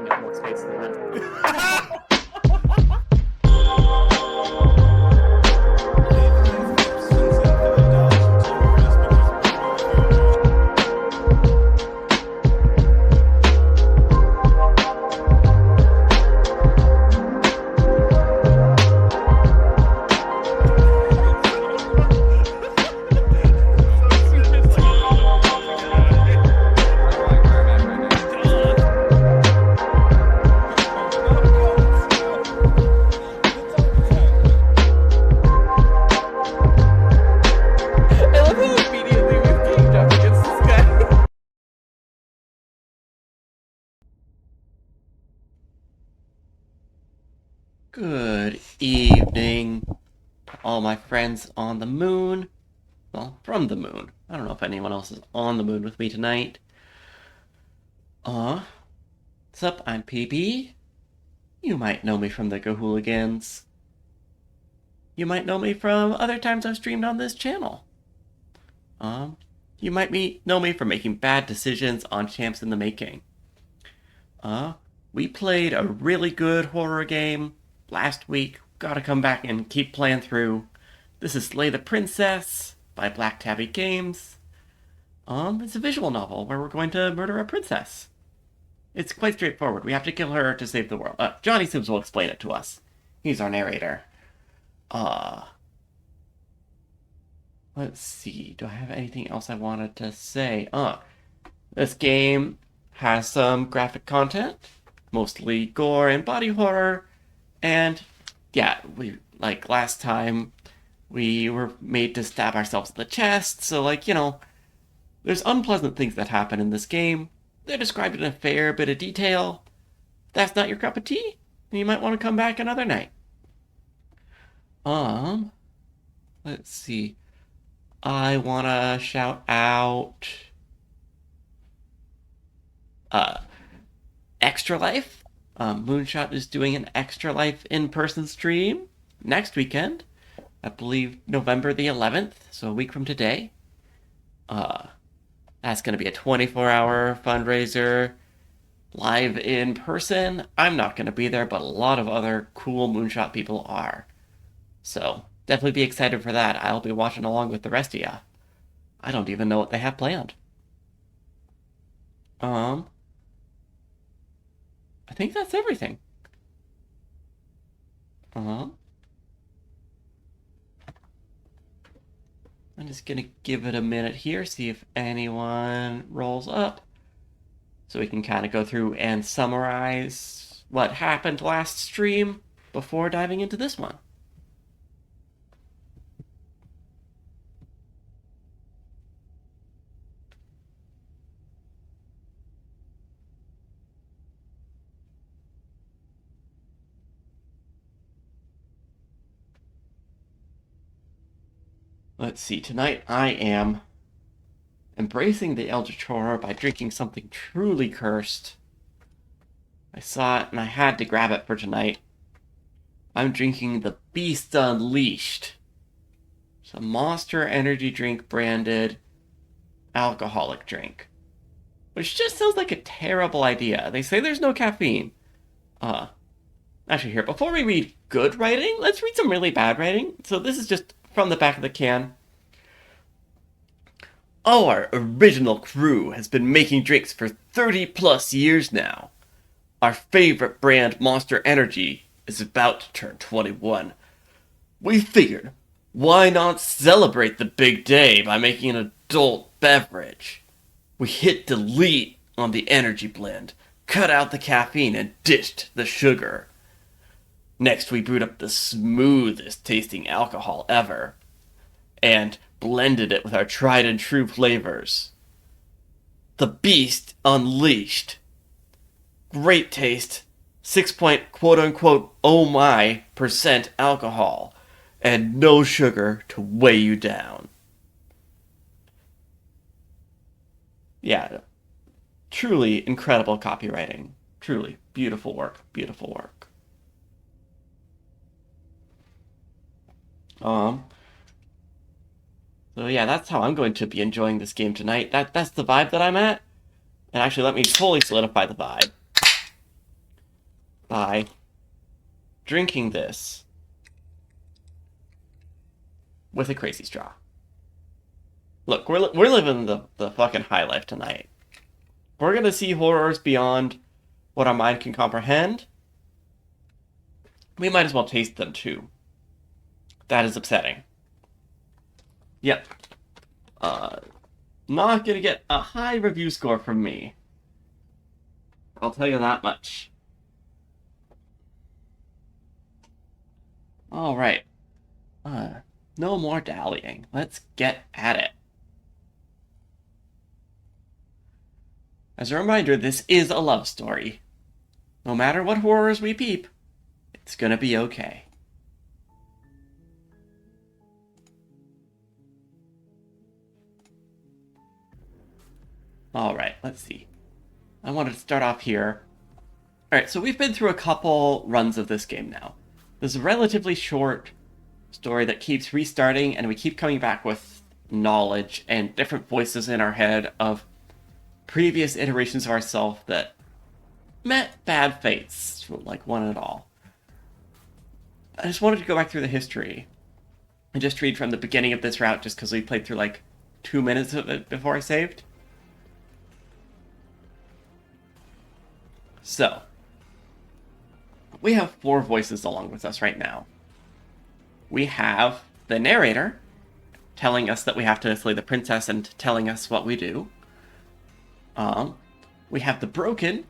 make more space than that. Good evening, all my friends on the moon. Well, from the moon. I don't know if anyone else is on the moon with me tonight. What's up? I'm PB. You might know me from the Gahooligans. You might know me from other times I've streamed on this channel. You might know me for making bad decisions on Champs in the Making. We played a really good horror game last week. Gotta come back and keep playing through. This is Slay the Princess by Black Tabby Games. It's a visual novel where we're going to murder a princess. It's quite straightforward. We have to kill her to save the world. Johnny Sims will explain it to us. He's our narrator. Let's see. Do I have anything else I wanted to say? This game has some graphic content, mostly gore and body horror, and yeah, like last time, we were made to stab ourselves in the chest, so there's unpleasant things that happen in this game. They're described in a fair bit of detail. If that's not your cup of tea, then you might want to come back another night. Let's see. I want to shout out Extra Life. Moonshot is doing an Extra Life in-person stream next weekend. I believe November the 11th, so a week from today. That's going to be a 24-hour fundraiser, live in person. I'm not going to be there, but a lot of other cool Moonshot people are. So definitely be excited for that. I'll be watching along with the rest of ya. I don't even know what they have planned. I think that's everything. I'm just gonna give it a minute here, see if anyone rolls up, so we can kind of go through and summarize what happened last stream before diving into this one. Let's see, tonight I am embracing the Eldritch Horror by drinking something truly cursed. I saw it and I had to grab it for tonight. I'm drinking the Beast Unleashed. It's a Monster Energy drink branded alcoholic drink. Which just sounds like a terrible idea. They say there's no caffeine. Actually here, before we read good writing, let's read some really bad writing. So this is just from the back of the can. Our original crew has been making drinks for 30 plus years now. Our favorite brand, Monster Energy, is about to turn 21. We figured, why not celebrate the big day by making an adult beverage? We hit delete on the energy blend, cut out the caffeine, and dished the sugar. Next, we brewed up the smoothest tasting alcohol ever, and blended it with our tried and true flavors. The Beast Unleashed. Great taste, 6 point quote unquote oh my % alcohol, and no sugar to weigh you down. Yeah, truly incredible copywriting. Truly beautiful work, beautiful work. So yeah, that's how I'm going to be enjoying this game tonight. That's the vibe that I'm at. And actually, let me fully solidify the vibe. by drinking this with a crazy straw. Look, we're living the fucking high life tonight. We're gonna see horrors beyond what our mind can comprehend. We might as well taste them too. That is upsetting. Yep. Not gonna get a high review score from me. I'll tell you that much. Alright. No more dallying. Let's get at it. As a reminder, this is a love story. No matter what horrors we peep, it's gonna be okay. Alright, let's see. I wanted to start off here. Alright, so we've been through a couple runs of this game now. This is a relatively short story that keeps restarting, and we keep coming back with knowledge and different voices in our head of previous iterations of ourselves that met bad fates, like one and all. I just wanted to go back through the history and just read from the beginning of this route just because we played through like 2 minutes of it before I saved. So, we have 4 voices along with us right now. We have the narrator telling us that we have to slay the princess and telling us what we do. We have the Broken,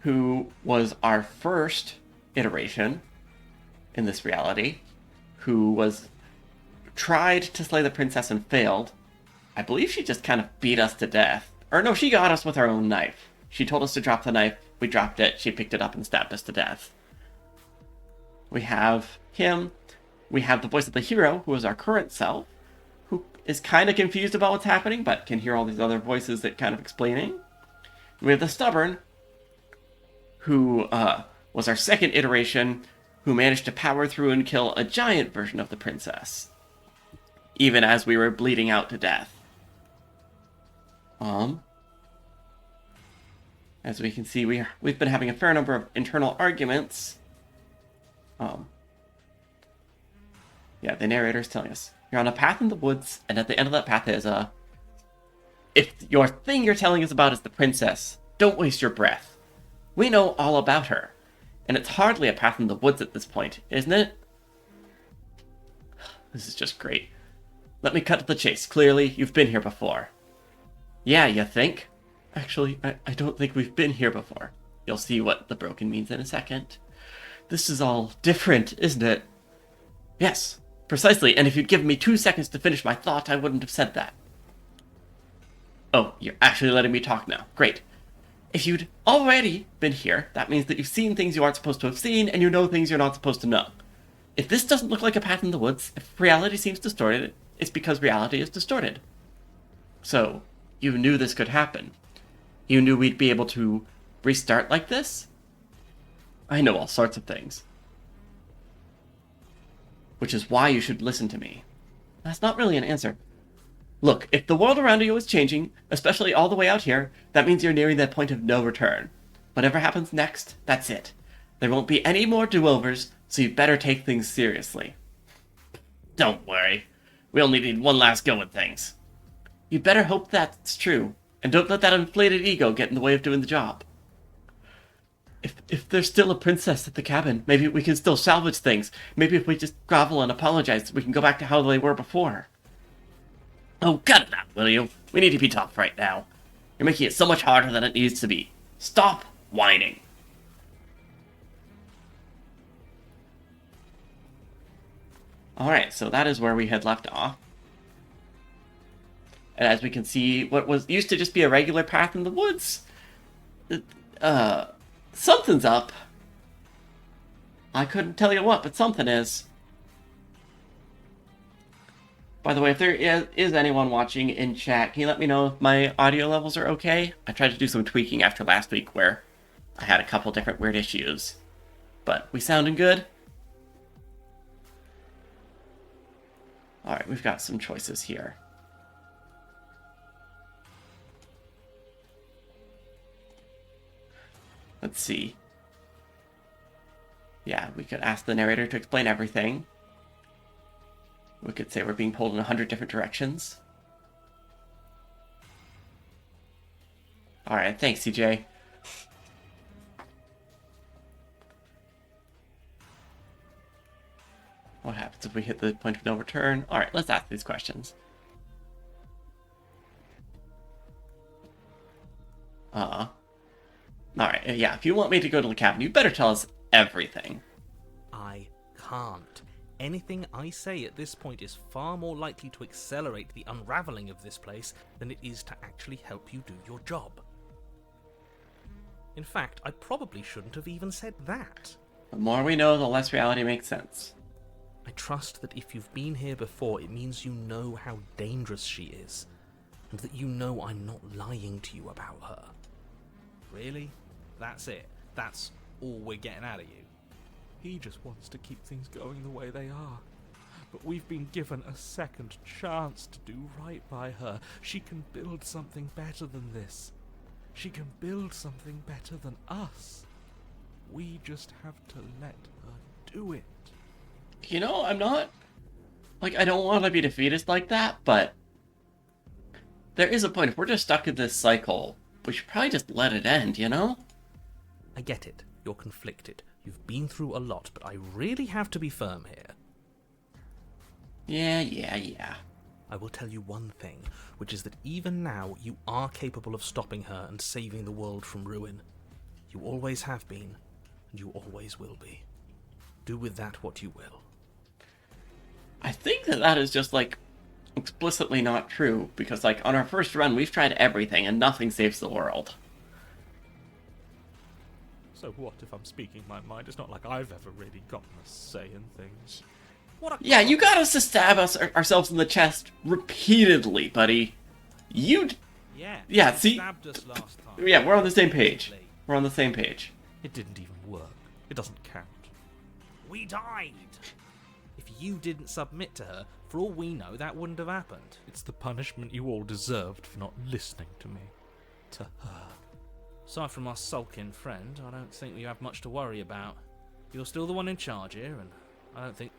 who was our first iteration in this reality, who was tried to slay the princess and failed. I believe she just kind of beat us to death. Or no, she got us with her own knife. She told us to drop the knife, we dropped it, she picked it up and stabbed us to death. We have him. We have the voice of the hero, who is our current self, who is kind of confused about what's happening, but can hear all these other voices that kind of explaining. We have the Stubborn, who was our second iteration, who managed to power through and kill a giant version of the princess, even as we were bleeding out to death. As we can see, we've been having a fair number of internal arguments. Yeah, the narrator is telling us, you're on a path in the woods, and at the end of that path is if your thing you're telling us about is the princess, don't waste your breath. We know all about her, and it's hardly a path in the woods at this point, isn't it? This is just great. Let me cut to the chase. Clearly, you've been here before. Yeah, you think? Actually, I don't think we've been here before. You'll see what the Broken means in a second. This is all different, isn't it? Yes, precisely, and if you'd given me 2 seconds to finish my thought, I wouldn't have said that. Oh, you're actually letting me talk now. Great. If you'd already been here, that means that you've seen things you aren't supposed to have seen, and you know things you're not supposed to know. If this doesn't look like a path in the woods, if reality seems distorted, it's because reality is distorted. So, you knew this could happen. You knew we'd be able to restart like this? I know all sorts of things. Which is why you should listen to me. That's not really an answer. Look, if the world around you is changing, especially all the way out here, that means you're nearing that point of no return. Whatever happens next, that's it. There won't be any more do-overs, so you better take things seriously. Don't worry. We only need one last go at things. You better hope that's true, and don't let that inflated ego get in the way of doing the job. If there's still a princess at the cabin, maybe we can still salvage things. Maybe if we just grovel and apologize, we can go back to how they were before. Oh, cut it out, will you? We need to be tough right now. You're making it so much harder than it needs to be. Stop whining. Alright, so that is where we had left off. And as we can see, what was used to just be a regular path in the woods, something's up. I couldn't tell you what, but something is. By the way, if there is anyone watching in chat, can you let me know if my audio levels are okay? I tried to do some tweaking after last week where I had a couple different weird issues. But we sounding good? Alright, we've got some choices here. Let's see. Yeah, we could ask the narrator to explain everything. We could say we're being pulled in 100 different directions. Alright, thanks, CJ. What happens if we hit the point of no return? Alright, let's ask these questions. Alright, yeah, if you want me to go to the cabin, you better tell us everything. I can't. Anything I say at this point is far more likely to accelerate the unraveling of this place than it is to actually help you do your job. In fact, I probably shouldn't have even said that. The more we know, the less reality makes sense. I trust that if you've been here before, it means you know how dangerous she is, and that you know I'm not lying to you about her. Really? That's it? That's all we're getting out of you? He just wants to keep things going the way they are. But we've been given a second chance to do right by her. She can build something better than this. She can build something better than us. We just have to let her do it. You know, I'm not... I don't want to be defeatist like that, but... there is a point. If we're just stuck in this cycle, we should probably just let it end, you know? I get it. You're conflicted. You've been through a lot, but I really have to be firm here. Yeah. I will tell you one thing, which is that even now, you are capable of stopping her and saving the world from ruin. You always have been, and you always will be. Do with that what you will. I think that is just, explicitly not true, because, on our first run, we've tried everything, and nothing saves the world. So what if I'm speaking my mind? It's not like I've ever really gotten a say in things. Yeah, you got us to stab ourselves in the chest repeatedly, buddy. Yeah, see? Stabbed us last time. Yeah, we're on the same page. We're on the same page. It didn't even work. It doesn't count. We died! If you didn't submit to her, for all we know, that wouldn't have happened. It's the punishment you all deserved for not listening to me. To her. Aside from our sulking friend, I don't think we have much to worry about. You're still the one in charge here, and I don't think...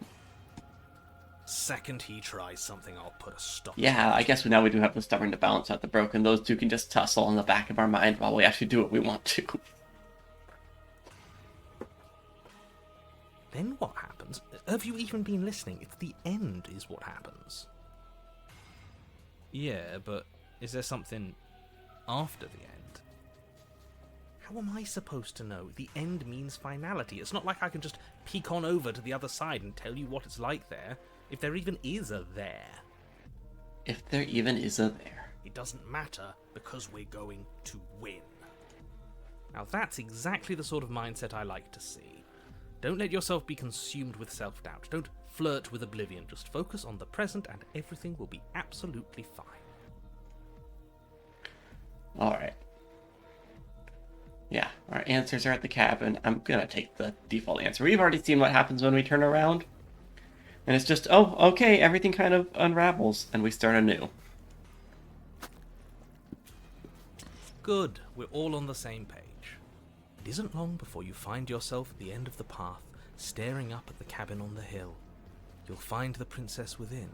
Second he tries something, I'll put a stop to Yeah, it. I guess now we do have the stubborn to balance out the broken. Those two can just tussle in the back of our mind while we actually do what we want to. Then what happens? Have you even been listening? It's the end is what happens. Yeah, but is there something after the end? How am I supposed to know? The end means finality. It's not like I can just peek on over to the other side and tell you what it's like there, if there even is a there. If there even is a there. It doesn't matter because we're going to win. Now that's exactly the sort of mindset I like to see. Don't let yourself be consumed with self-doubt. Don't flirt with oblivion. Just focus on the present and everything will be absolutely fine. Alright. Yeah, our answers are at the cabin. I'm gonna take the default answer. We've already seen what happens when we turn around. And it's just, oh, okay, everything kind of unravels, and we start anew. Good, we're all on the same page. It isn't long before you find yourself at the end of the path, staring up at the cabin on the hill. You'll find the princess within,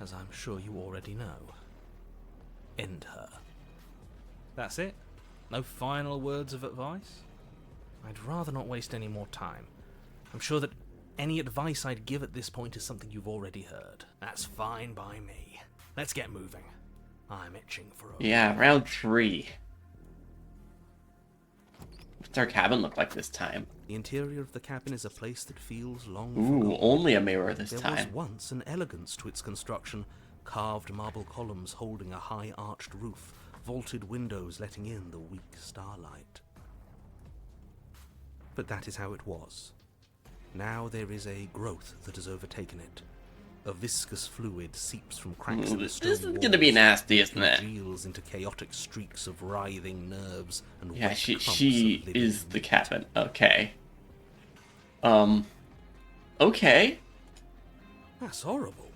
as I'm sure you already know. End her. That's it? No final words of advice? I'd rather not waste any more time. I'm sure that any advice I'd give at this point is something you've already heard. That's fine by me. Let's get moving. I'm itching for a... Yeah, round 3. What's our cabin look like this time? The interior of the cabin is a place that feels long Ooh, forgotten. only a mirror this There time. was once an elegance to its construction, carved marble columns holding a high arched roof, vaulted windows letting in the weak starlight. But that is how it was. Now there is a growth that has overtaken it. A viscous fluid seeps from cracks in the stone This is walls, gonna be nasty, isn't it? congeals into chaotic streaks of writhing nerves and Yeah, wet she clumps of living is the meat. cabin. Okay. Okay. That's horrible.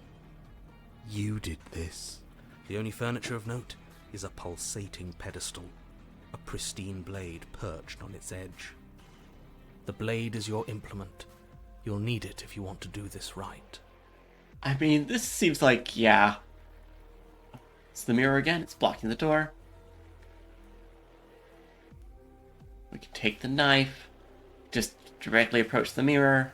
You did this. The only furniture of note is a pulsating pedestal, a pristine blade perched on its edge. The blade is your implement. You'll need it if you want to do this right. I mean, this seems like, yeah. It's the mirror again. It's blocking the door. We can take the knife. Just directly approach the mirror.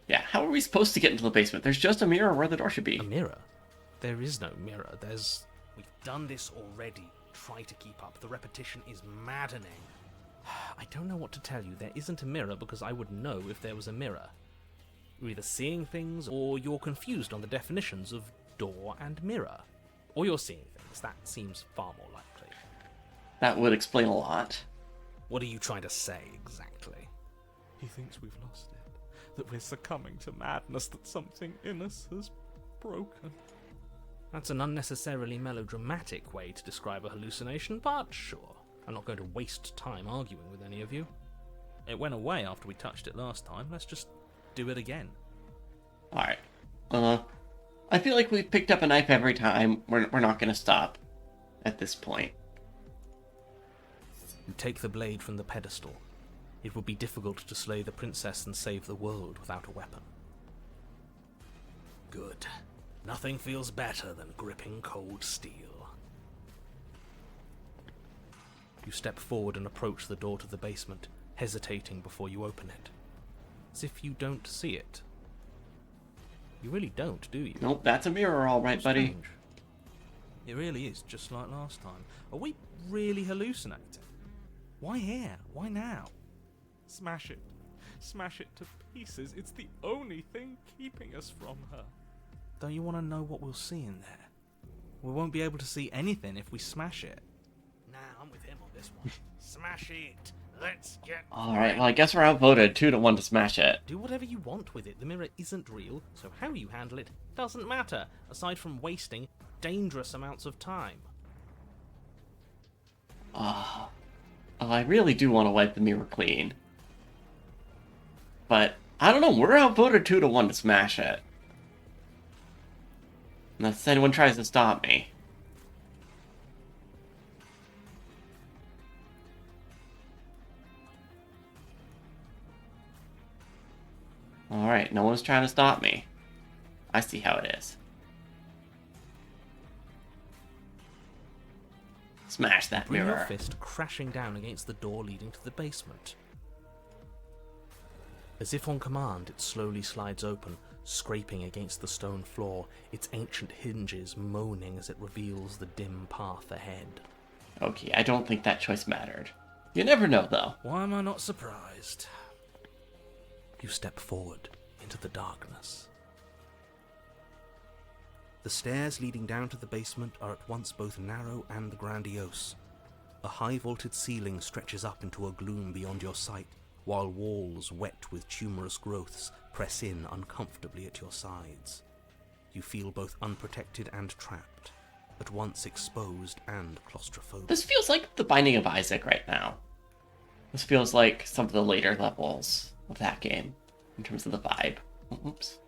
Yeah, how are we supposed to get into the basement? There's just a mirror where the door should be. A mirror? There is no mirror. We've done this already. Try to keep up. The repetition is maddening. I don't know what to tell you. There isn't a mirror because I would know if there was a mirror. You're either seeing things or you're confused on the definitions of door and mirror. Or you're seeing things. That seems far more likely. That would explain a lot. What are you trying to say exactly? He thinks we've lost it, that we're succumbing to madness, that something in us has broken. That's an unnecessarily melodramatic way to describe a hallucination, but sure. I'm not going to waste time arguing with any of you. It went away after we touched it last time. Let's just do it again. Alright. I feel like we've picked up a knife every time. We're not going to stop at this point. You take the blade from the pedestal. It would be difficult to slay the princess and save the world without a weapon. Good. Nothing feels better than gripping cold steel. You step forward and approach the door to the basement, hesitating before you open it. As if you don't see it. You really don't, do you? Nope, that's a mirror all right, buddy. Strange. It really is, just like last time. Are we really hallucinating? Why here? Why now? Smash it. Smash it to pieces. It's the only thing keeping us from her. Don't you want to know what we'll see in there? We won't be able to see anything if we smash it. Nah, I'm with him on this one. Smash it. Let's get... Alright, well I guess we're outvoted 2-1 to smash it. Do whatever you want with it. The mirror isn't real, so how you handle it doesn't matter, aside from wasting dangerous amounts of time. I really do want to wipe the mirror clean. But, I don't know, we're outvoted 2-1 to smash it. Unless anyone tries to stop me. Alright, no one's trying to stop me. I see how it is. Smash that Bring mirror. your fist crashing down against the door leading to the basement. As if on command, it slowly slides open, scraping against the stone floor, its ancient hinges moaning as it reveals the dim path ahead. Okay, I don't think that choice mattered. You never know, though. Why am I not surprised? You step forward into the darkness. The stairs leading down to the basement are at once both narrow and grandiose. A high-vaulted ceiling stretches up into a gloom beyond your sight, while walls wet with tumorous growths press in uncomfortably at your sides. You feel both unprotected and trapped, at once exposed and claustrophobic. This feels like the Binding of Isaac right now. This feels like some of the later levels of that game, in terms of the vibe. Oops.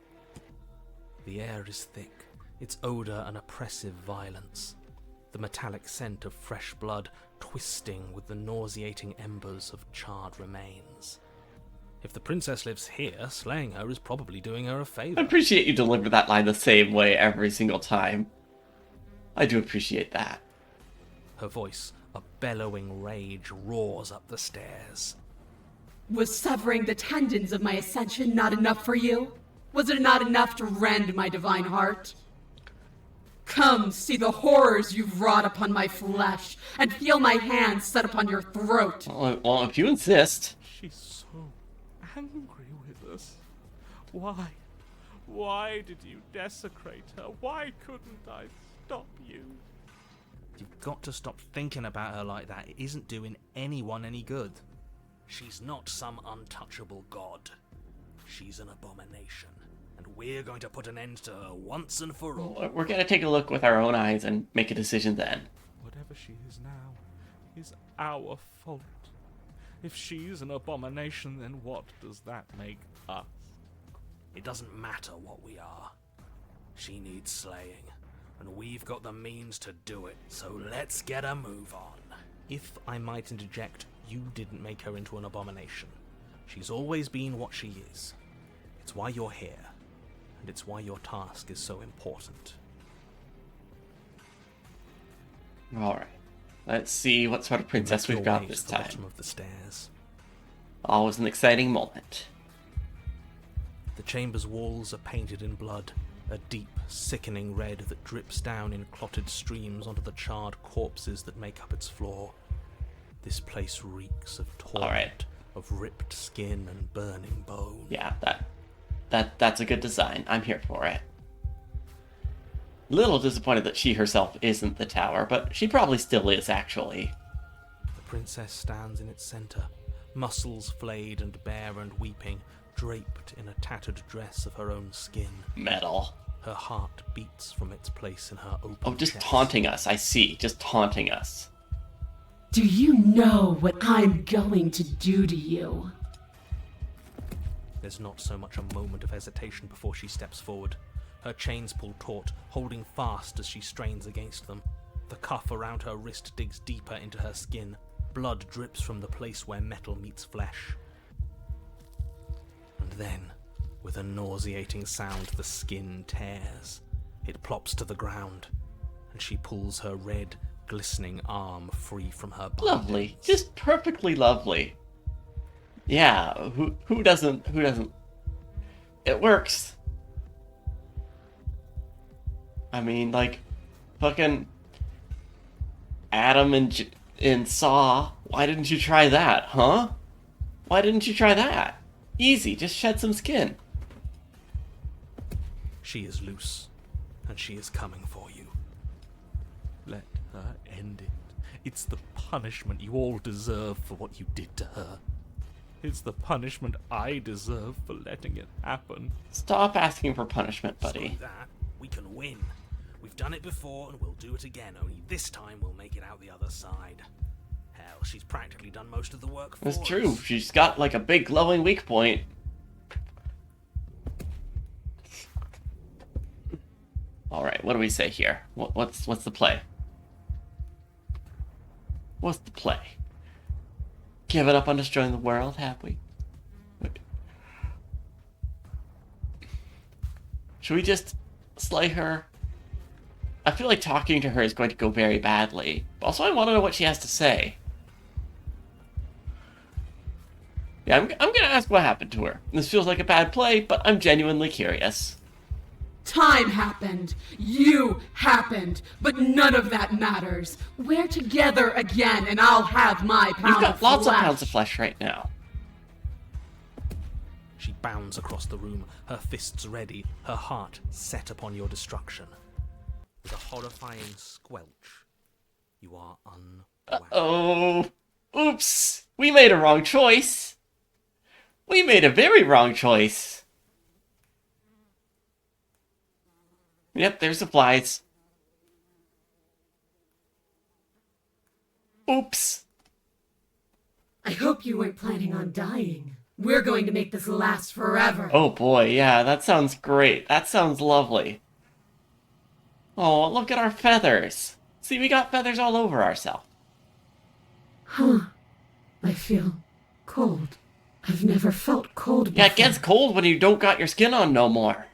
The air is thick, its odor an oppressive violence. The metallic scent of fresh blood twisting with the nauseating embers of charred remains. If the princess lives here, slaying her is probably doing her a I favor. appreciate you deliver that line the same way every single time. I do appreciate that. Her voice, a bellowing rage, roars up the stairs. Was severing the tendons of my ascension not enough for you? Was it not enough to rend my divine heart? Come, see the horrors you've wrought upon my flesh, and feel my hands set upon your throat. Well, if you insist. She's so angry with us. Why? Why did you desecrate her? Why couldn't I stop you? You've got to stop thinking about her like that. It isn't doing anyone any good. She's not some untouchable god. She's an abomination. And we're going to put an end to her once and for all. We're going to take a look with our own eyes and make a decision then. Whatever she is now is our fault. If she's an abomination, then what does that make us? It doesn't matter what we are. She needs slaying, and we've got the means to do it, so let's get a move on. If I might interject, you didn't make her into an abomination. She's always been what she is. It's why you're here, and it's why your task is so important. Alright. Let's see what sort of princess we've got this To the time. bottom of the stairs. Always an exciting moment. The chamber's walls are painted in blood, a deep, sickening red that drips down in clotted streams onto the charred corpses that make up its floor. This place reeks of torment, Alright. of ripped skin and burning bone. Yeah, that's a good design. I'm here for it. Little disappointed that she herself isn't the tower, but she probably still is, actually. The princess stands in its center, muscles flayed and bare and weeping, draped in a tattered dress of her own skin. Metal. Her heart beats from its place in her open Oh, just chest. taunting us, I see. Just taunting us. Do you know what I'm going to do to you? There's not so much a moment of hesitation before she steps forward. Her chains pull taut, holding fast as she strains against them. The cuff around her wrist digs deeper into her skin. Blood drips from the place where metal meets flesh. And then, with a nauseating sound, the skin tears. It plops to the ground, and she pulls her red, glistening arm free from her bindings. Lovely. Just perfectly lovely. Yeah, who doesn't... It works. I mean, like, fucking Adam and Saw. Why didn't you try that, huh? Why didn't you try that? Easy, just shed some skin. She is loose, and she is coming for you. Let her end it. It's the punishment you all deserve for what you did to her. It's the punishment I deserve for letting it happen. Stop asking for punishment, Screw buddy. that. We can win. We've done it before, and we'll do it again, only this time we'll make it out the other side. Hell, she's practically done most of the work for us. That's true. She's got, like, a big glowing weak point. Alright, what do we say here? What's the play? What's the play? Given up on destroying the world, have we? Should we just slay her? I feel like talking to her is going to go very badly. Also, I want to know what she has to say. Yeah, I'm gonna ask what happened to her. This feels like a bad play, but I'm genuinely curious. Time happened. You happened. But none of that matters. We're together again, and I'll have my pound You've got of lots of flesh. pounds of flesh right now. She bounds across the room, her fists ready, her heart set upon your destruction. With a horrifying squelch, you are unwound. Oh, oops! We made a wrong choice. We made a very wrong choice. Yep, there's the flies. Oops. I hope you weren't planning on dying. We're going to make this last forever. Oh boy, yeah, that sounds great. That sounds lovely. Oh, look at our feathers. See, we got feathers all over ourselves. Huh. I feel cold. I've never felt cold before. Yeah, it gets cold when you don't got your skin on no more.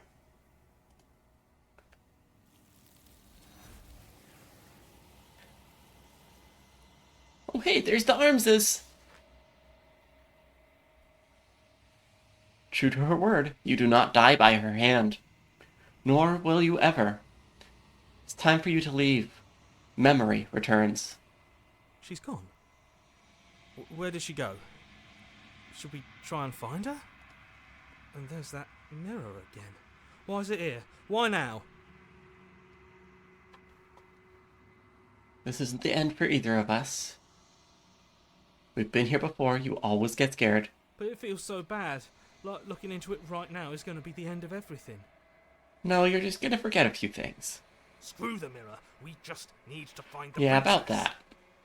Oh, hey, there's the Armses. True to her word, you do not die by her hand. Nor will you ever. It's time for you to leave. Memory returns. She's gone. Where did she go? Should we try and find her? And there's that mirror again. Why is it here? Why now? This isn't the end for either of us. We've been here before, you always get scared. But it feels so bad. Like looking into it right now is going to be the end of everything. No, you're just gonna forget a few things. Screw the mirror. We just need to find the Yeah, princess. about that.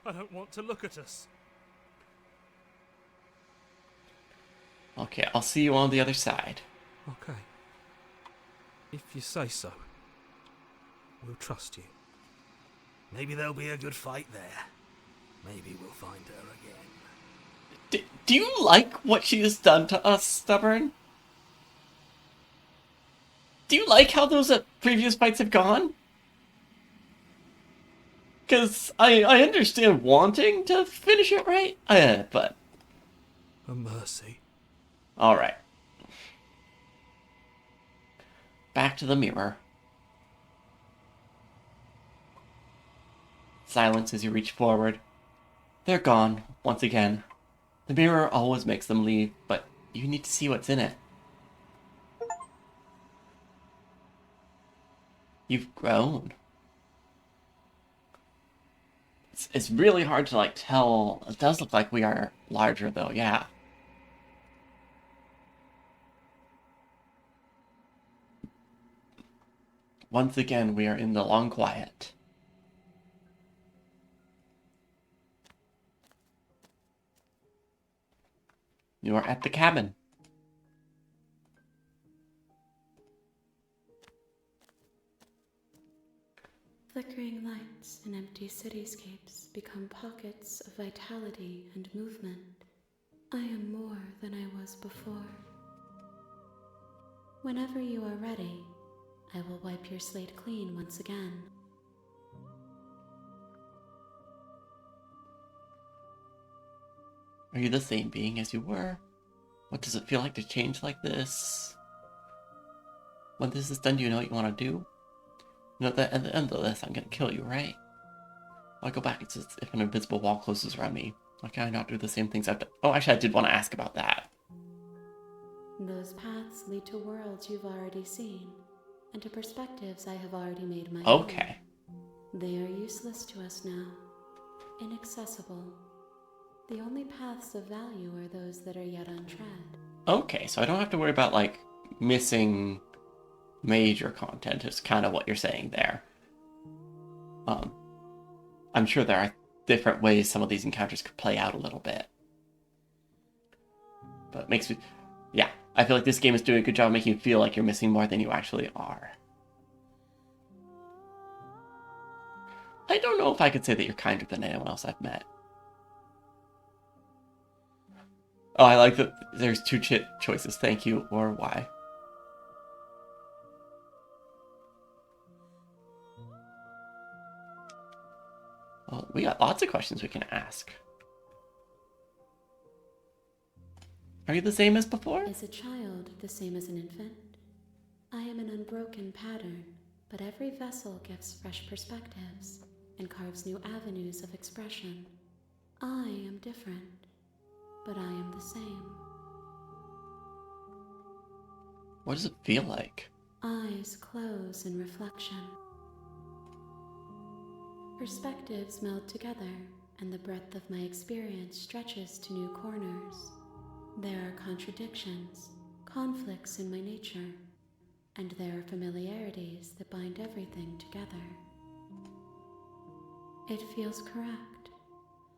I don't want to look at us. Okay, I'll see you on the other side. Okay. If you say so. We'll trust you. Maybe there'll be a good fight there. Maybe we'll find her again. Do you like what she has done to us, Stubborn? Do you like how those previous fights have gone? Because I understand wanting to finish it right, but... A mercy. Alright. Back to the mirror. Silence as you reach forward. They're gone, once again. The mirror always makes them leave, but you need to see what's in it. You've grown. It's really hard to, like, tell. It does look like we are larger, though, yeah. Once again, we are in the long quiet. You are at the cabin. Flickering lights in empty cityscapes become pockets of vitality and movement. I am more than I was before. Whenever you are ready, I will wipe your slate clean once again. Are you the same being as you were? What does it feel like to change like this? When this is done, do you know what you want to do? You know that at the end of this, I'm gonna kill you, right? I'll go back. It's as if an invisible wall closes around me. Why can I not do the same things I've done? Oh, actually, I did want to ask about that. Those paths lead to worlds you've already seen, and to perspectives I have already made my Okay. own. They are useless to us now, inaccessible. The only paths of value are those that are yet untread. Okay, so I don't have to worry about, like, missing major content is kind of what you're saying there. I'm sure there are different ways some of these encounters could play out a little bit. But it makes me... Yeah, I feel like this game is doing a good job of making you feel like you're missing more than you actually are. I don't know if I could say that you're kinder than anyone else I've met. Oh, I like that there's two choices, thank you or why. Well, we got lots of questions we can ask. Are you the same as before? Is a child the same as an infant? I am an unbroken pattern, but every vessel gives fresh perspectives and carves new avenues of expression. I am different, but I am the same. What does it feel like? Eyes close in reflection. Perspectives meld together, and the breadth of my experience stretches to new corners. There are contradictions, conflicts in my nature, and there are familiarities that bind everything together. It feels correct.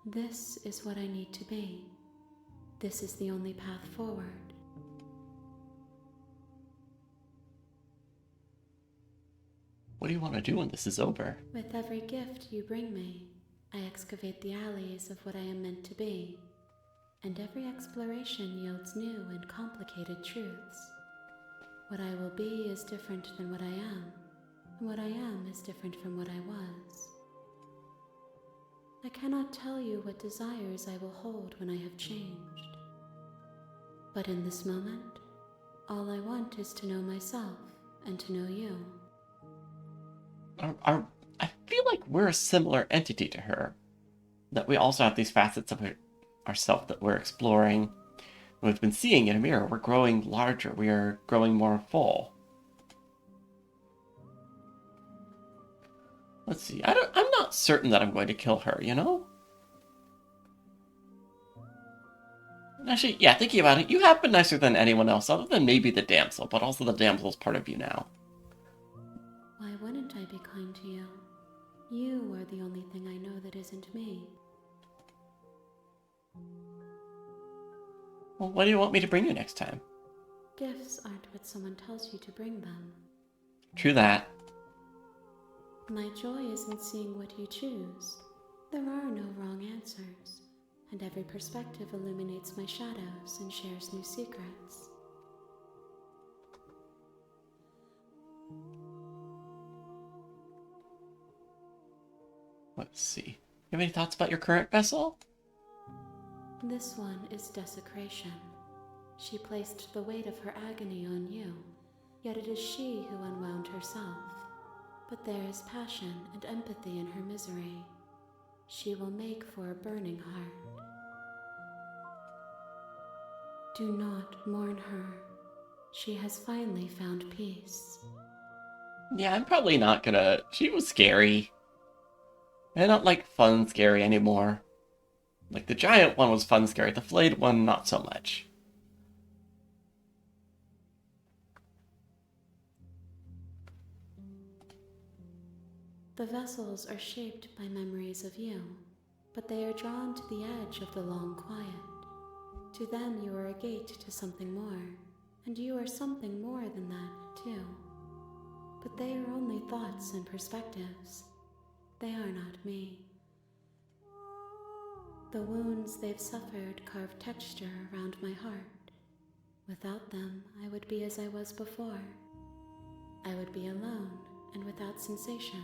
This is what I need to be. This is the only path forward. What do you want to do when this is over? With every gift you bring me, I excavate the alleys of what I am meant to be, and every exploration yields new and complicated truths. What I will be is different than what I am, and what I am is different from what I was. I cannot tell you what desires I will hold when I have changed. But in this moment, all I want is to know myself and to know you. I feel like we're a similar entity to her. That we also have these facets of ourselves that we're exploring. We've been seeing in a mirror. We're growing larger. We are growing more full. Let's see. I'm not certain that I'm going to kill her, you know? Actually, yeah, thinking about it, you have been nicer than anyone else, other than maybe the damsel, but also the damsel's part of you now. Why wouldn't I be kind to you? You are the only thing I know that isn't me. Well, what do you want me to bring you next time? Gifts aren't what someone tells you to bring them. True that. My joy is in seeing what you choose. There are no wrong answers, and every perspective illuminates my shadows and shares new secrets. Let's see. You have any thoughts about your current vessel? This one is desecration. She placed the weight of her agony on you, yet it is she who unwound herself. But there is passion and empathy in her misery. She will make for a burning heart. Do not mourn her. She has finally found peace. Yeah, I'm probably not gonna... She was scary. I don't like fun scary anymore. Like, the giant one was fun scary, the flayed one, not so much. The vessels are shaped by memories of you, but they are drawn to the edge of the long quiet. To them you are a gate to something more, and you are something more than that, too. But they are only thoughts and perspectives. They are not me. The wounds they've suffered carve texture around my heart. Without them, I would be as I was before. I would be alone and without sensation.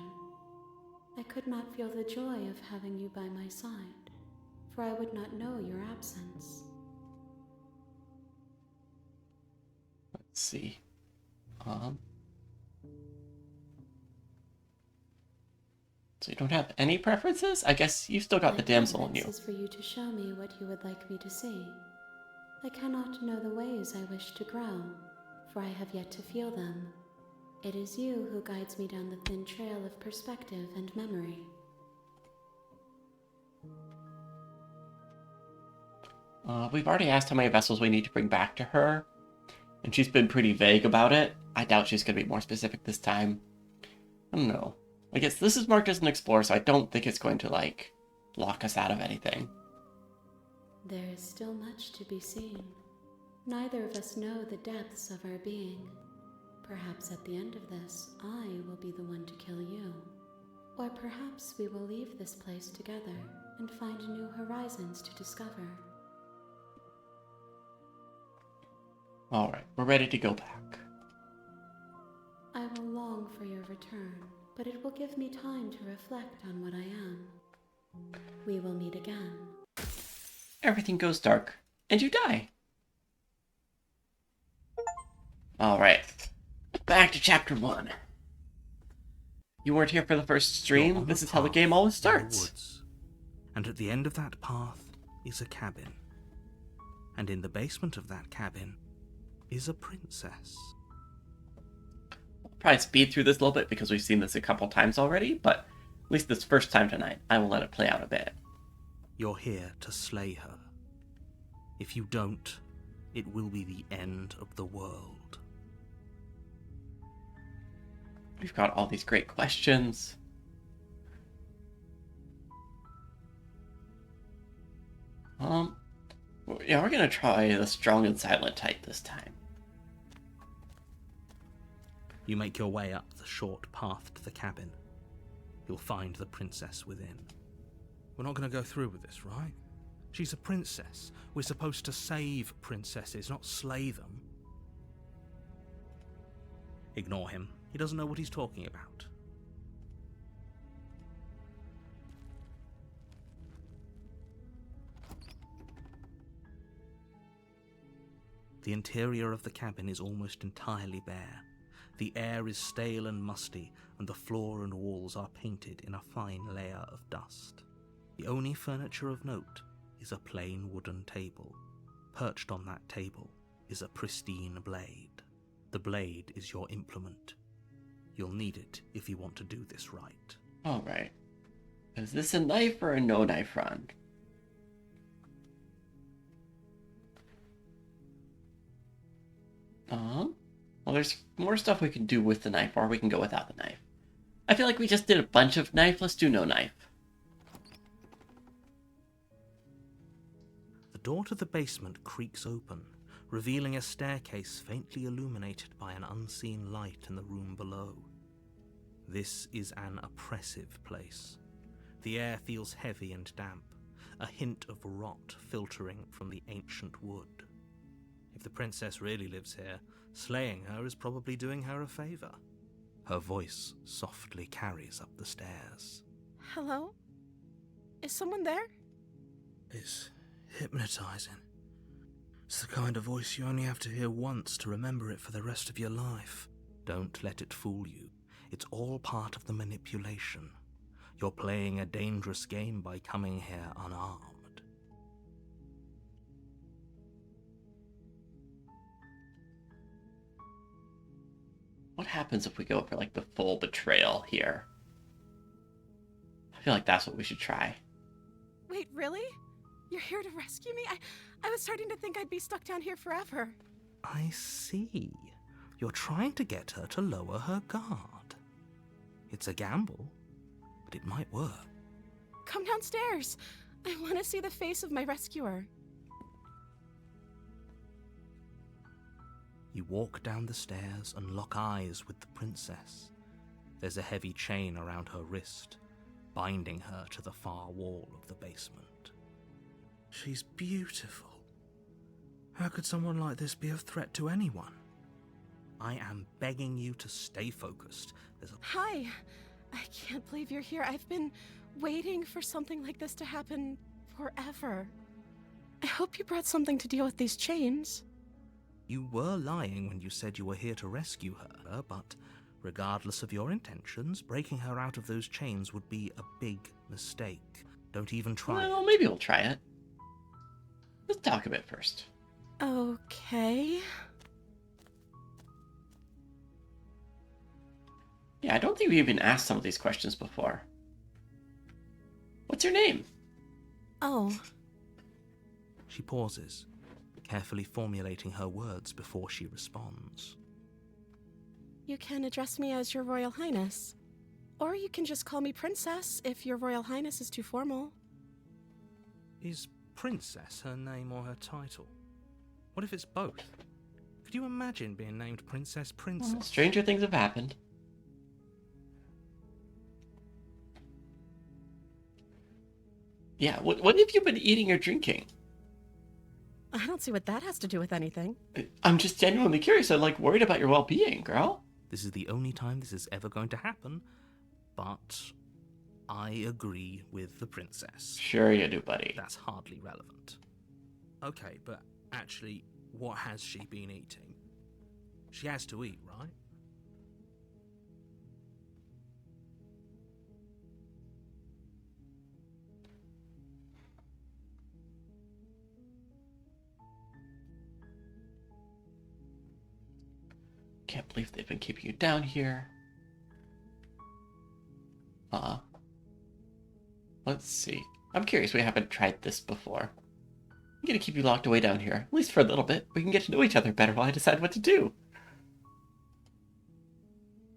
I could not feel the joy of having you by my side, for I would not know your absence. Let's see. So you don't have any preferences? I guess you've still got the damsel in you. My preference is for you to show me what you would like me to see. I cannot know the ways I wish to grow, for I have yet to feel them. It is you who guides me down the thin trail of perspective and memory. We've already asked how many vessels we need to bring back to her, and she's been pretty vague about it. I doubt she's going to be more specific this time. I don't know. I guess this is marked as an explorer, so I don't think it's going to, like, lock us out of anything. There is still much to be seen. Neither of us know the depths of our being. Perhaps at the end of this, I will be the one to kill you. Or perhaps we will leave this place together and find new horizons to discover. Alright, we're ready to go back. I will long for your return, but it will give me time to reflect on what I am. We will meet again. Everything goes dark, and you die. Alright, back to chapter 1. You weren't here for the first stream. This is how the game always starts. Woods. And at the end of that path is a cabin. And in the basement of that cabin is a princess. I'll probably speed through this a little bit because we've seen this a couple times already, but at least this first time tonight, I will let it play out a bit. You're here to slay her. If you don't, it will be the end of the world. We've got all these great questions. Yeah, we're gonna try the strong and silent type this time. You make your way up the short path to the cabin. You'll find the princess within. We're not going to go through with this, right? She's a princess. We're supposed to save princesses, not slay them. Ignore him. He doesn't know what he's talking about. The interior of the cabin is almost entirely bare. The air is stale and musty, and the floor and walls are painted in a fine layer of dust. The only furniture of note is a plain wooden table. Perched on that table is a pristine blade. The blade is your implement. You'll need it if you want to do this right. Alright. Is this a knife or a no-knife run? Well, there's more stuff we can do with the knife, or we can go without the knife. I feel like we just did a bunch of knife. Let's do no knife. The door to the basement creaks open, revealing a staircase faintly illuminated by an unseen light in the room below. This is an oppressive place. The air feels heavy and damp, a hint of rot filtering from the ancient wood. If the princess really lives here, slaying her is probably doing her a favor. Her voice softly carries up the stairs. Hello? Is someone there? It's hypnotizing. It's the kind of voice you only have to hear once to remember it for the rest of your life. Don't let it fool you. It's all part of the manipulation. You're playing a dangerous game by coming here unarmed. What happens if we go for, like, the full betrayal here? I feel like that's what we should try. Wait, really? You're here to rescue me? I was starting to think I'd be stuck down here forever. I see. You're trying to get her to lower her guard. It's a gamble, but it might work. Come downstairs. I want to see the face of my rescuer. You walk down the stairs and lock eyes with the princess. There's a heavy chain around her wrist, binding her to the far wall of the basement. She's beautiful. How could someone like this be a threat to anyone? I am begging you to stay focused. Hi. I can't believe you're here. I've been waiting for something like this to happen forever. I hope you brought something to deal with these chains. You were lying when you said you were here to rescue her, but regardless of your intentions, breaking her out of those chains would be a big mistake. Don't even try. Well, maybe we'll try it. Let's talk a bit first. Okay. Yeah, I don't think we even asked some of these questions before. What's your name? Oh. She pauses, carefully formulating her words before she responds. You can address me as Your Royal Highness. Or you can just call me Princess if Your Royal Highness is too formal. Is Princess her name or her title? What if it's both? Could you imagine being named Princess? Well, stranger things have happened. Yeah, what have you been eating or drinking? I don't see what that has to do with anything. I'm just genuinely curious. I'm, like, worried about your well-being, girl. This is the only time this is ever going to happen, but I agree with the princess. Sure you do, buddy. That's hardly relevant. Okay, but actually, what has she been eating? She has to eat, right? Can't believe they've been keeping you down here. Let's see. I'm curious, we haven't tried this before. I'm gonna keep you locked away down here, at least for a little bit. We can get to know each other better while I decide what to do.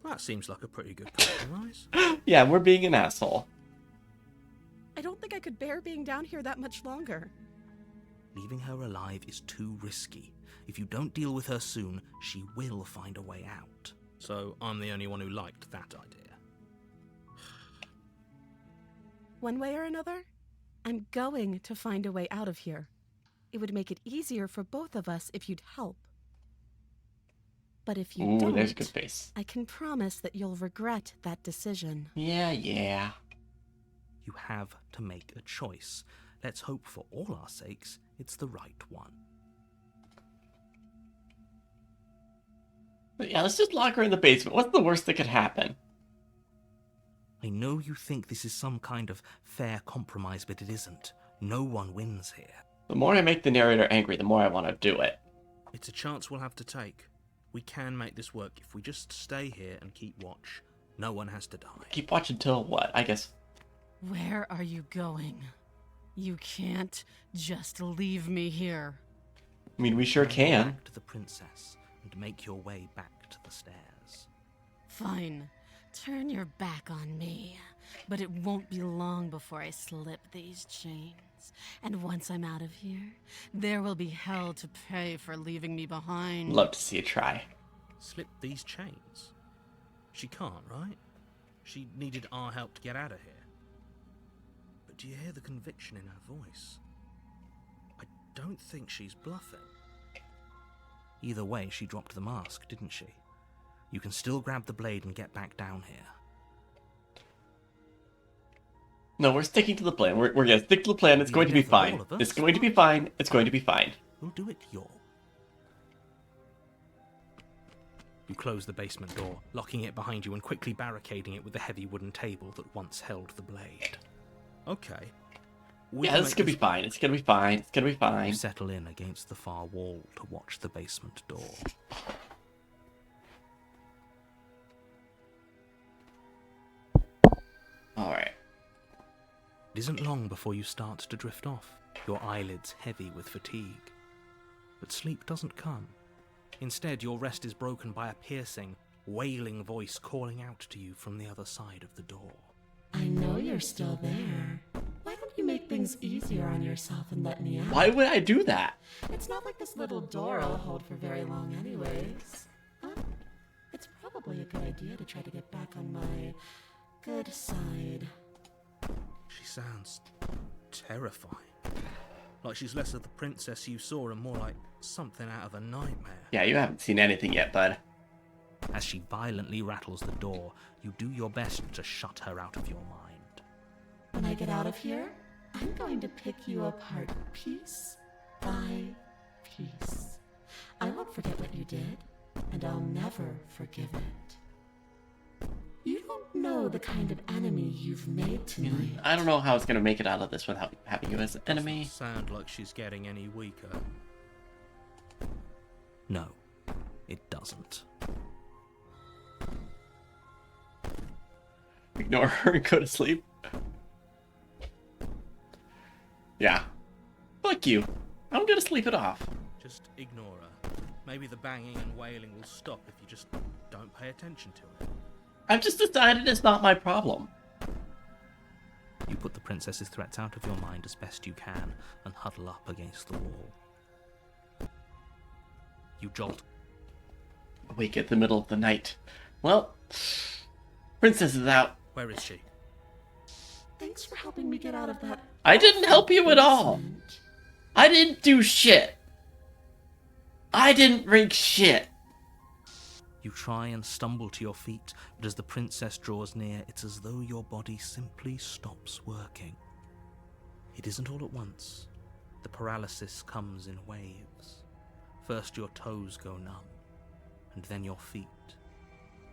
That seems like a pretty good compromise. Yeah, we're being an asshole. I don't think I could bear being down here that much longer. Leaving her alive is too risky. If you don't deal with her soon, she will find a way out. So I'm the only one who liked that idea. One way or another, I'm going to find a way out of here. It would make it easier for both of us if you'd help. But if you don't, there's a good face. I can promise that you'll regret that decision. Yeah. You have to make a choice. Let's hope for all our sakes it's the right one. But yeah, let's just lock her in the basement. What's the worst that could happen? I know you think this is some kind of fair compromise, but it isn't. No one wins here. The more I make the narrator angry, the more I want to do it. It's a chance we'll have to take. We can make this work if we just stay here and keep watch. No one has to die. Keep watch until what? I guess. Where are you going? You can't just leave me here. I mean, we sure Go can. back to the princess and make your way back to the stairs. Fine. Turn your back on me. But it won't be long before I slip these chains. And once I'm out of here, there will be hell to pay for leaving me behind. Love to see you try. Slip these chains? She can't, right? She needed our help to get out of here. Do you hear the conviction in her voice? I don't think she's bluffing. Either way, she dropped the mask, didn't she? You can still grab the blade and get back down here. No, we're sticking to the plan. We're gonna stick to the plan. It's going to be fine. It's going to be fine. It's going to be fine. We'll do it your. You close the basement door, locking it behind you and quickly barricading it with the heavy wooden table that once held the blade. Okay. Yeah, this is gonna be fine. It's gonna be fine. It's gonna be fine. You settle in against the far wall to watch the basement door. Alright. It isn't long before you start to drift off, your eyelids heavy with fatigue. But sleep doesn't come. Instead, your rest is broken by a piercing, wailing voice calling out to you from the other side of the door. I know you're still there. Why don't you make things easier on yourself and let me out? Why would I do that? It's not like this little door will hold for very long anyways. It's probably a good idea to try to get back on my good side. She sounds terrifying. Like she's less of the princess you saw and more like something out of a nightmare. Yeah, you haven't seen anything yet, bud. As she violently rattles the door, you do your best to shut her out of your mind. When I get out of here, I'm going to pick you apart piece by piece. I won't forget what you did, and I'll never forgive it. You don't know the kind of enemy you've made tonight. I don't know how it's gonna make it out of this without having you as an enemy. Sound like she's getting any weaker. No, it doesn't. Ignore her and go to sleep. Yeah. Fuck you. I'm gonna sleep it off. Just ignore her. Maybe the banging and wailing will stop if you just don't pay attention to it. I've just decided it's not my problem. You put the princess's threats out of your mind as best you can and huddle up against the wall. You jolt. Awake at the middle of the night. Well, princess is out. Where is she? Thanks for helping me get out of that. I didn't help you at all. basement. I didn't do shit. I didn't rig shit. You try and stumble to your feet, but as the princess draws near, it's as though your body simply stops working. It isn't all at once. The paralysis comes in waves. First your toes go numb, and then your feet,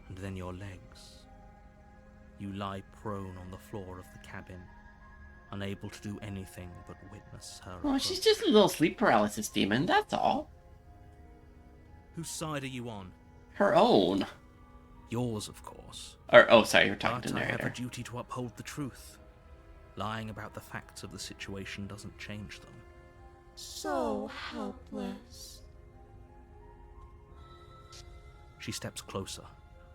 and then your legs. You lie prone on the floor of the cabin, unable to do anything but witness her Well, approach. she's just a little sleep paralysis demon, that's all. Whose side are you on? Her own. Yours, of course. Or, oh, sorry, you're talking But to I have a narrator. duty to uphold the truth. Lying about the facts of the situation doesn't change them. So helpless. She steps closer,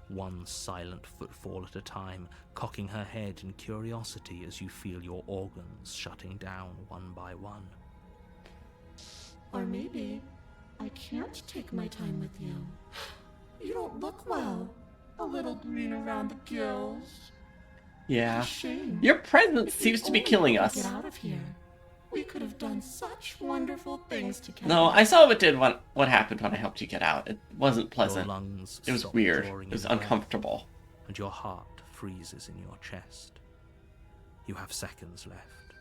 one silent footfall at a time, cocking her head in curiosity as you feel your organs shutting down one by one. Or maybe I can't take my time with you. You don't look well. A little green around the gills. Yeah. A shame. Your presence If we seems to be only killing could us. Get out of here. We could have done such wonderful things together. No, I saw what happened when I helped you get out. It wasn't Your pleasant. lungs It was stop weird. drawing It was in breath, uncomfortable. and your heart freezes in your chest. You have seconds left.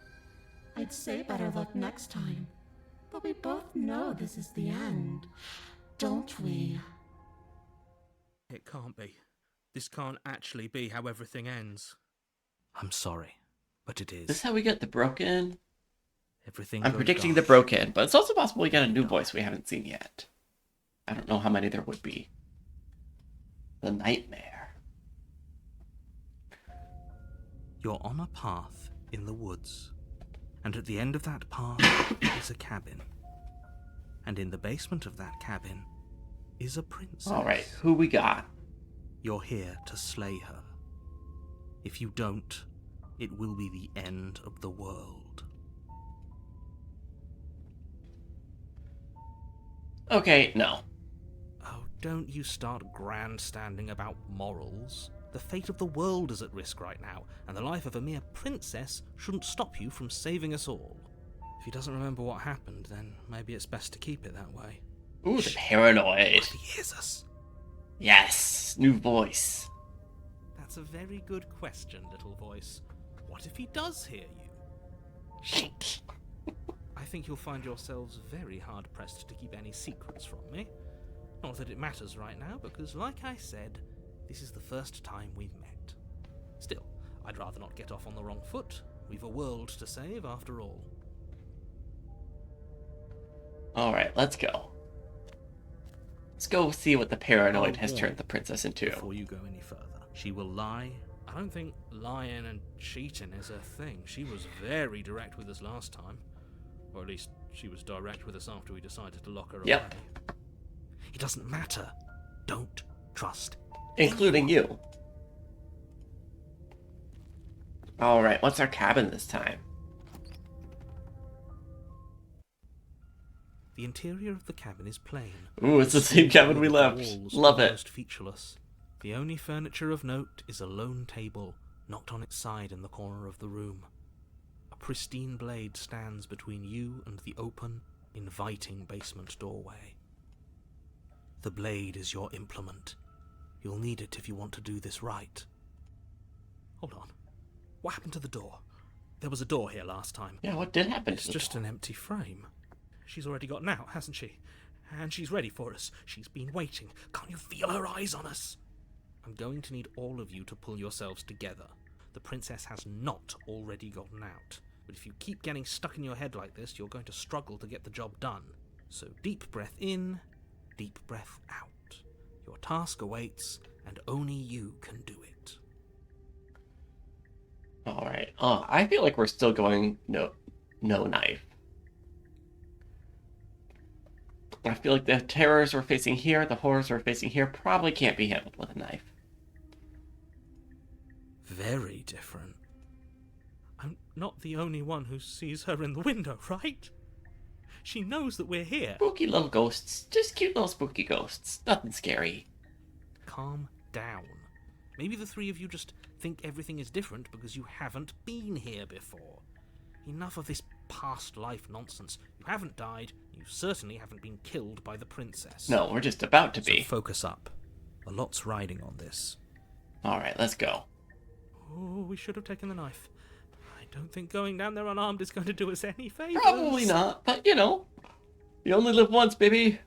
I'd say better luck next time. But we both know this is the end, don't we? It can't be. This can't actually be how everything ends. I'm sorry, but it Is this is. how we get the broken? Everything I'm goes predicting dark. the broken, but it's also possible we get a new voice we haven't seen yet. I don't know how many there would be. The nightmare. You're on a path in the woods, and at the end of that path is a cabin. And in the basement of that cabin is a princess. Alright, who we got? You're here to slay her. If you don't, it will be the end of the world. Okay, no. Oh, don't you start grandstanding about morals. The fate of the world is at risk right now, and the life of a mere princess shouldn't stop you from saving us all. If he doesn't remember what happened, then maybe it's best to keep it that way. Ooh, the paranoid. What if he hears us? Yes, new voice. That's a very good question, little voice. What if he does hear you? I think you'll find yourselves very hard-pressed to keep any secrets from me. Not that it matters right now, because like I said, this is the first time we've met. Still, I'd rather not get off on the wrong foot. We've a world to save, after all. Alright, let's go. Let's go see what the paranoid has turned the princess into. Before you go any further, she will lie. I don't think lying and cheating is her thing. She was very direct with us last time. Or at least, she was direct with us after we decided to lock her away. It doesn't matter. Don't trust including you. Alright, what's our cabin this time? The interior of the cabin is plain. Ooh, it's the same cabin we left. Love it. Almost featureless. The only furniture of note is a lone table, knocked on its side in the corner of the room. A pristine blade stands between you and the open, inviting basement doorway. The blade is your implement. You'll need it if you want to do this right. Hold on. What happened to the door? There was a door here last time. Yeah, what did happen It's to the just door? an empty frame. She's already gotten out, hasn't she? And she's ready for us. She's been waiting. Can't you feel her eyes on us? I'm going to need all of you to pull yourselves together. The princess has not already gotten out. But if you keep getting stuck in your head like this, you're going to struggle to get the job done. So deep breath in, deep breath out. Your task awaits, and only you can do it. Alright. I feel like we're still going no knife. I feel like the terrors we're facing here, the horrors we're facing here, probably can't be handled with a knife. Very different. I'm not the only one who sees her in the window, right? She knows that we're here. Spooky little ghosts. Just cute little spooky ghosts. Nothing scary. Calm down. Maybe the three of you just think everything is different because you haven't been here before. Enough of this past life nonsense. You haven't died. You certainly haven't been killed by the princess. No, we're just about to be. So focus up. A lot's riding on this. Alright, let's go. Oh, we should have taken the knife. I don't think going down there unarmed is going to do us any favors. Probably not, but you know. You only live once, baby.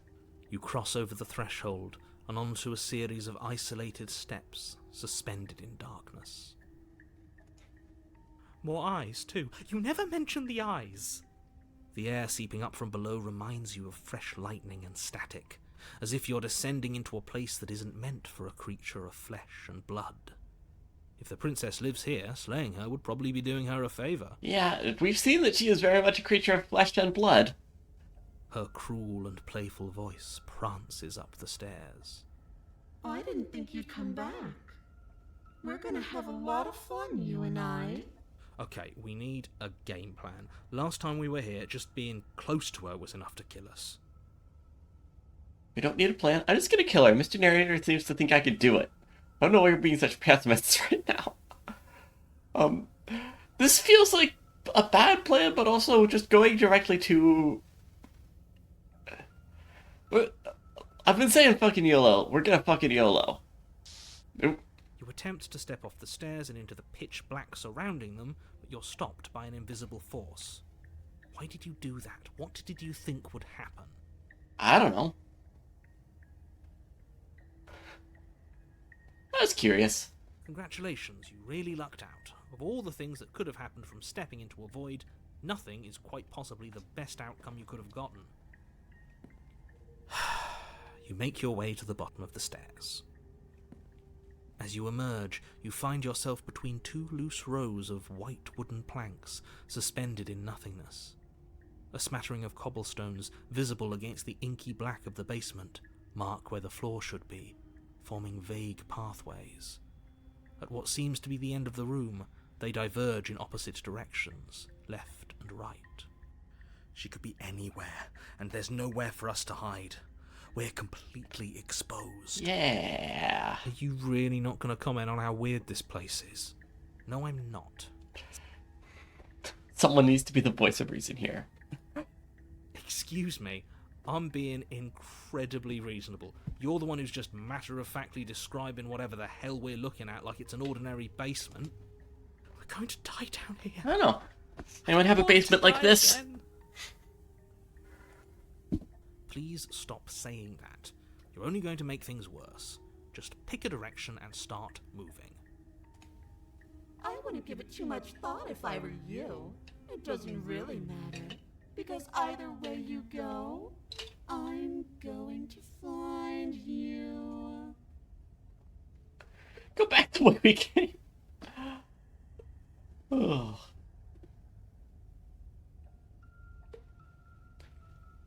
You cross over the threshold and onto a series of isolated steps suspended in darkness. More eyes, too. You never mention the eyes. The air seeping up from below reminds you of fresh lightning and static, as if you're descending into a place that isn't meant for a creature of flesh and blood. If the princess lives here, slaying her would probably be doing her a favor. Yeah, we've seen that she is very much a creature of flesh and blood. Her cruel and playful voice prances up the stairs. Oh, I didn't think you'd come back. We're gonna have a lot of fun, you and I. Okay, we need a game plan. Last time we were here, just being close to her was enough to kill us. We don't need a plan. I'm just gonna kill her. Mr. Narrator seems to think I could do it. I don't know why you're being such pessimists right now. This feels like a bad plan, but also just going directly to... I've been saying fucking YOLO. We're gonna fucking YOLO. You attempt to step off the stairs and into the pitch black surrounding them, but you're stopped by an invisible force. Why did you do that? What did you think would happen? I don't know. I was curious. Congratulations, you really lucked out. Of all the things that could have happened from stepping into a void, nothing is quite possibly the best outcome you could have gotten. You make your way to the bottom of the stairs. As you emerge, you find yourself between two loose rows of white wooden planks suspended in nothingness. A smattering of cobblestones, visible against the inky black of the basement, mark where the floor should be, forming vague pathways. At what seems to be the end of the room, they diverge in opposite directions, left and right. She could be anywhere, and there's nowhere for us to hide. We're completely exposed. Yeah. Are you really not going to comment on how weird this place is? No, I'm not. Someone needs to be the voice of reason here. Excuse me, I'm being incredibly reasonable. You're the one who's just matter-of-factly describing whatever the hell we're looking at like it's an ordinary basement. We're going to die down here. I don't know. Anyone have a basement like this? Please stop saying that. You're only going to make things worse. Just pick a direction and start moving. I wouldn't give it too much thought if I were you. It doesn't really matter. Because either way you go, I'm going to find you. Go back the way we came. Oh.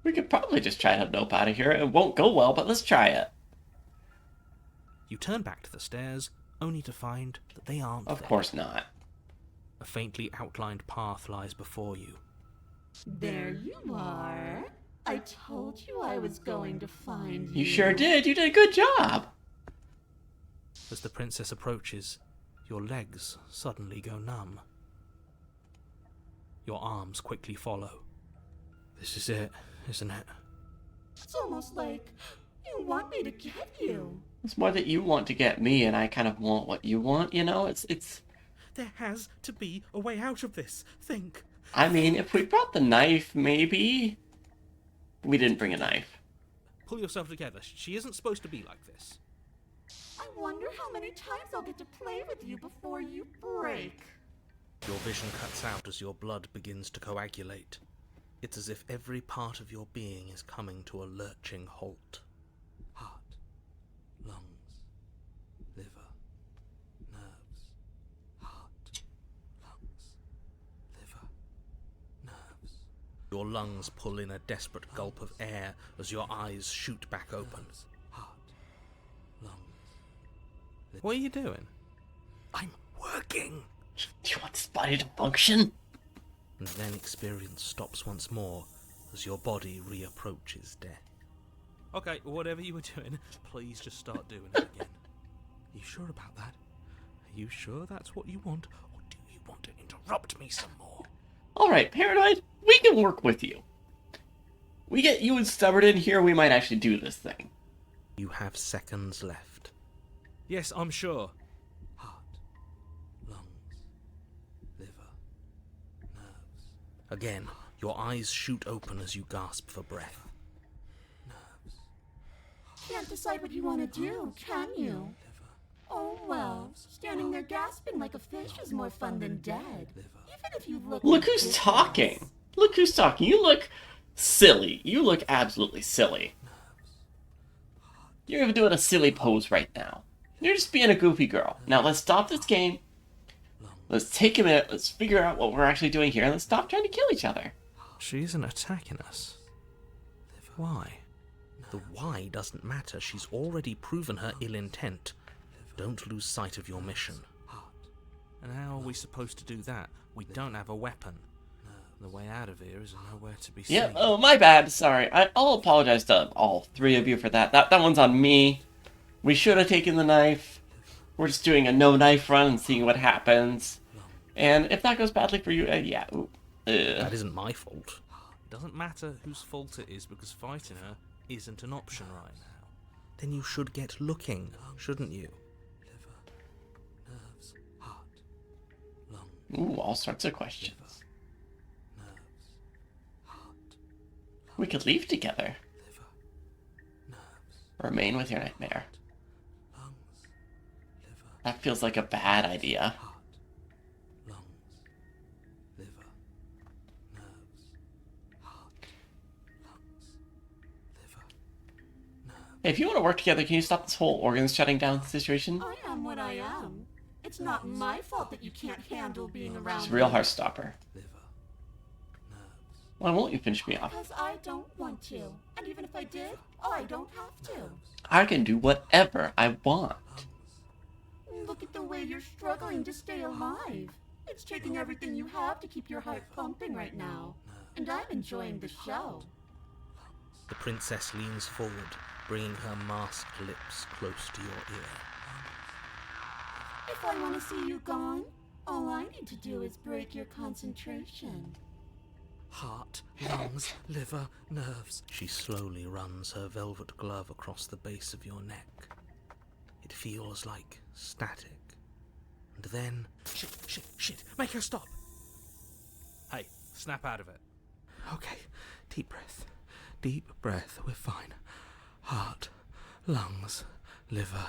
We could probably just try to nope out of here. It won't go well, but let's try it. You turn back to the stairs, only to find that they aren't Of there. course not. A faintly outlined path lies before you. There you are. I told you I was going to find you. You sure did. You did a good job. As the princess approaches, your legs suddenly go numb. Your arms quickly follow. This is it, isn't it? It's almost like you want me to get you. It's more that you want to get me, and I kind of want what you want, you know? It's... There has to be a way out of this. Think. I mean, if we brought the knife, maybe... We didn't bring a knife. Pull yourself together. She isn't supposed to be like this. I wonder how many times I'll get to play with you before you break. Your vision cuts out as your blood begins to coagulate. It's as if every part of your being is coming to a lurching halt. Heart, lungs, liver, nerves, heart, lungs, liver, nerves. Your lungs pull in a desperate gulp of air as your eyes shoot back open. Heart, lungs. What are you doing? I'm working! Do you want this body to function? And then experience stops once more as your body reapproaches death. Okay, whatever you were doing, please just start doing it again. You sure about that? Are you sure that's what you want, or do you want to interrupt me some more? Alright, Paranoid, we can work with you. We get you and Stubborn in here, we might actually do this thing. You have seconds left. Yes, I'm sure. Heart, lungs, liver, nerves. Again, your eyes shoot open as you gasp for breath. Nerves. Can't decide what you want to do, can you? Oh well, standing there gasping like a fish is more fun than dead. Even if you look... Look who's talking! Look who's talking. You look silly. You look absolutely silly. You're even doing a silly pose right now. You're just being a goofy girl. Now let's stop this game. Let's take a minute. Let's figure out what we're actually doing here. And let's stop trying to kill each other. She isn't attacking us. Why? The why doesn't matter. She's already proven her ill intent. Don't lose sight of your mission. And how are we supposed to do that? We don't have a weapon. The way out of here is nowhere to be seen. Yeah, oh, my bad. Sorry. I'll apologize to all three of you for that. That one's on me. We should have taken the knife. We're just doing a no-knife run and seeing what happens. And if that goes badly for you, yeah. That isn't my fault. It doesn't matter whose fault it is because fighting her isn't an option right now. Then you should get looking, shouldn't you? Liver, nerves, heart, lungs. Ooh, all sorts of questions. Liver, nerves, heart, We could leave together. liver, nerves, Remain with your nightmare. lungs, liver, That feels like a bad idea. heart, lungs, liver, nerves, heart, lungs, liver, nerves. Hey, if you want to work together, can you stop this whole organs shutting down situation? I am what I am. It's not my fault that you can't handle being around It's a real me. Heartstopper. Liver, nerves. Why won't you finish me off? Because I don't want to. And even if I did, I don't have to. I can do whatever I want. Look at the way you're struggling to stay alive. It's taking everything you have to keep your heart pumping right now. And I'm enjoying the show. The princess leans forward, bringing her masked lips close to your ear. If I want to see you gone, all I need to do is break your concentration. Heart, lungs, liver, nerves. She slowly runs her velvet glove across the base of your neck. It feels like static. And then... Shit, make her stop! Hey, snap out of it. Okay, deep breath, we're fine. Heart, lungs, liver,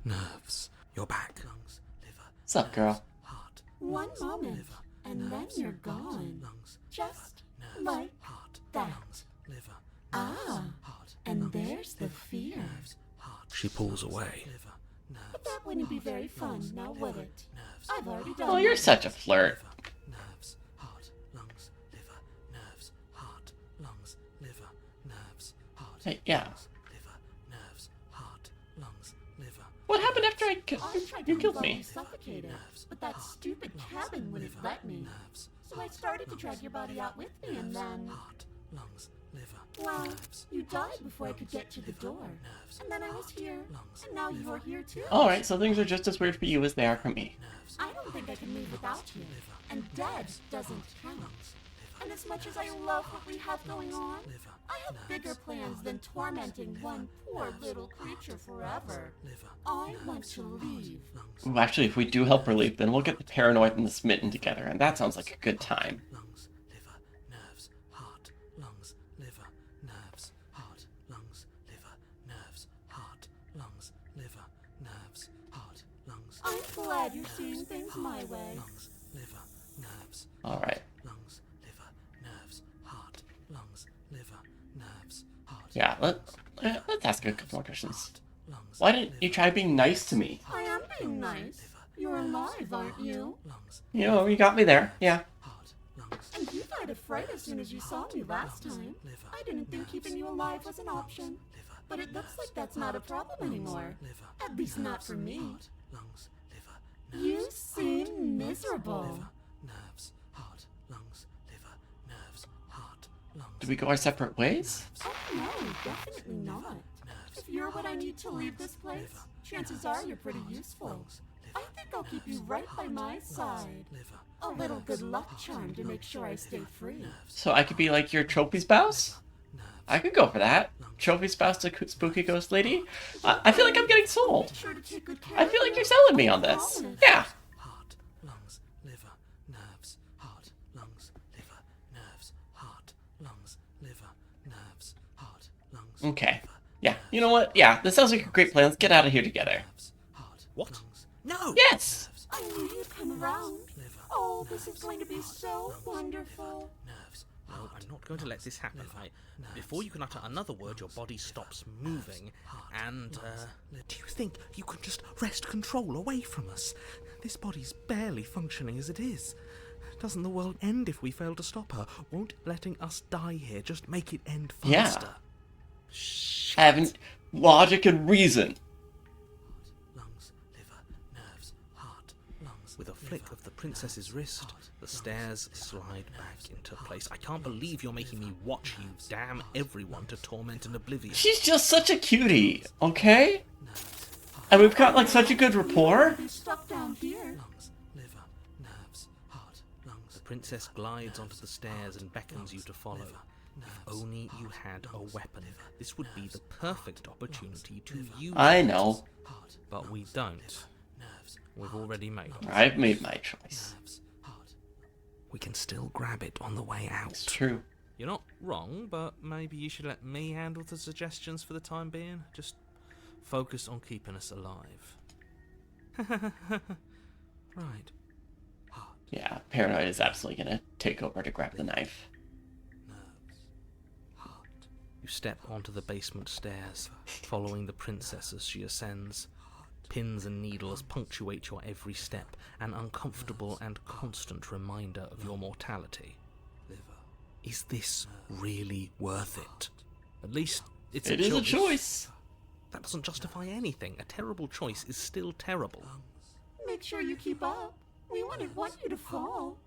nerves. You're back. Lungs, liver, What's up, girl? heart, One moment, liver, and then nerves, you're heart, gone. lungs, Just nerves, like heart, that. lungs, liver, Ah, heart, and lungs, there's the liver, fear. nerves, heart. She pulls away. Liver, nerves, But that wouldn't be very fun, now would it? I've already done Oh, you're it. such a flirt. nerves, heart, lungs, liver, nerves, heart, lungs, liver, nerves, heart. Hey, yeah. Lungs, liver, nerves, heart, lungs, liver. What happened after I tried you to killed leave me? you suffocated, but that stupid cabin wouldn't let me. Nerves, So I started to drag your body out with me, and then... heart, lungs, liver, Well, nerves, you died before I could get to the door. nerves, And then I was here, lungs, and now you're here too. Alright, so things are just as weird for you as they are for me. nerves, I don't think I can move without you. And dead doesn't count. And as much as I love what we have going on, I have bigger plans than tormenting one poor little creature forever. I want to leave. Ooh, actually, if we do help her leave, then we'll get the paranoid and the smitten together, and that sounds like a good time. lungs, liver, nerves, heart, lungs, liver, nerves, heart, lungs, liver, nerves, heart, lungs, liver, nerves, heart, lungs. I'm glad you're seeing things my way. Lungs, liver, nerves, Alright. lungs, liver, nerves, heart, lungs, liver, nerves, heart. Yeah, let's ask a couple more questions. Lungs, Why didn't you try being nice to me? I am being nice. You're alive, aren't you? lungs, You know, you got me there. Yeah. heart, lungs, And you died of fright as soon as you saw me last time. I didn't think keeping you alive was an option. But it looks like that's not a problem anymore. liver, At least not for me. lungs, liver, You seem miserable. nerves, heart, lungs, liver, nerves, heart, lungs. Do we go our separate ways? Oh no, definitely not. If you're what I need to leave this place, chances are you're pretty useful. I think I'll keep you right by my side. A little good luck charm to make sure I stay free. So I could be like your trophy spouse? I could go for that. Trophy spouse to spooky ghost lady? I feel like I'm getting sold. Make sure to take good care I of feel like you. you're selling me on this. Promise. Yeah. Heart, lungs, liver, nerves, heart, lungs, liver, nerves, heart, lungs, liver, nerves, heart, lungs. Okay. Yeah. You know what? Yeah, this sounds like a great plan. Let's get out of here together. Heart, what? No! Yes! I knew you'd come around. Oh, this is going to be so wonderful. Nerves. No, I'm not going to let this happen. Before you can utter another word, your body stops moving. And, do you think you can just wrest control away from us? This body's barely functioning as it is. Doesn't the world end if we fail to stop her? Won't letting us die here just make it end Yeah. faster? Shit. Having logic and reason. Lungs, liver, nerves, heart, lungs. With a flick of the princess's wrist, the stairs slide back into place. I can't believe you're making me watch you damn everyone to torment and oblivion. She's just such a cutie, okay? And we've got like such a good rapport. Be stuck down here. Lungs, liver, nerves, heart, lungs. The princess glides onto the stairs and beckons you to follow. If only you had a weapon, this would be the perfect opportunity to use I it. know. But we don't. We've already made it. I've made my choice. We can still grab it on the way out. It's true. You're not wrong, but maybe you should let me handle the suggestions for the time being. Just focus on keeping us alive. Right. Yeah, Paranoid is absolutely gonna take over to grab the knife. You step onto the basement stairs, following the princess as she ascends. Pins and needles punctuate your every step, an uncomfortable and constant reminder of your mortality. Is this really worth it? At least it's It is a choice. That doesn't justify anything. A terrible choice is still terrible. Make sure you keep up. We wouldn't want you to fall.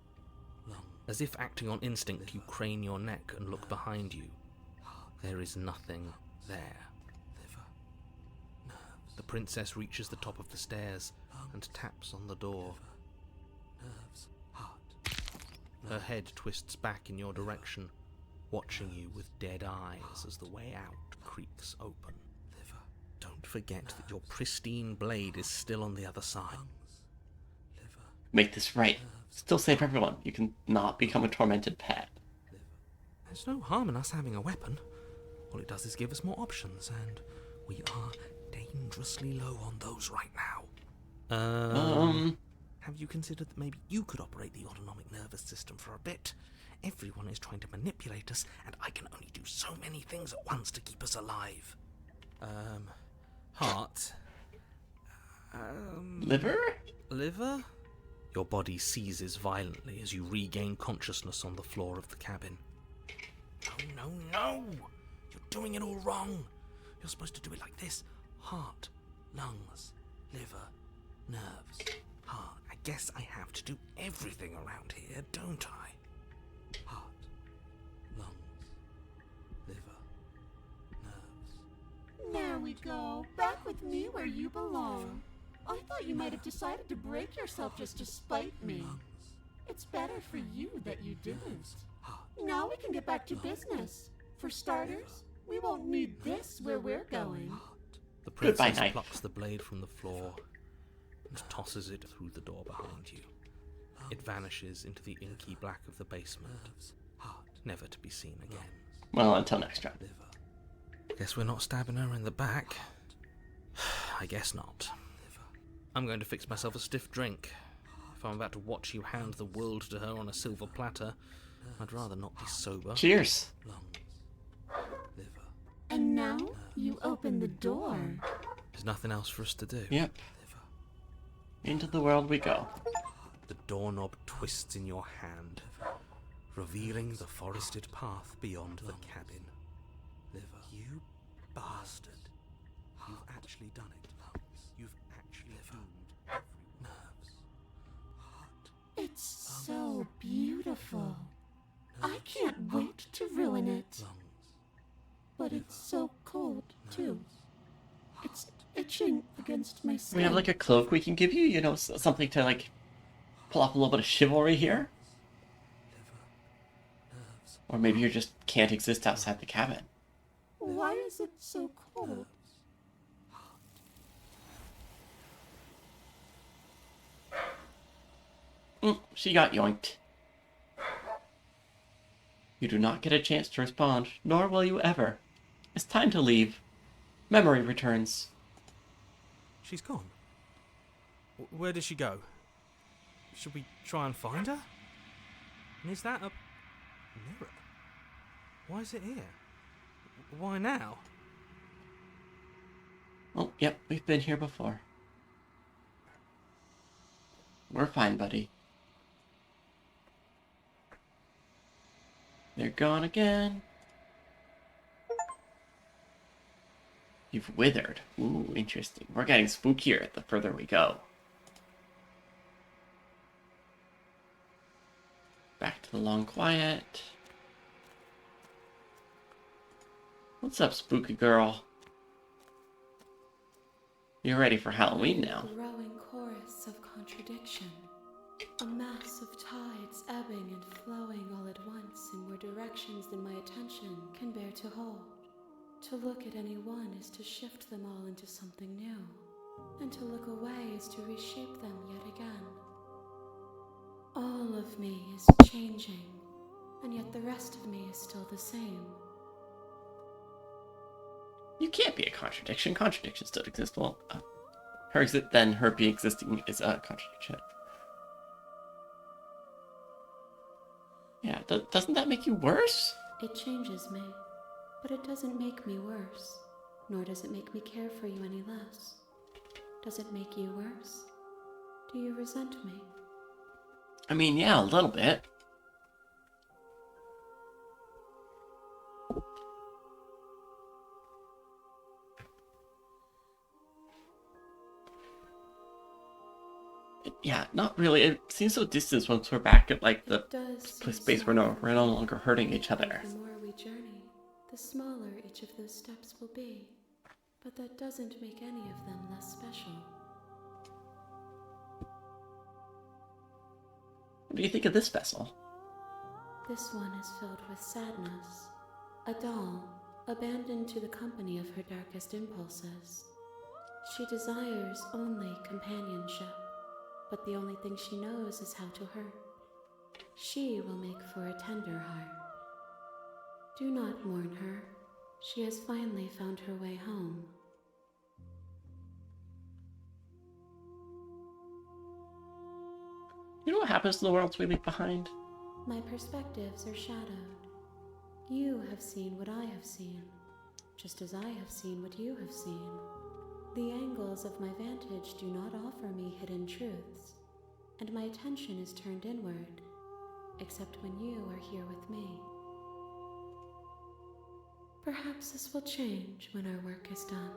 As if acting on instinct, you crane your neck and look behind you. There is nothing there. The princess reaches the top of the stairs and taps on the door. Nerves, heart. Her head twists back in your direction, watching you with dead eyes as the way out creaks open. Liver, Don't forget that your pristine blade is still on the other side. liver, Make this right. Still save everyone. You can not become a tormented pet. There's no harm in us having a weapon. All it does is give us more options, and we are dangerously low on those right now. Have you considered that maybe you could operate the autonomic nervous system for a bit? Everyone is trying to manipulate us, and I can only do so many things at once to keep us alive. Heart. Liver? Liver? Your body seizes violently as you regain consciousness on the floor of the cabin. No! You're doing it all wrong. You're supposed to do it like this. Heart, lungs, liver, nerves, heart. I guess I have to do everything around here, don't I? Heart, lungs, liver, nerves. There we go. Back with me where you belong. I thought you might have decided to break yourself just to spite me. It's better for you that you didn't. Now we can get back to business. For starters, we won't need this where we're going. The Goodbye, princess knight. plucks the blade from the floor and tosses it through the door behind you. It vanishes into the inky black of the basement, never to be seen again. Well, until next time. Guess we're not stabbing her in the back. I guess not. I'm going to fix myself a stiff drink. If I'm about to watch you hand the world to her on a silver platter, I'd rather not be sober. Cheers. Lungs, liver. And now you open the door. There's nothing else for us to do. Yep. Into the world we go. The doorknob twists in your hand, revealing the forested path beyond the cabin. Liver. You bastard. You've actually done it. You've actually doomed everyone. Nerves. Heart. It's so beautiful. I can't wait to ruin it. Lungs. But it's so cold, too. It's itching against my skin. We have like a cloak we can give you, you know, something to like pull off a little bit of chivalry here. Or maybe you just can't exist outside the cabin. Why is it so cold? She got yoinked. You do not get a chance to respond, nor will you ever. It's time to leave. Memory returns. She's gone. Where did she go? Should we try and find her? And is that a mirror? Why is it here? Why now? Oh, yep, we've been here before. We're fine, buddy. They're gone again. You've withered. Ooh, interesting. We're getting spookier the further we go. Back to the long quiet. What's up, spooky girl? You're ready for Halloween now. A growing chorus of contradiction. A mass of tides ebbing and flowing all at once in more directions than my attention can bear to hold. To look at any one is to shift them all into something new, and to look away is to reshape them yet again. All of me is changing, and yet the rest of me is still the same. You can't be a contradiction. Contradictions don't exist. Well, her be existing is a contradiction. Yeah, doesn't that make you worse? It changes me, but it doesn't make me worse, nor does it make me care for you any less. Does it make you worse? Do you resent me? I mean, yeah, a little bit. Yeah, not really. It seems so distant once we're back at like the It does seem space we're no longer hurting each other. The more we journey, the smaller each of those steps will be. but that doesn't make any of them less special. What do you think of this vessel? This one is filled with sadness. A doll, abandoned to the company of her darkest impulses. She desires only companionship, but the only thing she knows is how to hurt. She will make for a tender heart. Do not mourn her. She has finally found her way home. You know what happens to the worlds we leave behind? My perspectives are shadowed. You have seen what I have seen, just as I have seen what you have seen. The angles of my vantage do not offer me hidden truths, and my attention is turned inward, except when you are here with me. Perhaps this will change when our work is done.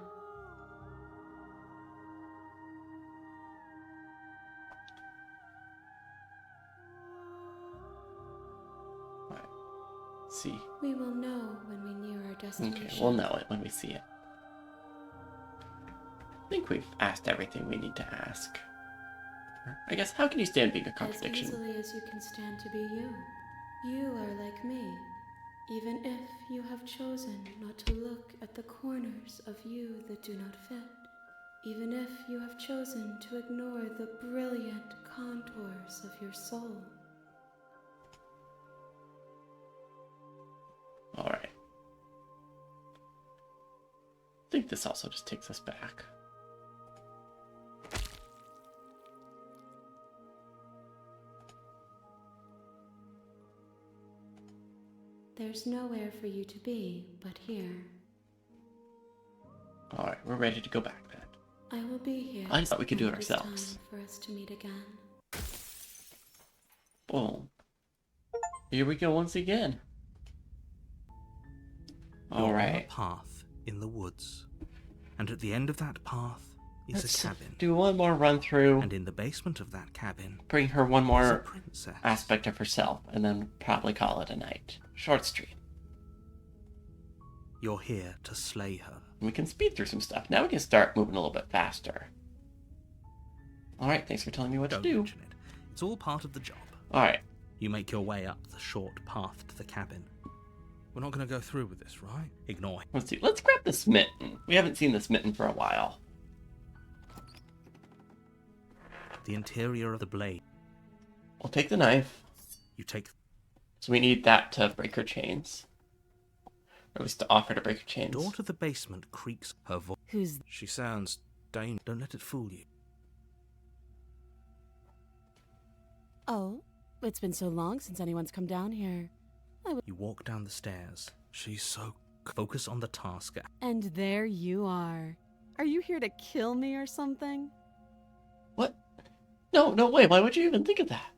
See. We will know when we near our destination. Okay, we'll know it when we see it. I think we've asked everything we need to ask. I guess, how can you stand being a contradiction? As easily as you can stand to be you. You are like me, even if you have chosen not to look at the corners of you that do not fit. Even if you have chosen to ignore the brilliant contours of your soul. Alright. I think this also just takes us back. There's nowhere for you to be but here. Alright, we're ready to go back then. I will be here. I just thought we could do it when is ourselves. time for us to meet again. Boom. Here we go once again. You're on a Alright. path in the woods, and at the end of that path is Let's a cabin. do one more run through. And in the basement of that cabin Bring her one is a more princess. aspect of herself, and then probably call it a night. Short stream. You're here to slay her. And we can speed through some stuff. Now we can start moving a little bit faster. Alright, thanks for telling me what Don't to do. mention it. It's all part of the job. Alright. You make your way up the short path to the cabin. We're not going to go through with this, right? Ignore him. Let's see. Let's grab the smitten. We haven't seen the smitten for a while. The interior of the blade. We'll take the knife. You take So we need that to break her chains. Or at least to offer to break her the chains. door to the basement creaks her voice. Who's... She sounds dangerous. Don't let it fool you. Oh, it's been so long since anyone's come down here. You walk down the stairs. She's so... Focus on the task. And there you are. Are you here to kill me or something? What? No way. Why would you even think of that?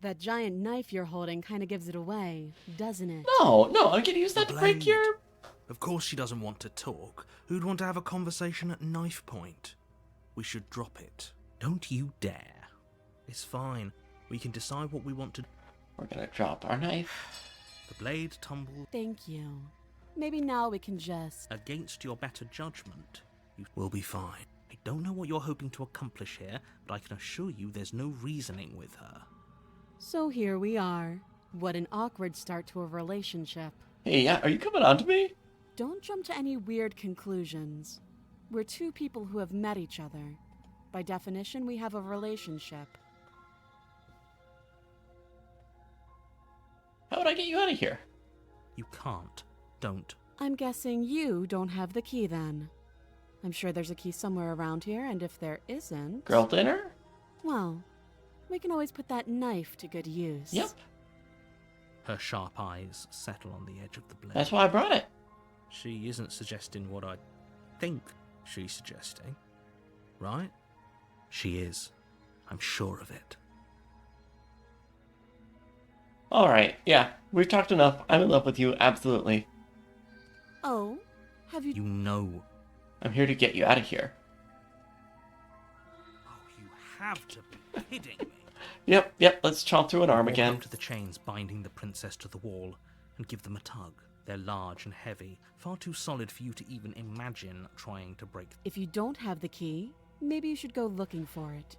That giant knife you're holding kind of gives it away, doesn't it? No, I'm gonna use that to break Blade. your... Of course she doesn't want to talk. Who'd want to have a conversation at knife point? We should drop it. Don't you dare. It's fine. We can decide what we want to do. We're gonna drop our knife. The blade tumbles Thank you. Maybe now we can just... against your better judgment. You will be fine. I don't know what you're hoping to accomplish here, but I can assure you there's no reasoning with her. So here we are. What an awkward start to a relationship. Hey, yeah, are you coming on to me? Don't jump to any weird conclusions. We're two people who have met each other. By definition, we have a relationship. How would I get you out of here? You can't. Don't. I'm guessing you don't have the key then. I'm sure there's a key somewhere around here, and if there isn't... Girl dinner? Well, we can always put that knife to good use. Yep. Her sharp eyes settle on the edge of the blade. That's why I brought it. She isn't suggesting what I think she's suggesting, right? She is. I'm sure of it. Alright, yeah. We've talked enough. I'm in love with you, absolutely. Oh, have you... You know. I'm here to get you out of here. Oh, you have to be kidding me. Yep, let's chomp through an arm Walk again. up to the chains binding the princess to the wall and give them a tug. They're large and heavy, far too solid for you to even imagine trying to break them. If you don't have the key, maybe you should go looking for it.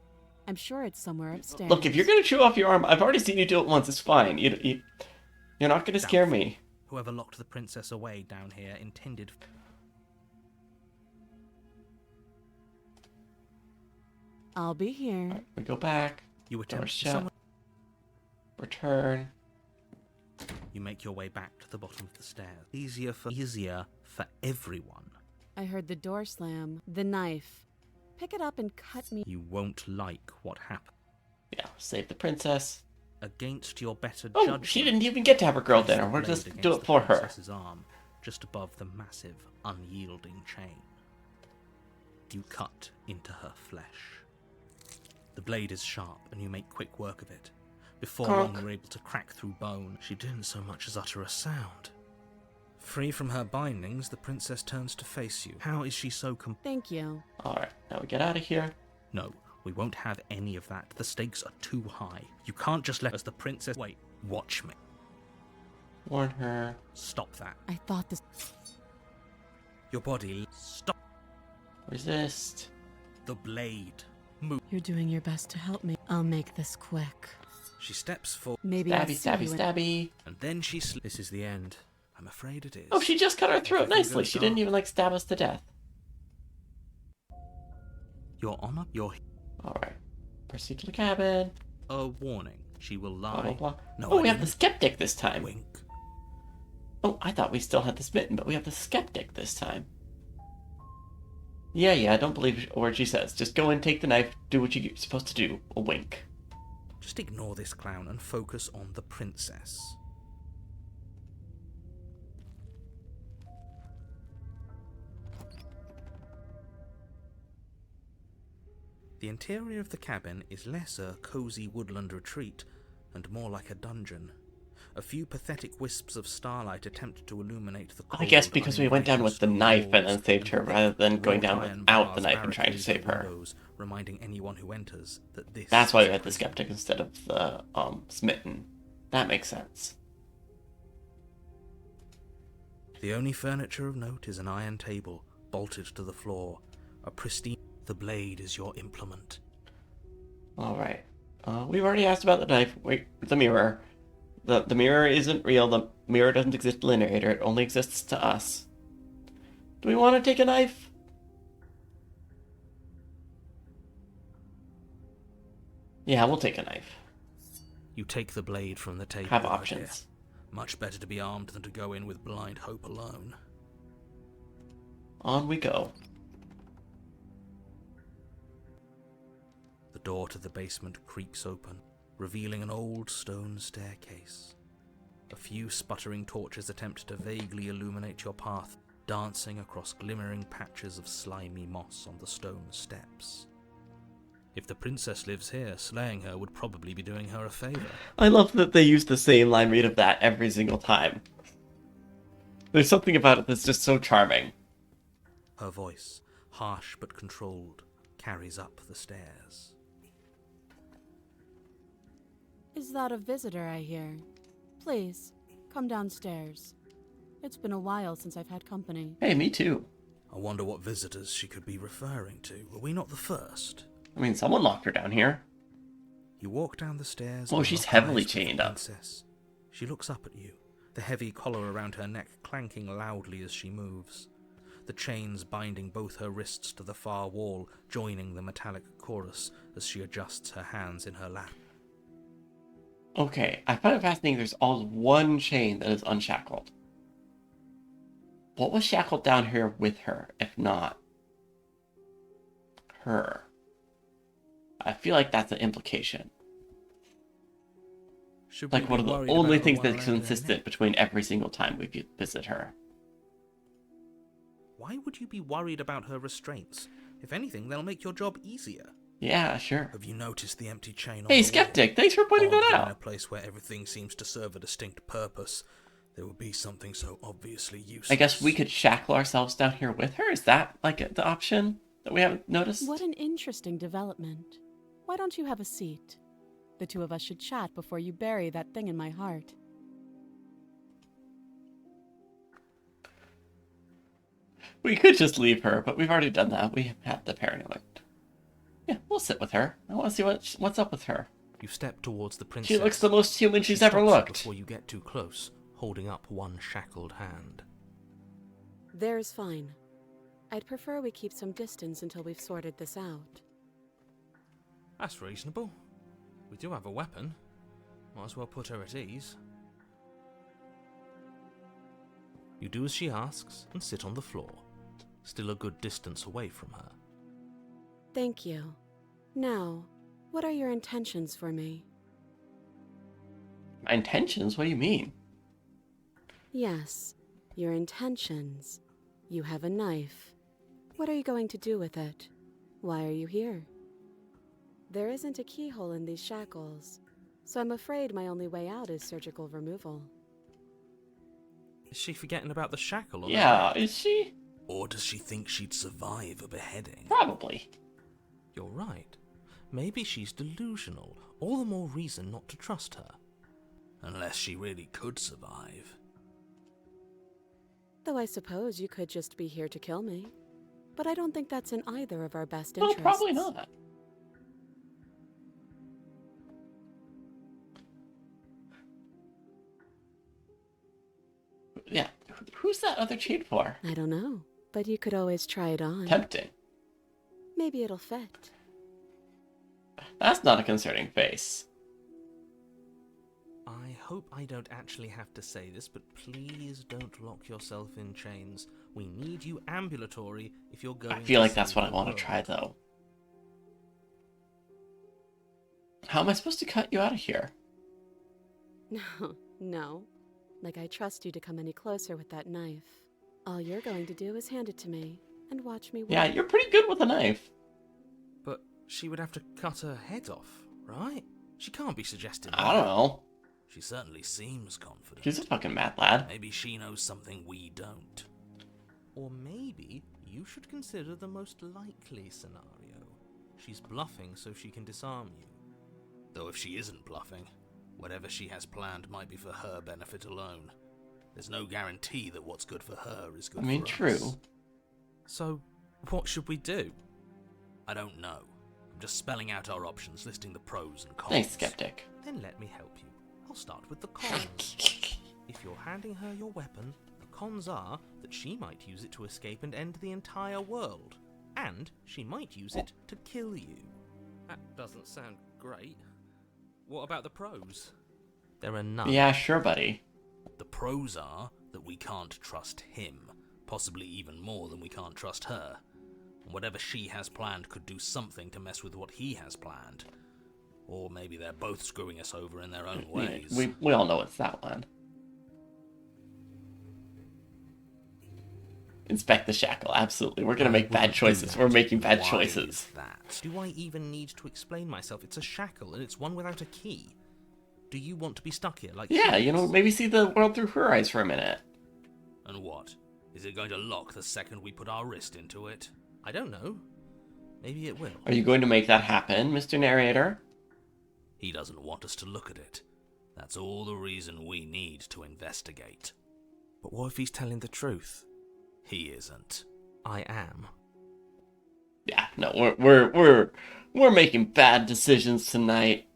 I'm sure it's somewhere upstairs. Look, if you're gonna chew off your arm, I've already seen you do it once. It's fine. You're not gonna scare me. Whoever locked the princess away down here intended... I'll be here. We go back. You Door attempt shut. someone... Return. You make your way back to the bottom of the stairs. Easier for everyone. I heard the door slam. The knife. Pick it up and cut me. You won't like what happened. Yeah, save the princess. Against your better Oh, judgment... she didn't even get to have a girl dinner. We'll blade just against do it the for her. princess's arm, just above the massive, unyielding chain. You cut into her flesh. The blade is sharp, and you make quick work of it. Before long, you're able to crack through bone. She didn't so much as utter a sound. Free from her bindings, the princess turns to face you. How is she so Thank you. Alright, now we get out of here. No, we won't have any of that. The stakes are too high. You can't just let us the princess... Wait, watch me. Warn her. Stop that. I thought this... Your body... Stop. Resist. The blade. Move. You're doing your best to help me. I'll make this quick. She steps forward, Maybe I'll Stabby, see stabby, you in- stabby. and then she... This is the end. I'm afraid it is. Oh, she just cut her throat Everything nicely. goes She didn't dark. even, stab us to death. Your honor, your... Alright. Proceed to the cabin. A warning. She will lie. Blah, blah, blah. No, Oh, I we have the didn't. skeptic this time. Wink. Oh, I thought we still had the smitten, but we have the skeptic this time. Yeah, I don't believe a word she says. Just go in, take the knife, do what you're supposed to do. A wink. Just ignore this clown and focus on the princess. The interior of the cabin is less a cozy woodland retreat and more like a dungeon. A few pathetic wisps of starlight attempt to illuminate the I guess cold, because we went down with the unbreaking knife stone and then walls saved her, and rather than thick going down wrought iron without the bars knife and trying to barricade save the her. windows, reminding anyone who enters that this That's why is we had the prison. skeptic instead of the smitten. That makes sense. The only furniture of note is an iron table, bolted to the floor. A pristine... The blade is your implement. Alright. We've already asked about the knife. Wait, the mirror. The mirror isn't real. The mirror doesn't exist in the narrator. It only exists to us. Do we want to take a knife? Yeah, we'll take a knife. You take the blade from the table. Have my dear. options. Much better to be armed than to go in with blind hope alone. On we go. The door to the basement creaks open, revealing an old stone staircase. A few sputtering torches attempt to vaguely illuminate your path, dancing across glimmering patches of slimy moss on the stone steps. If the princess lives here, slaying her would probably be doing her a favor. I love that they use the same line read of that every single time. There's something about it that's just so charming. Her voice, harsh but controlled, carries up the stairs. Is that a visitor I hear? Please, come downstairs. It's been a while since I've had company. Hey, me too. I wonder what visitors she could be referring to. Were we not the first? I mean, someone locked her down here. You walk down the stairs. Oh, and she's lock heavily eyes with the chained up. princess. She looks up at you, the heavy collar around her neck clanking loudly as she moves. The chains binding both her wrists to the far wall, joining the metallic chorus as she adjusts her hands in her lap. Okay, I find it fascinating there's always one chain that is unshackled. What was shackled down here with her, if not her? I feel like that's an implication. Should Like we one be of the worried only about things the one that's around her consistent neck? between every single time we visit her. Why would you be worried about her restraints? If anything, they'll make your job easier. Yeah, sure. Have you noticed the empty chain on Hey, the Skeptic, thanks for pointing wall? that Odd, In a out. place where everything seems to serve a distinct purpose, there would be something so obviously useless. I guess we could shackle ourselves down here with her? Is that, like, the option that we haven't noticed? What an interesting development. Why don't you have a seat? The two of us should chat before you bury that thing in my heart. We could just leave her, but we've already done that. We have the paranoid. Yeah, we'll sit with her. I want to see what's up with her. You step towards the princess. She looks the most human she's She ever stops you looked. before you get too close, holding up one shackled hand. There's fine. I'd prefer we keep some distance until we've sorted this out. That's reasonable. We do have a weapon. Might as well put her at ease. You do as she asks and sit on the floor, still a good distance away from her. Thank you. Now, what are your intentions for me? My intentions? What do you mean? Yes, your intentions. You have a knife. What are you going to do with it? Why are you here? There isn't a keyhole in these shackles, so I'm afraid my only way out is surgical removal. Is she forgetting about the shackle? Yeah, is she? Or does she think she'd survive a beheading? Probably. You're right. Maybe she's delusional. All the more reason not to trust her. Unless she really could survive. Though I suppose you could just be here to kill me. But I don't think that's in either of our best No, interests. probably not. Yeah, who's that other chain for? I don't know, but you could always try it on. Tempting. Maybe it'll fit. That's not a concerning face. I hope I don't actually have to say this, but please don't lock yourself in chains. We need you ambulatory if you're going I feel to like that's save what I the want to world. try, though. How am I supposed to cut you out of here? No. Like I trust you to come any closer with that knife. All you're going to do is hand it to me and watch me work. Yeah, you're pretty good with a knife. But she would have to cut her head off, right? She can't be suggesting I don't know. She certainly seems confident. She's a fucking mad lad. Maybe she knows something we don't. Or maybe you should consider the most likely scenario. She's bluffing so she can disarm you. Though if she isn't bluffing, whatever she has planned might be for her benefit alone. There's no guarantee that what's good for her is good for us. True. So, what should we do? I don't know. I'm just spelling out our options, listing the pros and cons. Thanks, Skeptic. Then let me help you. I'll start with the cons. If you're handing her your weapon, the cons are that she might use it to escape and end the entire world. And she might use it to kill you. That doesn't sound great. What about the pros? There are none. Yeah, sure, buddy. The pros are that we can't trust him, possibly even more than we can't trust her. And whatever she has planned could do something to mess with what he has planned. Or maybe they're both screwing us over in their own ways. We all know it's that one. Inspect the shackle, absolutely. We're gonna make bad choices. We're making bad Why choices. is that? Do I even need to explain myself? It's a shackle, and it's one without a key. Do you want to be stuck here like Yeah, she is? maybe see the world through her eyes for a minute. And what? Is it going to lock the second we put our wrist into it? I don't know. Maybe it will. Are you going to make that happen, Mr. Narrator? He doesn't want us to look at it. That's all the reason we need to investigate. But what if he's telling the truth? He isn't. I am. Yeah, no, we're making bad decisions tonight.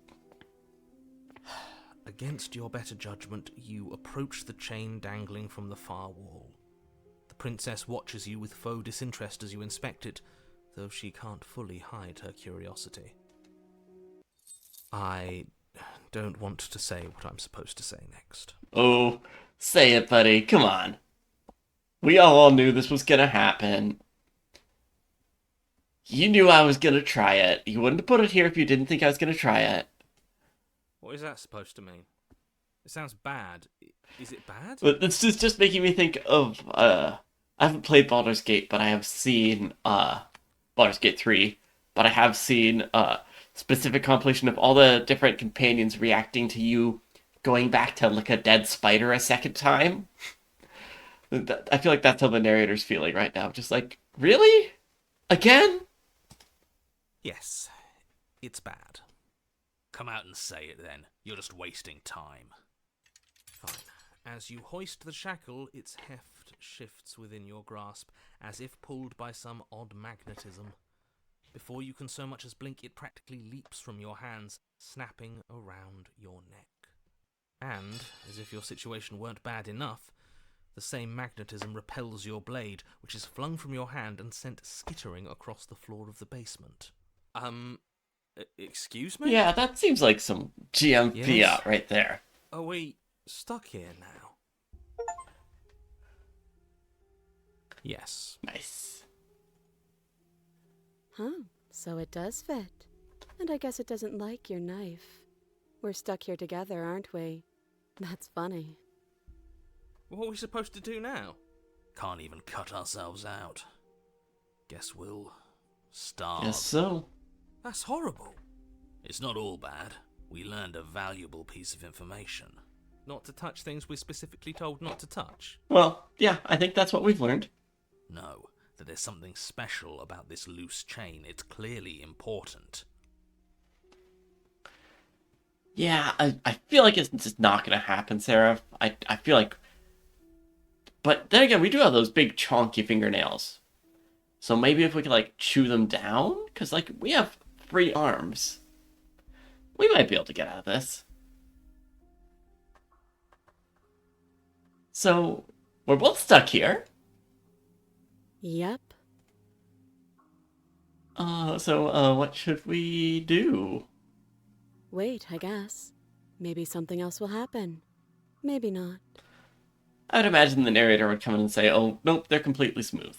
Against your better judgment, you approach the chain dangling from the far wall. The princess watches you with faux disinterest as you inspect it, though she can't fully hide her curiosity. I don't want to say what I'm supposed to say next. Oh, say it, buddy. Come on. We all knew this was gonna happen. You knew I was gonna try it. You wouldn't have put it here if you didn't think I was gonna try it. What is that supposed to mean? It sounds bad. Is it bad? But this is just making me think of, I haven't played Baldur's Gate, but I have seen, Baldur's Gate 3, but I have seen, specific compilation of all the different companions reacting to you going back to lick a dead spider a second time. I feel like that's how the narrator's feeling right now. Just like, really? Again? Yes, it's bad. Come out and say it then. You're just wasting time. Fine. As you hoist the shackle, its heft shifts within your grasp, as if pulled by some odd magnetism. Before you can so much as blink, it practically leaps from your hands, snapping around your neck. And, as if your situation weren't bad enough, the same magnetism repels your blade, which is flung from your hand and sent skittering across the floor of the basement. Excuse me? Yeah, that seems like some GM Yes? fiat right there. Are we stuck here now? Yes. Nice. Huh, so it does fit. And I guess it doesn't like your knife. We're stuck here together, aren't we? That's funny. What are we supposed to do now? Can't even cut ourselves out. Guess we'll starve. Guess so. That's horrible. It's not all bad. We learned a valuable piece of information. Not to touch things we're specifically told not to touch. Well, yeah, I think that's what we've learned. No, that there's something special about this loose chain. It's clearly important. Yeah, I feel like it's just not going to happen, Sarah. I feel like... But then again, we do have those big chonky fingernails. So maybe if we could, like, chew them down? Because, like, we have 3 arms. We might be able to get out of this. So, we're both stuck here. Yep. What should we do? Wait, I guess. Maybe something else will happen. Maybe not. I would imagine the narrator would come in and say, oh, nope, they're completely smooth.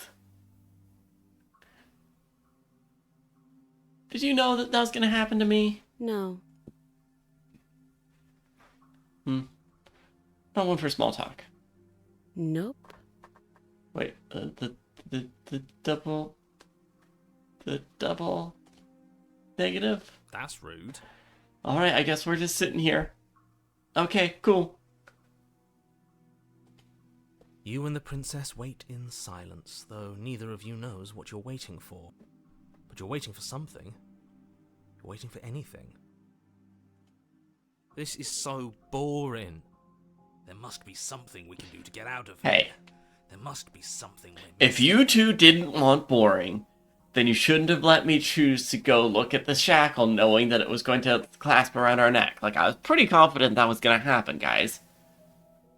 Did you know that was going to happen to me? No. Not one for small talk. Nope. Wait, the double negative? That's rude. Alright, I guess we're just sitting here. Okay, cool. You and the princess wait in silence, though neither of you knows what you're waiting for. But you're waiting for something. You're waiting for anything. This is so boring. There must be something we can do to get out of Hey. here. There must be something we're If you two didn't want boring, then you shouldn't have let me choose to go look at the shackle knowing that it was going to clasp around our neck. Like, I was pretty confident that was going to happen, guys.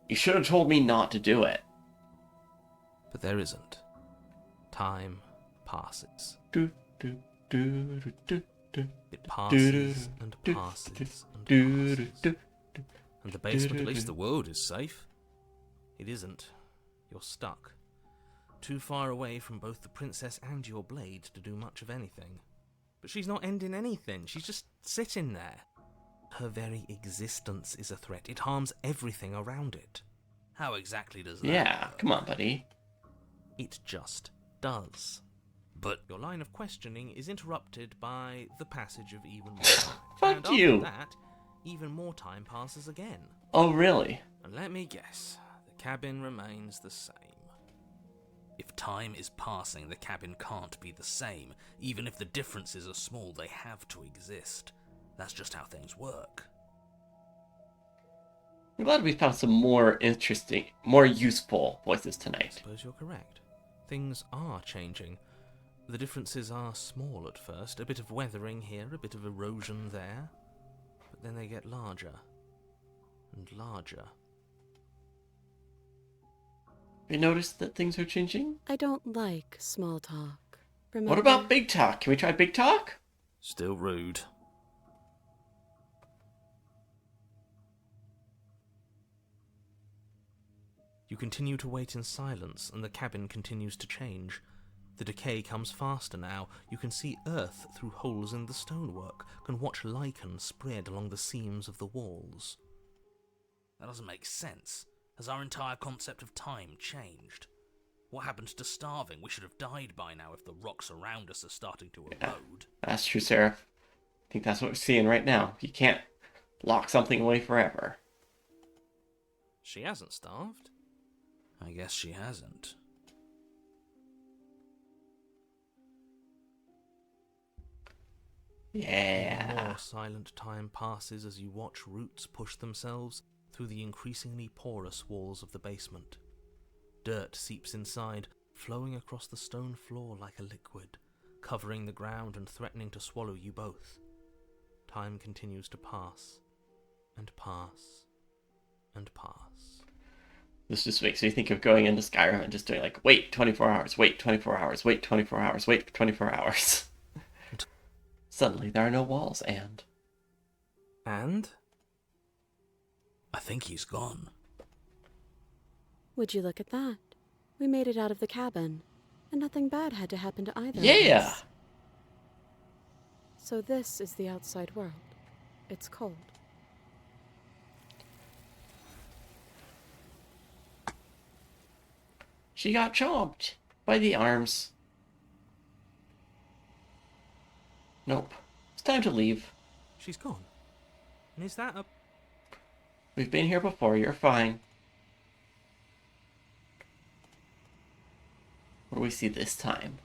You should have told me not to do it. But there isn't. Time passes. Do, do, do, do, do, do. It passes and passes and passes. And the basement, at least the world, is safe. It isn't. You're stuck. Too far away from both the princess and your blade to do much of anything. But she's not ending anything. She's just sitting there. Her very existence is a threat. It harms everything around it. How exactly does that Yeah, work? come on, buddy. It just does. But Your line of questioning is interrupted by the passage of even more time. Fuck and after you. that, even more time passes again. Oh, really? And let me guess, the cabin remains the same. if time is passing, the cabin can't be the same. Even if the differences are small, they have to exist. That's just how things work. I'm glad we found some more interesting, more useful voices I tonight. suppose you're correct. Things are changing. The differences are small at first, a bit of weathering here, a bit of erosion there, but then they get larger and larger. You noticed that things are changing? I don't like small talk. Remember? What about big talk? Can we try big talk? Still rude. You continue to wait in silence, and the cabin continues to change. The decay comes faster now. You can see earth through holes in the stonework, can watch lichen spread along the seams of the walls. That doesn't make sense. Has our entire concept of time changed? What happened to starving? We should have died by now if the rocks around us are starting to erode. That's true, Sarah. I think that's what we're seeing right now. You can't lock something away forever. She hasn't starved. I guess she hasn't. Yeah. More silent time passes as you watch roots push themselves through the increasingly porous walls of the basement. Dirt seeps inside, flowing across the stone floor like a liquid, covering the ground and threatening to swallow you both. Time continues to pass, and pass, and pass. This just makes me think of going into Skyrim and just doing like, wait 24 hours, wait 24 hours, wait 24 hours, wait 24 hours. Suddenly there are no walls, and... And? I think he's gone. Would you look at that? We made it out of the cabin, and nothing bad had to happen to either of Yeah! us. So this is the outside world. It's cold. She got chomped by the arms. Nope. It's time to leave. She's gone. And is that a... We've been here before, you're fine. What do we see this time?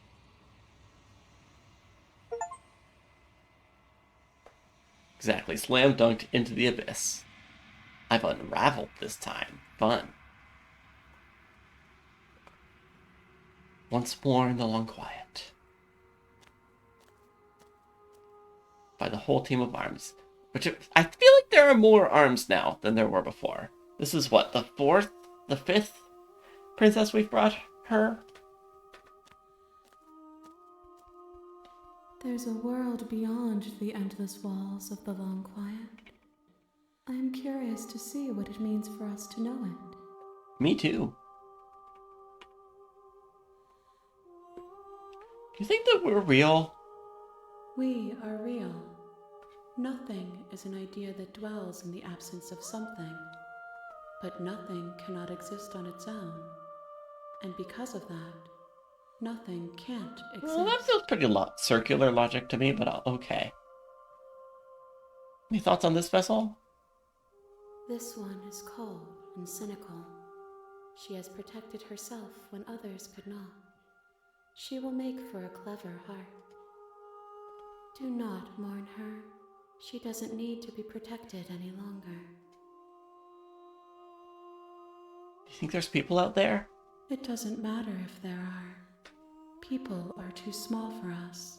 Exactly, slam dunked into the abyss. I've unraveled this time. Fun. Once more in the long quiet. By the whole team of arms. Which I feel like there are more arms now than there were before. This is what, the fifth princess we've brought her? There's a world beyond the endless walls of the long quiet. I am curious to see what it means for us to know it. Me too. Do you think that we're real? We are real. Nothing is an idea that dwells in the absence of something, but nothing cannot exist on its own. And because of that, nothing can't exist. Well, that feels pretty circular logic to me, but okay. Any thoughts on this vessel? This one is cold and cynical. She has protected herself when others could not. She will make for a clever heart. Do not mourn her. She doesn't need to be protected any longer. Do you think there's people out there? It doesn't matter if there are. People are too small for us.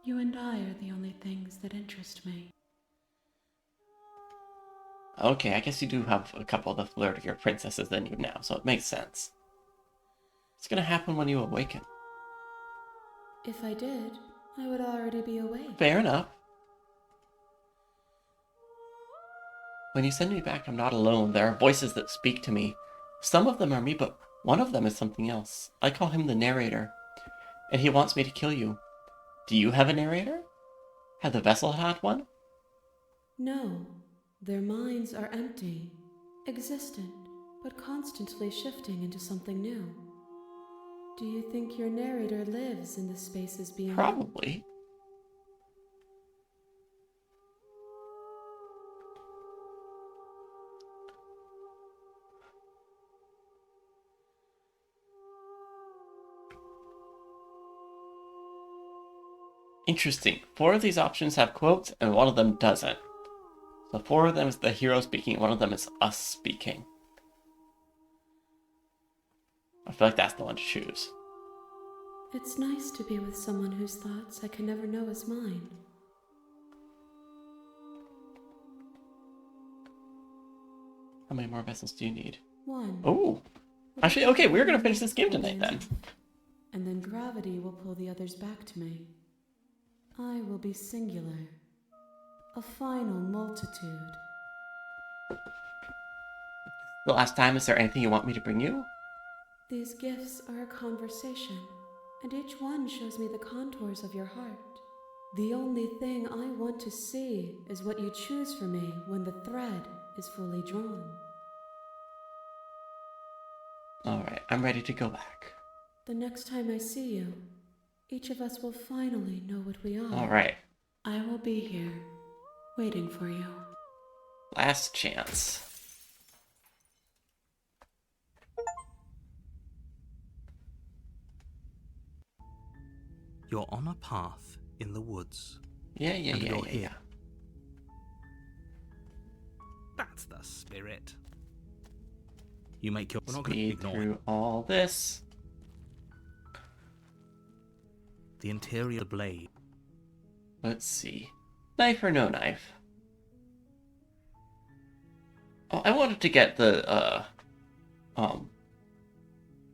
You and I are the only things that interest me. Okay, I guess you do have a couple of the flirtier princesses than you now, so it makes sense. What's gonna happen when you awaken? If I did, I would already be awake. Fair enough. When you send me back, I'm not alone. There are voices that speak to me. Some of them are me, but one of them is something else. I call him the narrator, and he wants me to kill you. Do you have a narrator? Have the vessel had one? No, their minds are empty, existent, but constantly shifting into something new. Do you think your narrator lives in the spaces beyond? Probably. Interesting. 4 of these options have quotes, and one of them doesn't. So 4 of them is the hero speaking, one of them is us speaking. I feel like that's the one to choose. It's nice to be with someone whose thoughts I can never know as mine. How many more vessels do you need? 1. Oh! Actually, okay, we're gonna finish this game tonight then. And then gravity will pull the others back to me. I will be singular. A final multitude. The last time, is there anything you want me to bring you? These gifts are a conversation, and each one shows me the contours of your heart. The only thing I want to see is what you choose for me when the thread is fully drawn. Alright, I'm ready to go back. The next time I see you, each of us will finally know what we are. Alright, I will be here, waiting for you. last chance. You're on a path in the woods. Yeah. And you're here. That's the spirit. You make your... We're not going to Speed ignore through it. all this. The interior of the blade. Let's see. Knife or no knife? Oh, I wanted to get the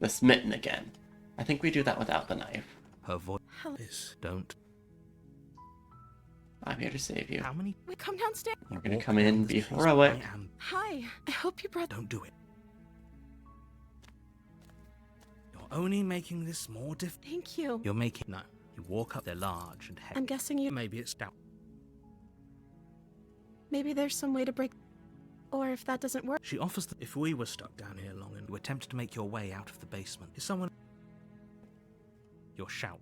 smitten again. I think we do that without the knife. Her voice is... Don't. I'm here to save you. How many... Wait, come downstairs. We're gonna Walk come down in, this be place. heroic. I am... Hi, I hope you brought... Don't do it. You're only making this more difficult. Thank you. You're making... No. You walk up, they're large and heavy. I'm guessing you... Maybe it's stout. Maybe there's some way to break... Or if that doesn't work... She offers that if we were stuck down here long and you attempt to make your way out of the basement, is someone... Your shout.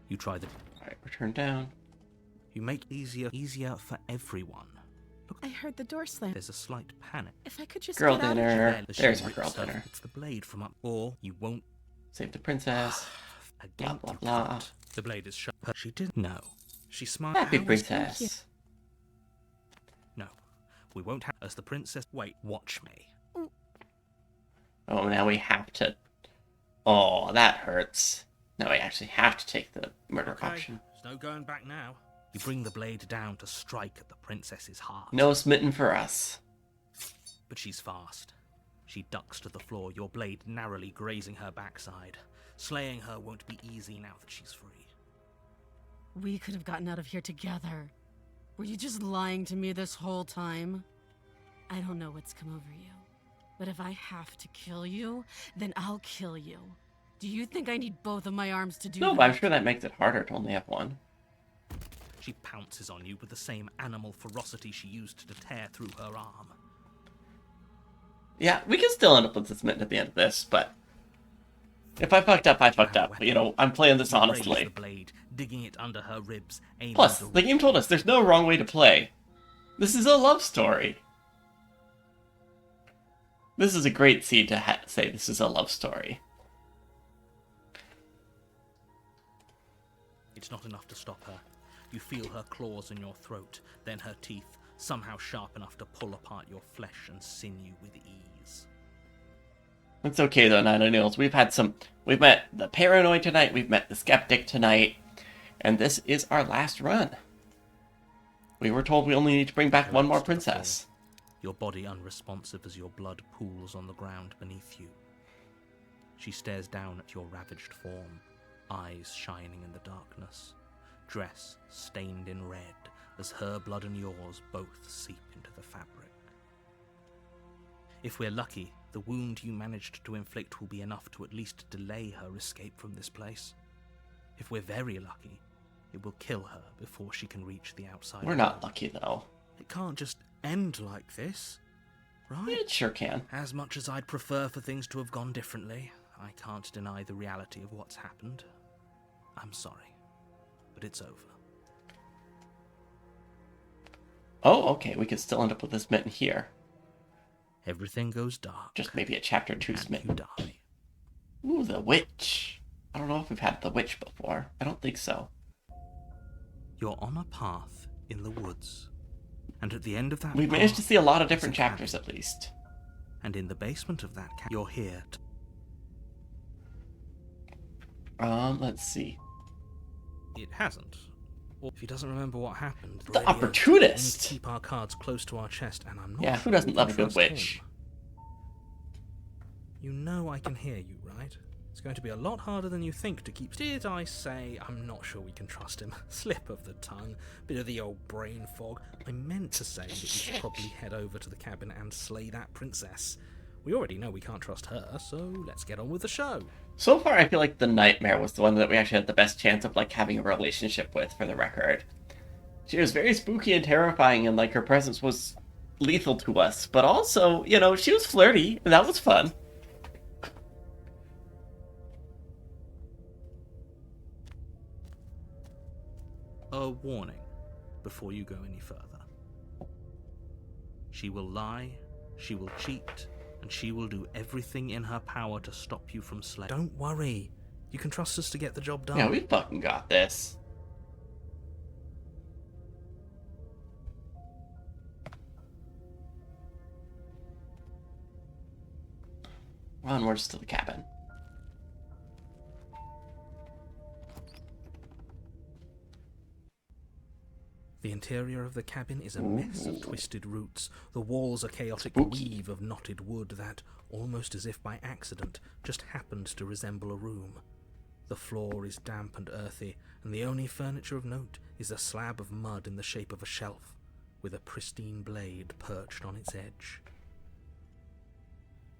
You try the... Alright, return down. You make it easier for everyone. Look, I heard the door slam. there's a slight panic. If I could just Girl get out of dinner. here... The There's shield our girl itself, dinner. It's the blade from up, or you won't... Save the princess. Again, blah, you blah. can't. The blade is sharp. She didn't know. She smiled. Happy How was- princess. No, we won't have... As the princess... Wait, watch me. Oh, now we have to... Oh, that hurts. Now we actually have to take the murder Okay, option. there's no going back now. You bring the blade down to strike at the princess's heart. No smitten for us. But she's fast. She ducks to the floor, your blade narrowly grazing her backside. Slaying her won't be easy now that she's free. We could have gotten out of here together. Were you just lying to me this whole time? I don't know what's come over you, but if I have to kill you, then I'll kill you. Do you think I need both of my arms to do No, that? but I'm sure that makes it harder to only have one. She pounces on you with the same animal ferocity she used to tear through her arm. Yeah, we can still end up with the smitten at the end of this, but... If I fucked up, I fucked up. You know, I'm playing this You raise honestly. the blade, digging it under her ribs, aiming Plus, the the game told us there's no wrong way to play. This is a love story. This is a great scene to say this is a love story. It's not enough to stop her. You feel her claws in your throat, then her teeth, somehow sharp enough to pull apart your flesh and sinew with ease. It's okay though, Nine Nails. We've met the Paranoid tonight, we've met the Skeptic tonight, and this is our last run. We were told we only need to bring back one more princess. Your body unresponsive as your blood pools on the ground beneath you. She stares down at your ravaged form, eyes shining in the darkness, dress stained in red as her blood and yours both seep into the fabric. If we're lucky, the wound you managed to inflict will be enough to at least delay her escape from this place. If we're very lucky, it will kill her before she can reach the outside We're not lucky though. It can't just end like this, right? It sure can. As much as I'd prefer for things to have gone differently, I can't deny the reality of what's happened. I'm sorry, but it's over. Oh, okay, we could still end up with this smitten here. Everything goes dark. Just maybe a chapter 2 and smitten. you die. Ooh, the witch. I don't know if we've had the witch before. I don't think so. You're on a path in the woods, and at the end of that We've managed to path see a lot of different is a cabin. chapters at least. And in the basement of that cabin, you're here to... Let's see. It hasn't. Or if he doesn't remember what happened... The radio, opportunist! we need to keep our cards close to our chest, and I'm not Yeah, sure who doesn't we love can a good trust witch? him. You know I can hear you, right? It's going to be a lot harder than you think to keep... Did I say I'm not sure we can trust him? Slip of the tongue, bit of the old brain fog. I meant to say that we should probably head over to the cabin and slay that princess. We already know we can't trust her, so let's get on with the show. So far, I feel like the Nightmare was the one that we actually had the best chance of, like, having a relationship with, for the record. She was very spooky and terrifying, and, like, her presence was lethal to us. But also, you know, she was flirty, and that was fun. A warning before you go any further. She will lie, she will cheat, and she will do everything in her power to stop you from slaying. Don't worry. You can trust us to get the job done. Yeah, we fucking got this. Onwards to the cabin. The interior of the cabin is a mess of twisted roots. The walls a chaotic Spooky. weave of knotted wood that, almost as if by accident, just happens to resemble a room. The floor is damp and earthy, and the only furniture of note is a slab of mud in the shape of a shelf, with a pristine blade perched on its edge.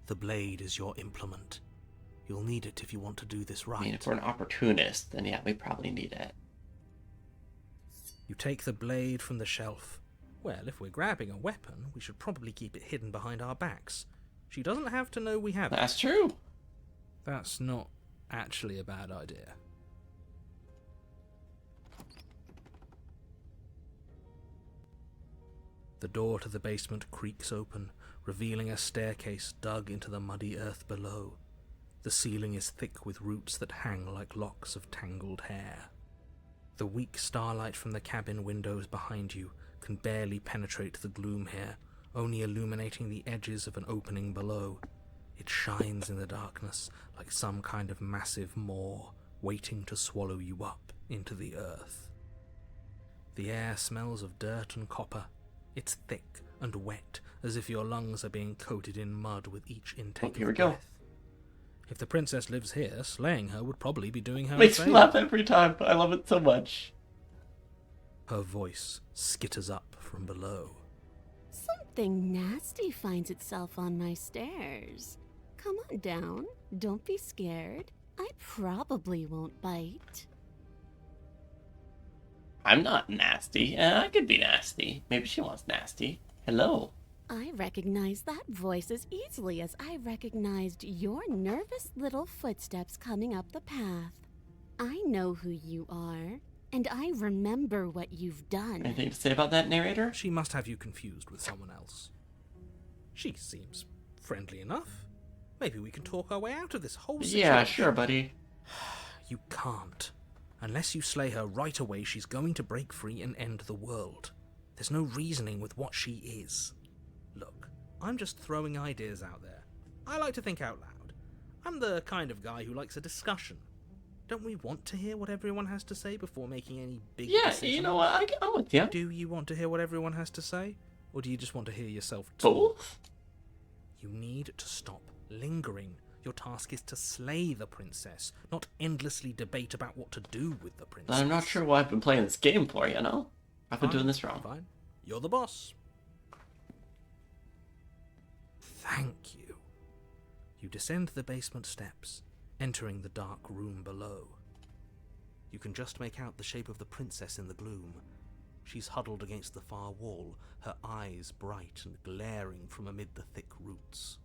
The blade is your implement. You'll need it if you want to do this right. I mean, if we're an opportunist, then yeah, we probably need it. You take the blade from the shelf. Well, if we're grabbing a weapon, we should probably keep it hidden behind our backs. She doesn't have to know we have it. That's true. That's not actually a bad idea. The door to the basement creaks open, revealing a staircase dug into the muddy earth below. The ceiling is thick with roots that hang like locks of tangled hair. The weak starlight from the cabin windows behind you can barely penetrate the gloom here, only illuminating the edges of an opening below. It shines in the darkness like some kind of massive maw waiting to swallow you up into the earth. The air smells of dirt and copper. It's thick and wet, as if your lungs are being coated in mud with each intake Here we of go. breath. If the princess lives here, slaying her would probably be doing her a Makes me favor. laugh every time. I love it so much. Her voice skitters up from below. Something nasty finds itself on my stairs. Come on down. Don't be scared. I probably won't bite. I'm not nasty. I could be nasty. Maybe she wants nasty. Hello. I recognize that voice as easily as I recognized your nervous little footsteps coming up the path. I know who you are, and I remember what you've done. Anything to say about that, narrator? She must have you confused with someone else. She seems friendly enough. Maybe we can talk our way out of this whole situation. Yeah, sure, buddy. You can't. Unless you slay her right away, she's going to break free and end the world. There's no reasoning with what she is. Look, I'm just throwing ideas out there. I like to think out loud. I'm the kind of guy who likes a discussion. Don't we want to hear what everyone has to say before making any big Yeah, decisions? you know what? I'm with you. Do you want to hear what everyone has to say? Or do you just want to hear yourself talk? Both? You need to stop lingering. Your task is to slay the princess, not endlessly debate about what to do with the princess. But I'm not sure what I've been playing this game for, you know? I've been doing this wrong. Fine. You're the boss. Thank you. You descend the basement steps, entering the dark room below. You can just make out the shape of the princess in the gloom. She's huddled against the far wall, her eyes bright and glaring from amid the thick roots.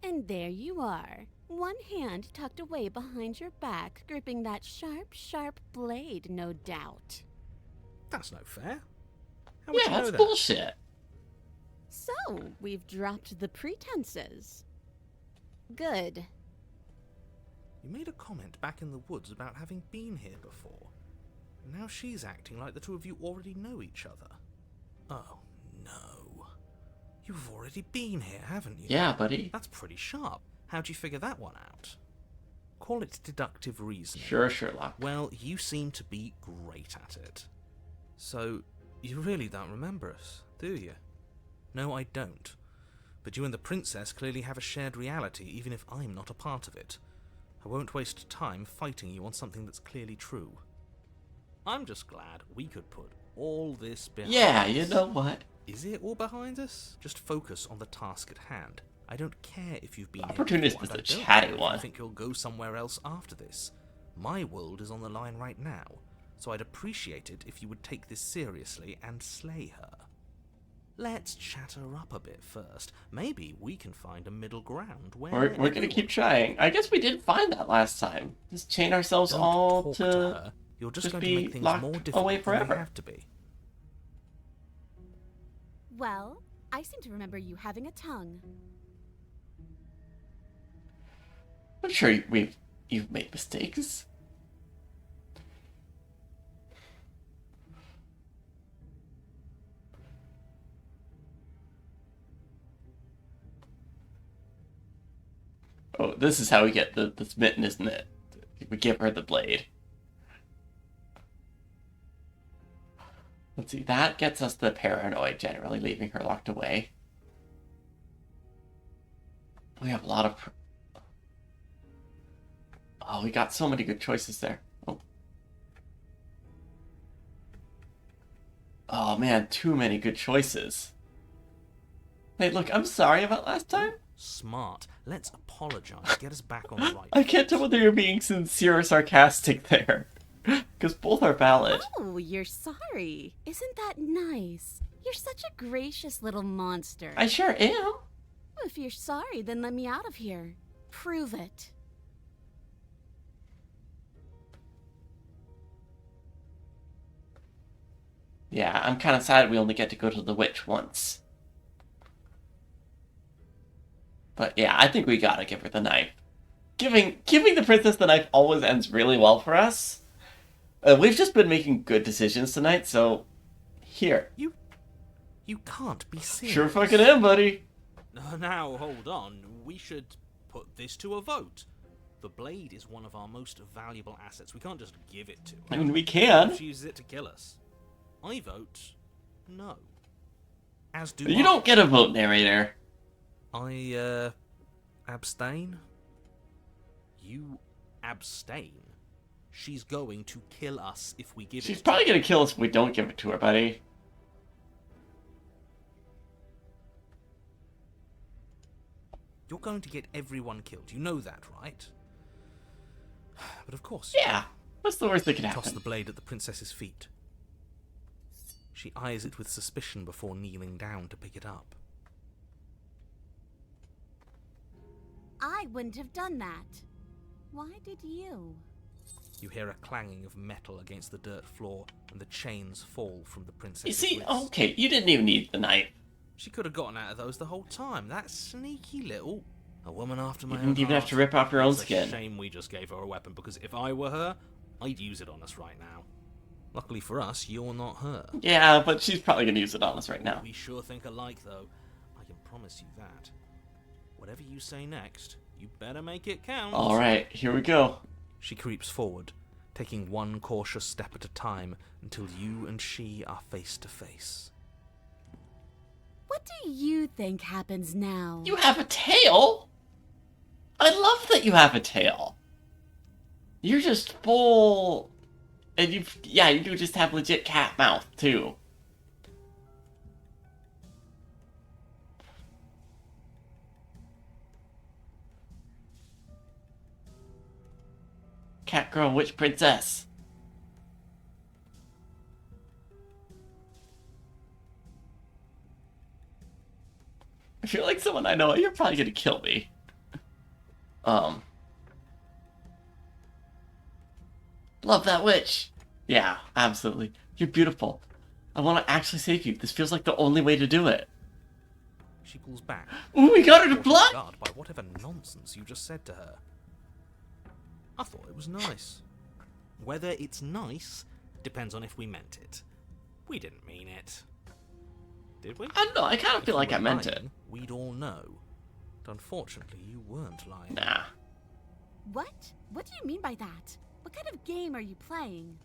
And there you are, one hand tucked away behind your back, gripping that sharp, sharp blade, no doubt. That's no fair. How would Yeah, you know that's that? bullshit. So, we've dropped the pretenses. Good. You made a comment back in the woods about having been here before. And now she's acting like the two of you already know each other. Oh, no. You've already been here, haven't you? Yeah, buddy. That's pretty sharp. How'd you figure that one out? Call it deductive reasoning. Sure, Sherlock. Well, you seem to be great at it. So, you really don't remember us, do you? No, I don't. But you and the princess clearly have a shared reality, even if I'm not a part of it. I won't waste time fighting you on something that's clearly true. I'm just glad we could put all this behind Yeah, us. you know what? Is it all behind us? Just focus on the task at hand. I don't care if you've been here Opportunist before, is and the I don't chatty care if one. you think you'll go somewhere else after this. My world is on the line right now, so I'd appreciate it if you would take this seriously and slay her. Let's chat her up a bit first. Maybe we can find a middle ground where We're gonna everyone- keep trying. I guess we did find that last time. Just chain ourselves Don't all talk to... her. You're just just going be to make things locked more away difficult than forever. they have to be. Well, I seem to remember you having a tongue. I'm sure you've made mistakes. Oh, this is how we get the smitten, isn't it? We give her the blade. Let's see, that gets us the paranoid, generally, leaving her locked away. We have a lot of... Oh, we got so many good choices there. Oh man, too many good choices. Hey, look, I'm sorry about last time. Smart. Let's apologize. Get us back on the right. I can't tell whether you're being sincere or sarcastic there. Because both are valid. Oh, you're sorry. Isn't that nice? You're such a gracious little monster. I sure am. If you're sorry, then let me out of here. Prove it. Yeah, I'm kind of sad we only get to go to the witch once. But yeah, I think we gotta give her the knife. Giving the princess the knife always ends really well for us. We've just been making good decisions tonight, so... Here. You can't be serious. Sure fucking am, buddy. Now, hold on. We should put this to a vote. The blade is one of our most valuable assets. We can't just give it to her. I mean, we can. She uses it to kill us. I vote no. As do You I. don't get a vote, narrator. I, abstain? You abstain? She's going to kill us if we give it to her. She's probably gonna kill us if we don't give it to her, buddy. You're going to get everyone killed. You know that, right? But of course. Yeah. What's the worst that could Toss happen? the blade at the princess's feet. She eyes it with suspicion before kneeling down to pick it up. I wouldn't have done that. Why did you? You hear a clanging of metal against the dirt floor, and the chains fall from the You princess's see, wrists. okay, you didn't even need the knife. She could have gotten out of those the whole time. That sneaky little... A woman after my You own didn't even have heart. to rip off your own It's skin. a shame we just gave her a weapon, because if I were her, I'd use it on us right now. Luckily for us, you're not her. Yeah, but she's probably gonna use it on us right now. We sure think alike, though. I can promise you that. Whatever you say next, you better make it count. Alright, here we go. She creeps forward, taking one cautious step at a time until you and she are face to face. What do you think happens now? You have a tail? I love that you have a tail. You're just full... And you do just have legit cat mouth, too. Cat girl, witch princess. I feel like someone I know, you're probably gonna kill me. Love that witch. Yeah, absolutely. You're beautiful. I want to actually save you. This feels like the only way to do it. She pulls back. Ooh, we got her to caught blood! off guard by whatever nonsense you just said to her. I thought it was nice. Whether it's nice depends on if we meant it. We didn't mean it. Did we? I don't know, I kind of If feel you like were I meant it. lying, we'd all know. But unfortunately, you weren't lying. Nah. What? What do you mean by that? What kind of game are you playing?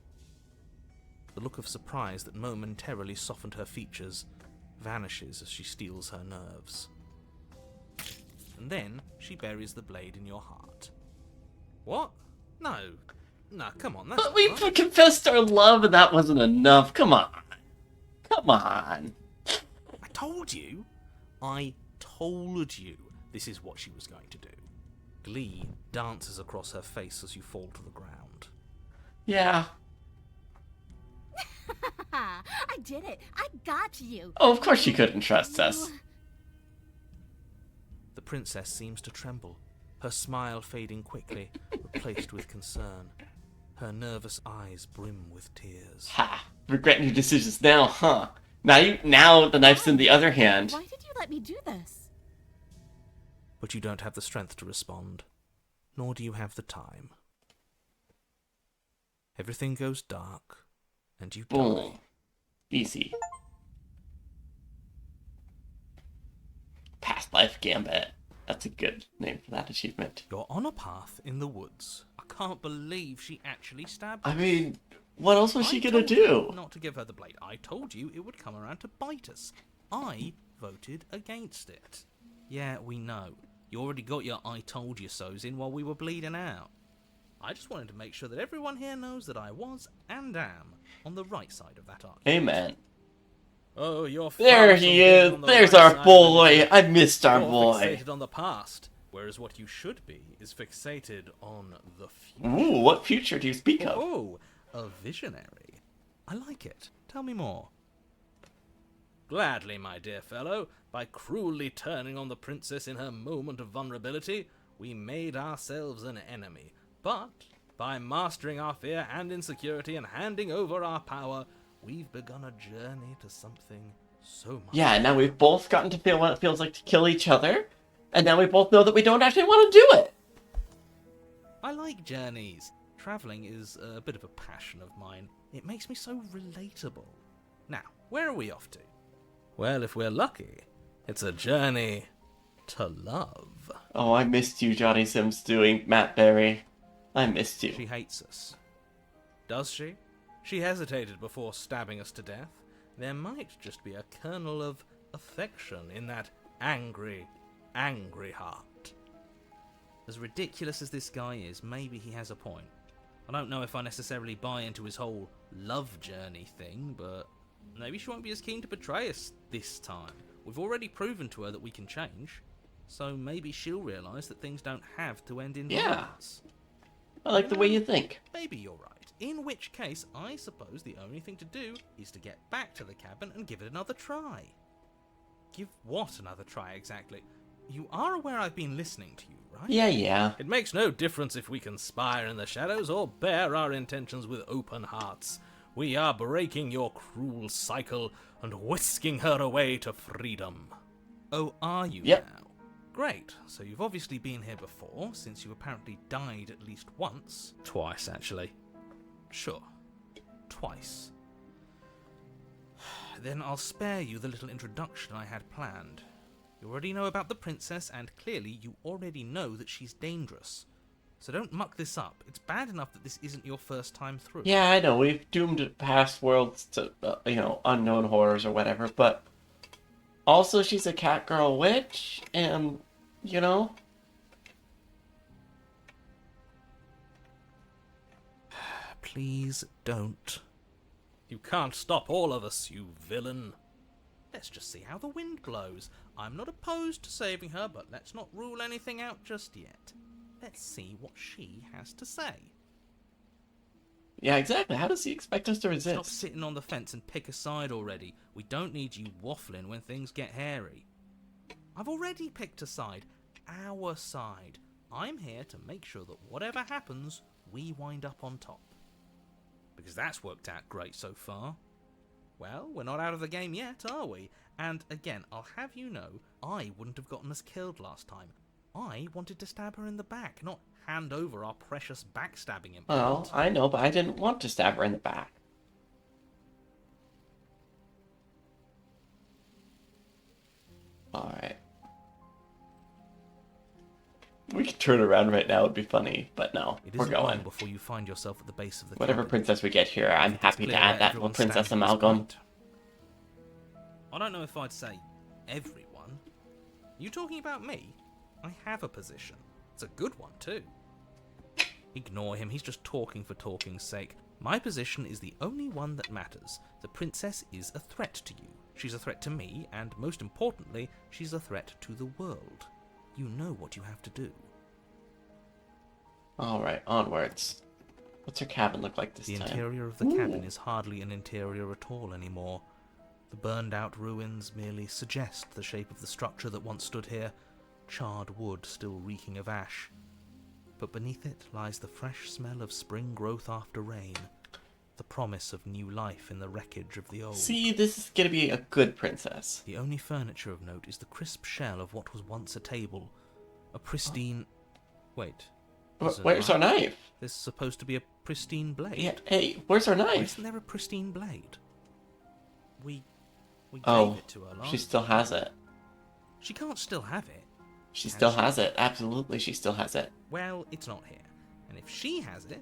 The look of surprise that momentarily softened her features vanishes as she steals her nerves. And then she buries the blade in your heart. What? No. No, come on, that's But we not right. confessed our love and that wasn't enough. Come on. Come on. I told you this is what she was going to do. Glee dances across her face as you fall to the ground. Yeah. I did it. I got you. Oh, of course she couldn't trust us. The princess seems to tremble, her smile fading quickly, replaced with concern. Her nervous eyes brim with tears. Ha. Regretting your decisions now, huh? Now the knife's in the other hand. Why did you let me do this? But you don't have the strength to respond, nor do you have the time. Everything goes dark, and you Boom. die. Easy. Past life gambit. That's a good name for that achievement. You're on a path in the woods. I can't believe she actually stabbed I us. mean, what else was she I gonna told you do? not to give her the blade. I told you it would come around to bite us. I voted against it. Yeah, we know. You already got your I told you so's in while we were bleeding out. I just wanted to make sure that everyone here knows that I was and am on the right side of that argument. Amen. Oh, you're There far from he being is. on the There's right our side of boy. it. I missed our You're boy. fixated on the past, whereas what you should be is fixated on the future. Ooh, what future do you speak of? Oh, a visionary. I like it. Tell me more. Gladly, my dear fellow. By cruelly turning on the princess in her moment of vulnerability, we made ourselves an enemy. But by mastering our fear and insecurity and handing over our power, we've begun a journey to something so much. Yeah, now we've both gotten to feel what it feels like to kill each other, and now we both know that we don't actually want to do it. I like journeys. Travelling is a bit of a passion of mine. It makes me so relatable. Now, where are we off to? Well, if we're lucky, it's a journey to love. Oh, I missed you, Johnny Sims doing Matt Berry. I missed you. She hates us. Does she? She hesitated before stabbing us to death. There might just be a kernel of affection in that angry, angry heart. As ridiculous as this guy is, maybe he has a point. I don't know if I necessarily buy into his whole love journey thing, but maybe she won't be as keen to betray us this time. We've already proven to her that we can change, so maybe she'll realise that things don't have to end in violence. I like the way you think. Maybe you're right. In which case, I suppose the only thing to do is to get back to the cabin and give it another try. Give what another try exactly? You are aware I've been listening to you, right? Yeah. It makes no difference if we conspire in the shadows or bear our intentions with open hearts. We are breaking your cruel cycle and whisking her away to freedom. Oh, are you Yep. now? Great. So you've obviously been here before, since you apparently died at least once. Twice, actually. Sure. Twice. Then I'll spare you the little introduction I had planned. You already know about the princess, and clearly you already know that she's dangerous. So don't muck this up. It's bad enough that this isn't your first time through. Yeah, I know. We've doomed past worlds to, unknown horrors or whatever, but also she's a cat girl witch, and, Please don't. You can't stop all of us, you villain. Let's just see how the wind blows. I'm not opposed to saving her, but let's not rule anything out just yet. Let's see what she has to say. Yeah, exactly. How does he expect us to resist? Stop sitting on the fence and pick a side already. We don't need you waffling when things get hairy. I've already picked a side. Our side. I'm here to make sure that whatever happens, we wind up on top. Because that's worked out great so far. Well, we're not out of the game yet, are we? And again, I'll have you know, I wouldn't have gotten us killed last time. I wanted to stab her in the back, not hand over our precious backstabbing implement. Well, I know, but I didn't want to stab her in the back. Alright. We could turn around right now, it'd be funny, but no, It we're isn't going. long before you find yourself at the base of the Whatever cabin. princess we get here, I'm happy to Clear add that little everyone princess stands at this amalgam. point. I don't know if I'd say everyone. You talking about me? I have a position. It's a good one, too. Ignore him, he's just talking for talking's sake. My position is the only one that matters. The princess is a threat to you. She's a threat to me, and most importantly, she's a threat to the world. You know what you have to do. Alright, onwards. What's her cabin look like this The time? interior of the cabin is hardly an interior at all anymore. The burned-out ruins merely suggest the shape of the structure that once stood here, charred wood still reeking of ash. But beneath it lies the fresh smell of spring growth after rain, the promise of new life in the wreckage of the old. See, this is gonna be a good princess. The only furniture of note is the crisp shell of what was once a table. A pristine... Wait. there's a Where's our knife? There's supposed to be a pristine blade. Yeah, hey, where's our Why knife? isn't there a pristine blade? We Oh, gave it to her last. she still has it. She can't still have it. She still has it. Absolutely, she still has it. Well, it's not here. And if she has it,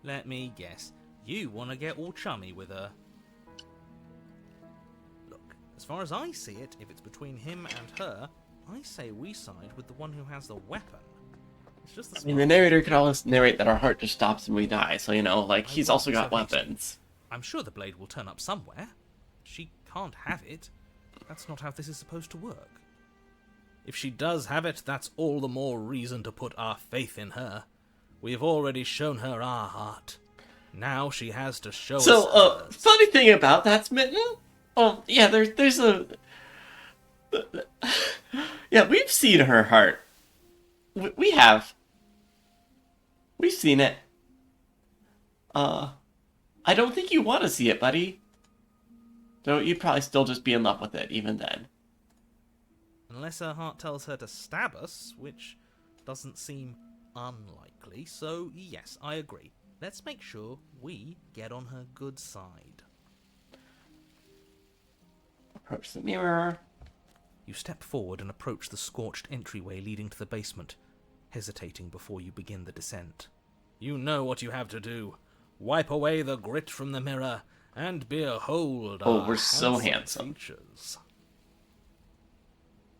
let me guess, you want to get all chummy with her. Look, as far as I see it, if it's between him and her, I say we side with the one who has the weapon. It's just the I mean, the narrator could always narrate that our heart just stops and we die, so, you know, like, he's also got weapons. I'm sure the blade will turn up somewhere. She can't have it. That's not how this is supposed to work. If she does have it, that's all the more reason to put our faith in her. We have already shown her our heart. Now she has to show us hers. Funny thing about that, Smitten. Oh, yeah, there's a... Yeah, we've seen her heart. We have. We've seen it. I don't think you want to see it, buddy. Though you'd probably still just be in love with it, even then. Unless her heart tells her to stab us, which doesn't seem unlikely, so yes, I agree. Let's make sure we get on her good side. Approach the mirror. You step forward and approach the scorched entryway leading to the basement, hesitating before you begin the descent. You know what you have to do. Wipe away the grit from the mirror and behold our we're so handsome. features.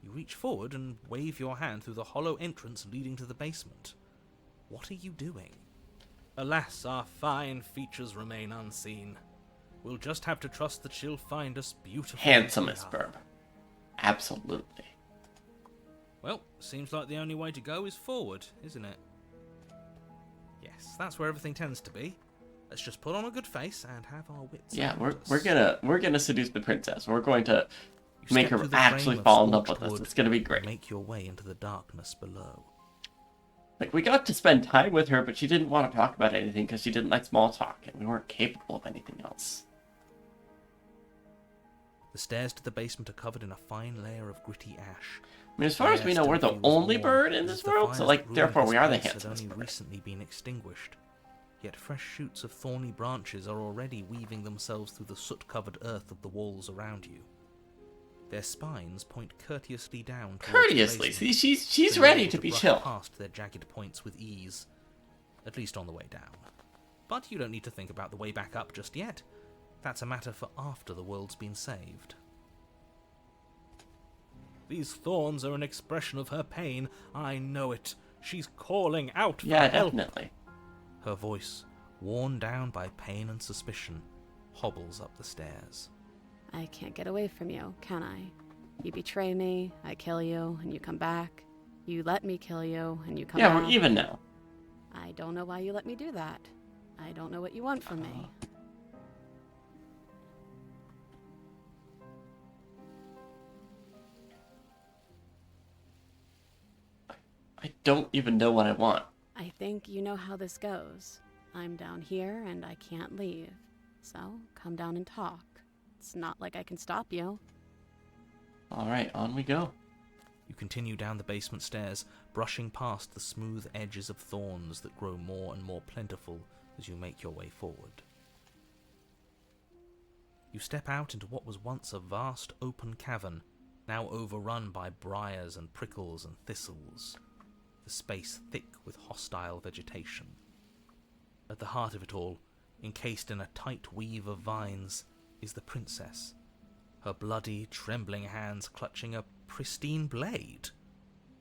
You reach forward and wave your hand through the hollow entrance leading to the basement. What are you doing? Alas, our fine features remain unseen. We'll just have to trust that she'll find us beautiful. Handsomest burb. Absolutely. Well, seems like the only way to go is forward, isn't it? Yes, that's where everything tends to be. Let's just put on a good face and have our wits. Yeah, about us. we're gonna seduce the princess. We're going to You make step her through the actually frame of fall in love with scorched us. wood It's gonna be and great. Make your way into the darkness below. Like, we got to spend time with her, but she didn't want to talk about anything because she didn't like small talk, and we weren't capable of anything else. The stairs to the basement are covered in a fine layer of gritty ash. I mean, as far as we know, we're the only bird in this world, so, like, therefore we are the handsomest had only bird. recently been extinguished. Yet fresh shoots of thorny branches are already weaving themselves through the soot-covered earth of the walls around you. Their spines point courteously down towards Courteously, the basement, see, she's being ready able to be brush chill. past their jagged points with ease, at least on the way down. But you don't need to think about the way back up just yet. That's a matter for after the world's been saved. These thorns are an expression of her pain. I know it. She's calling out for Yeah, help. definitely. Her voice, worn down by pain and suspicion, hobbles up the stairs. I can't get away from you, can I? You betray me, I kill you, and you come back. You let me kill you, and you come back. Yeah, we're even now. I don't know why you let me do that. I don't know what you want from me. I don't even know what I want. I think you know how this goes. I'm down here, and I can't leave. So, come down and talk. It's not like I can stop you. Alright, on we go. You continue down the basement stairs, brushing past the smooth edges of thorns that grow more and more plentiful as you make your way forward. You step out into what was once a vast open cavern, now overrun by briars and prickles and thistles, the space thick with hostile vegetation. At the heart of it all, encased in a tight weave of vines, is the princess, her bloody, trembling hands clutching a pristine blade.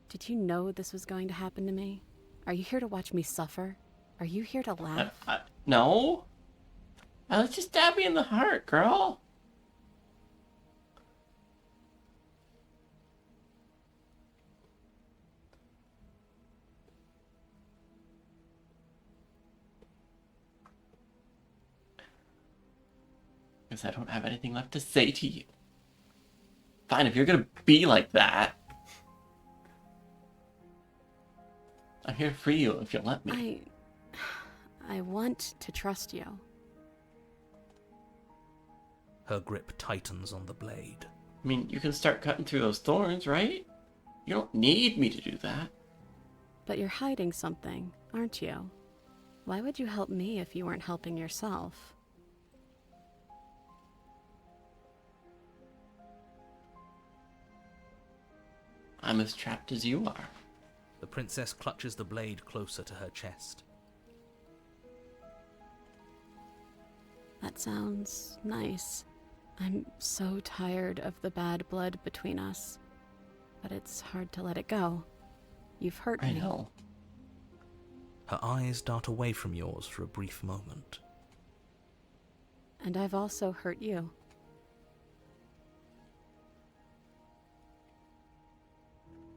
Did you know this was going to happen to me? Are you here to watch me suffer? Are you here to laugh? No. Let's just stab me in the heart, girl. Because I don't have anything left to say to you. Fine, if you're gonna be like that, I'm here for you if you'll let me. I want to trust you. Her grip tightens on the blade. I mean, you can start cutting through those thorns, right? You don't need me to do that. But you're hiding something, aren't you? Why would you help me if you weren't helping yourself? I'm as trapped as you are. The princess clutches the blade closer to her chest. That sounds nice. I'm so tired of the bad blood between us. But it's hard to let it go. You've hurt me. I know. Her eyes dart away from yours for a brief moment. And I've also hurt you.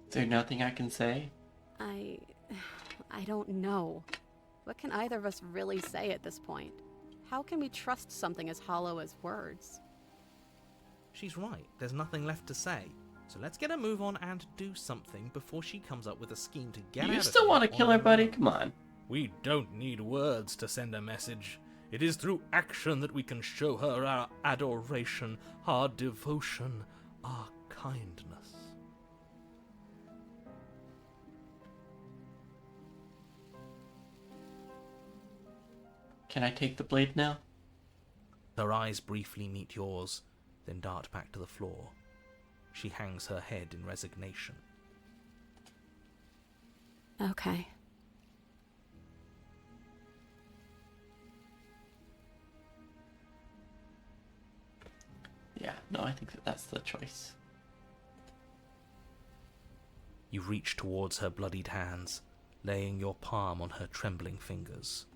Is there nothing I can say? I don't know. What can either of us really say at this point? How can we trust something as hollow as words? She's right. There's nothing left to say. So let's get a move on and do something before she comes up with a scheme to get out of here. You still want to kill her, buddy? Come on. We don't need words to send a message. It is through action that we can show her our adoration, our devotion, our kindness. Can I take the blade now? Her eyes briefly meet yours, then dart back to the floor. She hangs her head in resignation. Okay. Yeah, no, I think that's the choice. You reach towards her bloodied hands, laying your palm on her trembling fingers.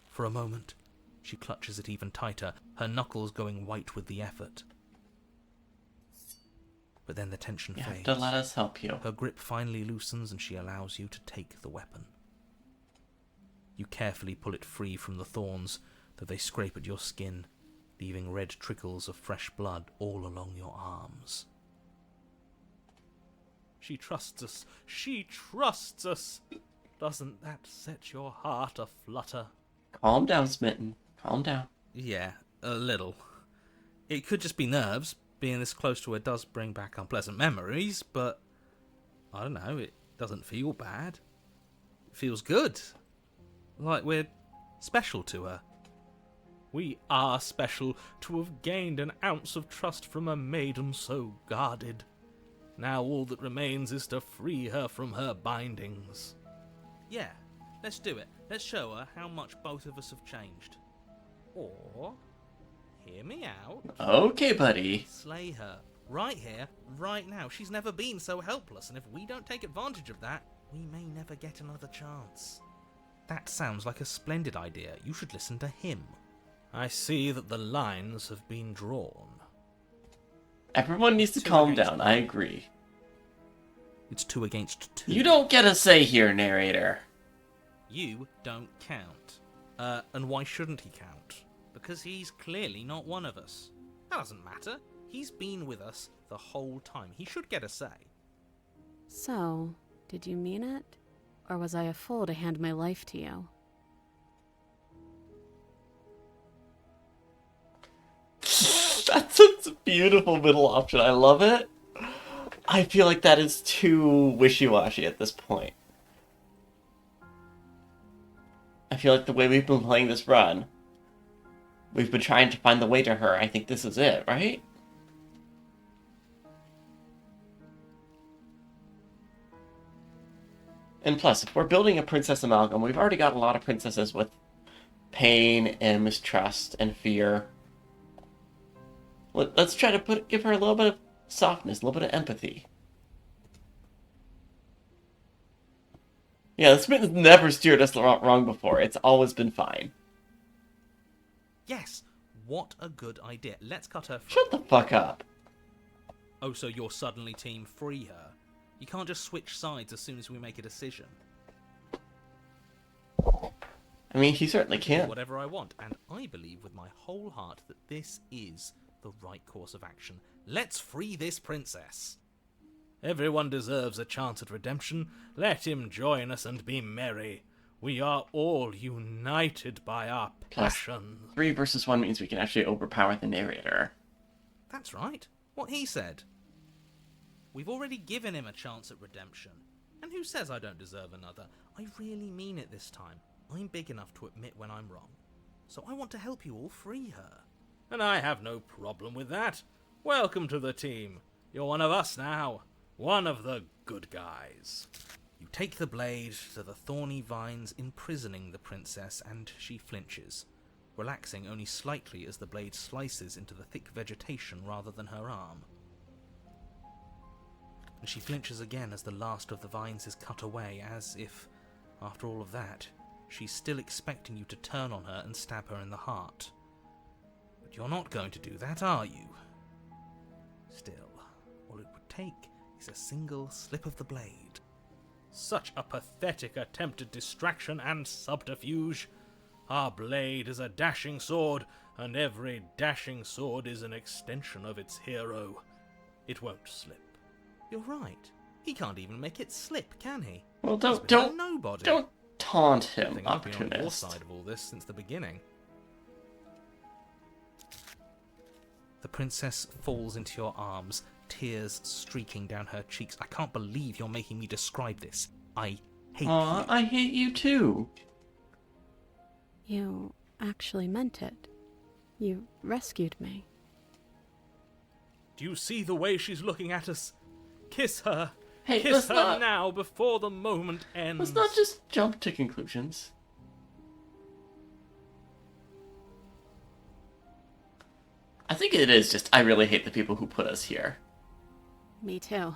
For a moment, she clutches it even tighter, her knuckles going white with the effort. But then the tension You fades. have to let us help you. Her grip finally loosens and she allows you to take the weapon. You carefully pull it free from the thorns, though they scrape at your skin, leaving red trickles of fresh blood all along your arms. She trusts us. She trusts us. Doesn't that set your heart aflutter? Calm down, Smitten. Calm down. Yeah, a little. It could just be nerves. Being this close to her does bring back unpleasant memories, but I don't know, it doesn't feel bad. It feels good. Like we're special to her. We are special to have gained an ounce of trust from a maiden so guarded. Now all that remains is to free her from her bindings. Yeah, let's do it. Let's show her how much both of us have changed. Or, hear me out. Okay, buddy. Slay her. Right here, right now. She's never been so helpless, and if we don't take advantage of that, we may never get another chance. That sounds like a splendid idea. You should listen to him. I see that the lines have been drawn. Everyone needs to calm down. I agree. It's 2 against 2. You don't get a say here, narrator. You don't count. And why shouldn't he count? Because he's clearly not one of us. That doesn't matter. He's been with us the whole time. He should get a say. So, did you mean it? Or was I a fool to hand my life to you? That's a beautiful middle option. I love it. I feel like that is too wishy-washy at this point. I feel like the way we've been playing this run, we've been trying to find the way to her. I think this is it, right? And plus, if we're building a princess amalgam, we've already got a lot of princesses with pain and mistrust and fear. Let's try to give her a little bit of softness, a little bit of empathy. Yeah, the Smith's never steered us wrong before. It's always been fine. Yes, what a good idea. Let's cut her free. Shut the fuck up. Oh, so you're suddenly team free her? You can't just switch sides as soon as we make a decision. I mean, he certainly can. Whatever I want, and I believe with my whole heart that this is the right course of action. Let's free this princess. Everyone deserves a chance at redemption. Let him join us and be merry. We are all united by our passion. 3 versus 1 means we can actually overpower the narrator. That's right. What he said. We've already given him a chance at redemption. And who says I don't deserve another? I really mean it this time. I'm big enough to admit when I'm wrong. So I want to help you all free her. And I have no problem with that. Welcome to the team. You're one of us now. One of the good guys. You take the blade to the thorny vines imprisoning the princess, and she flinches, relaxing only slightly as the blade slices into the thick vegetation rather than her arm. And she flinches again as the last of the vines is cut away, as if, after all of that, she's still expecting you to turn on her and stab her in the heart. But you're not going to do that, are you? Still, all it would take is a single slip of the blade. Such a pathetic attempt at distraction and subterfuge. Our blade is a dashing sword, and every dashing sword is an extension of its hero. It won't slip. You're right. He can't even make it slip, can he? Well, He's been a nobody. don't taunt I him, think I've been on your opportunist. side of all this since the beginning. The princess falls into your arms, tears streaking down her cheeks. I can't believe you're making me describe this. I hate Aw, you. I hate you too. You actually meant it. You rescued me. Do you see the way she's looking at us? Kiss her. Hey, Kiss let's her not- now before the moment ends. Let's not just jump to conclusions. I think it is just, I really hate the people who put us here. Me too.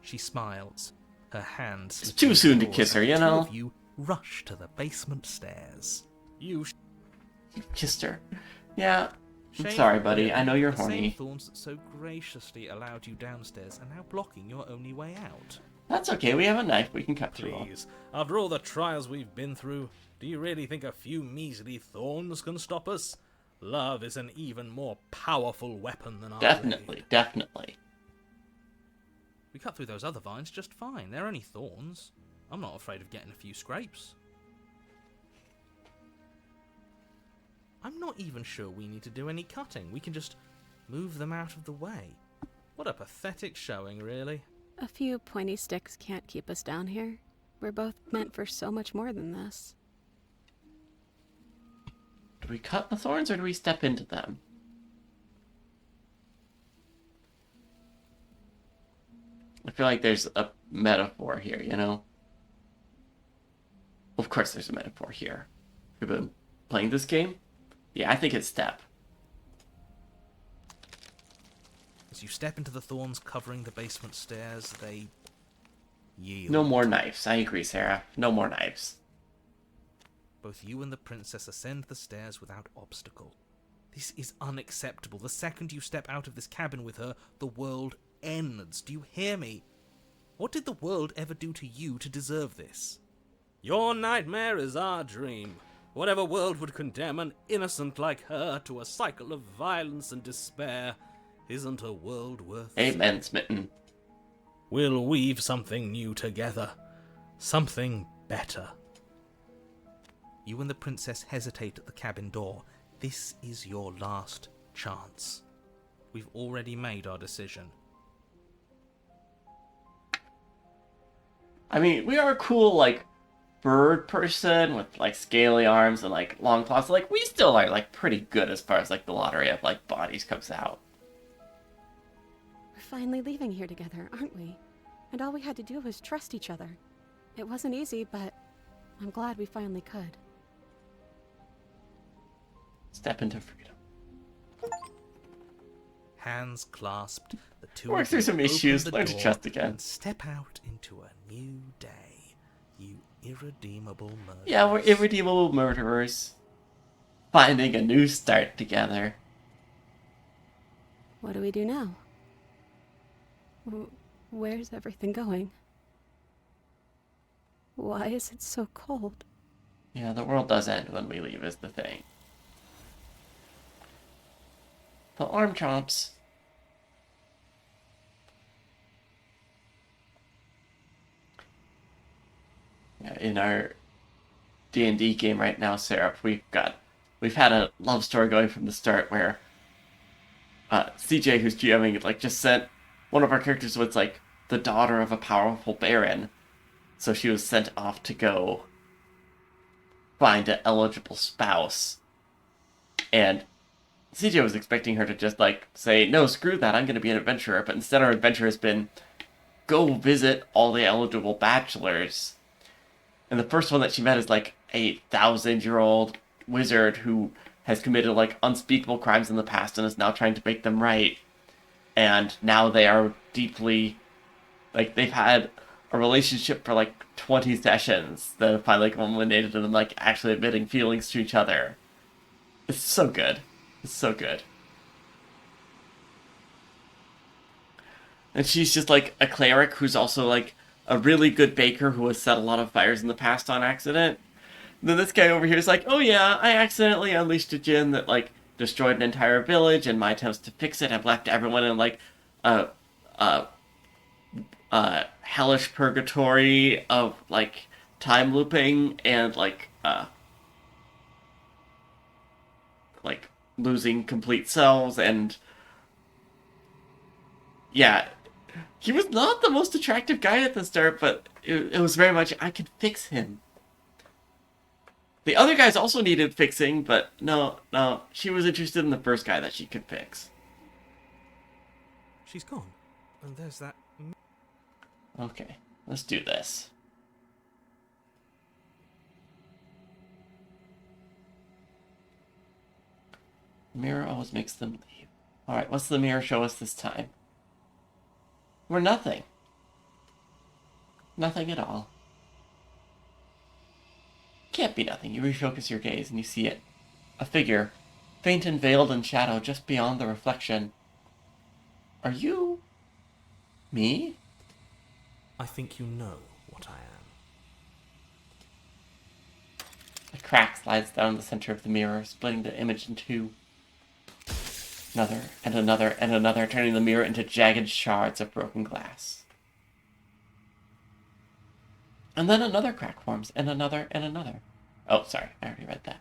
She smiles. Her hand It's too soon to kiss her, you Two know? of you rush to the basement stairs. You You kissed her. Yeah, I'm Shame, sorry, buddy. really. I know you're the same horny. thorns that so graciously allowed you downstairs are now blocking your only way out. That's okay, we have a knife we can cut through. Please, after all the trials we've been through, do you really think a few measly thorns can stop us? Love is an even more powerful weapon than our Definitely, blade. definitely. We cut through those other vines just fine. They're only thorns. I'm not afraid of getting a few scrapes. I'm not even sure we need to do any cutting. We can just move them out of the way. What a pathetic showing, really. A few pointy sticks can't keep us down here. We're both meant for so much more than this. Do we cut the thorns or do we step into them? I feel like there's a metaphor here, you know? Of course there's a metaphor here. We've been playing this game? Yeah, I think it's step. As you step into the thorns covering the basement stairs, they yield. No more knives. I agree, Sarah. No more knives. Both you and the princess ascend the stairs without obstacle. This is unacceptable. The second you step out of this cabin with her, the world ends. Do you hear me? What did the world ever do to you to deserve this? Your nightmare is our dream. Whatever world would condemn an innocent like her to a cycle of violence and despair isn't a world worth Amen, Smitten. We'll weave something new together. Something better. You and the princess hesitate at the cabin door. This is your last chance. We've already made our decision. I mean, we are a cool, like, bird person with, like, scaly arms and, like, long claws. Like, we still are, like, pretty good as far as, like, the lottery of, like, bodies comes out. We're finally leaving here together, aren't we? And all we had to do was trust each other. It wasn't easy, but I'm glad we finally could. Step into freedom. Hands clasped, the two Work of through you some open issues, the learn to door trust again. and step out into a new day. You irredeemable murderers. Yeah, we're irredeemable murderers. Finding a new start together. What do we do now? Where's everything going? Why is it so cold? Yeah, the world does end when we leave is the thing. The arm chomps. Yeah, in our D&D game right now, Sarah, we've had a love story going from the start where CJ, who's GMing, like just sent one of our characters was like the daughter of a powerful baron, so she was sent off to go find an eligible spouse, and CJ was expecting her to just, like, say, no, screw that, I'm going to be an adventurer. But instead our adventure has been, go visit all the eligible bachelors. And the first one that she met is, like, a 1,000-year-old wizard who has committed, like, unspeakable crimes in the past and is now trying to make them right. And now they are deeply, like, they've had a relationship for, like, 20 sessions that have finally culminated in them, like, actually admitting feelings to each other. It's so good. It's so good. And she's just, like, a cleric who's also, like, a really good baker who has set a lot of fires in the past on accident. And then this guy over here is like, oh yeah, I accidentally unleashed a djinn that, like, destroyed an entire village, and my attempts to fix it have left everyone in, like, a hellish purgatory of, like, time looping and, like losing complete selves. And yeah, he was not the most attractive guy at the start, but it was very much, I could fix him. The other guys also needed fixing, but no, she was interested in the first guy that she could fix. She's gone. And there's that... Okay, let's do this. The mirror always makes them leave. Alright, what's the mirror show us this time? We're nothing. Nothing at all. Can't be nothing. You refocus your gaze and you see it. A figure, faint and veiled in shadow just beyond the reflection. Are you... me? I think you know what I am. A crack slides down the center of the mirror, splitting the image in two. Another, and another, and another, turning the mirror into jagged shards of broken glass. And then another crack forms, and another, and another. Oh, sorry, I already read that.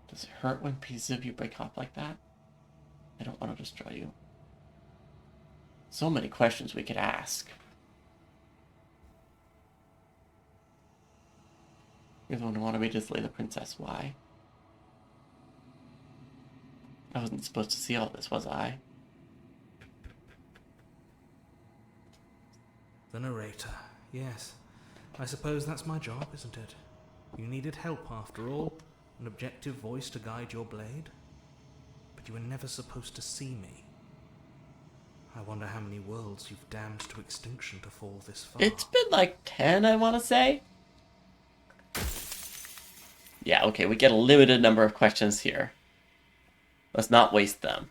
Does it hurt when pieces of you break off like that? I don't want to destroy you. So many questions we could ask. You're the one who wanted me to slay the princess. Why? I wasn't supposed to see all this, was I? The narrator. Yes. I suppose that's my job, isn't it? You needed help, after all. An objective voice to guide your blade. But you were never supposed to see me. I wonder how many worlds you've damned to extinction to fall this far. It's been like 10, I want to say. Yeah, okay, we get a limited number of questions here. Let's not waste them.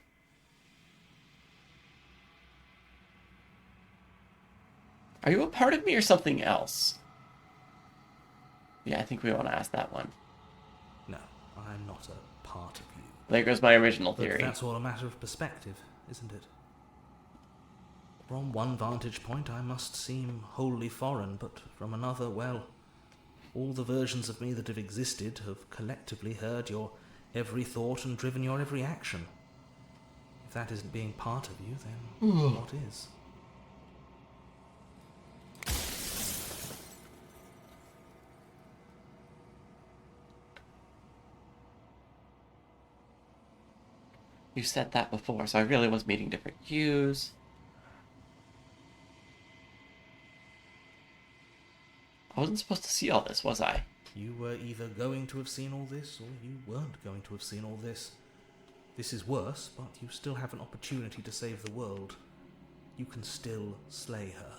Are you a part of me or something else? Yeah, I think we want to ask that one. No, I'm not a part of you. There goes my original But theory. that's all a matter of perspective, isn't it? From one vantage point, I must seem wholly foreign, but from another, well, all the versions of me that have existed have collectively heard your every thought and driven your every action. If that isn't being part of you, then what is? You said that before, so I really was meeting different hues. I wasn't supposed to see all this, was I? You were either going to have seen all this, or you weren't going to have seen all this. This is worse, but you still have an opportunity to save the world. You can still slay her.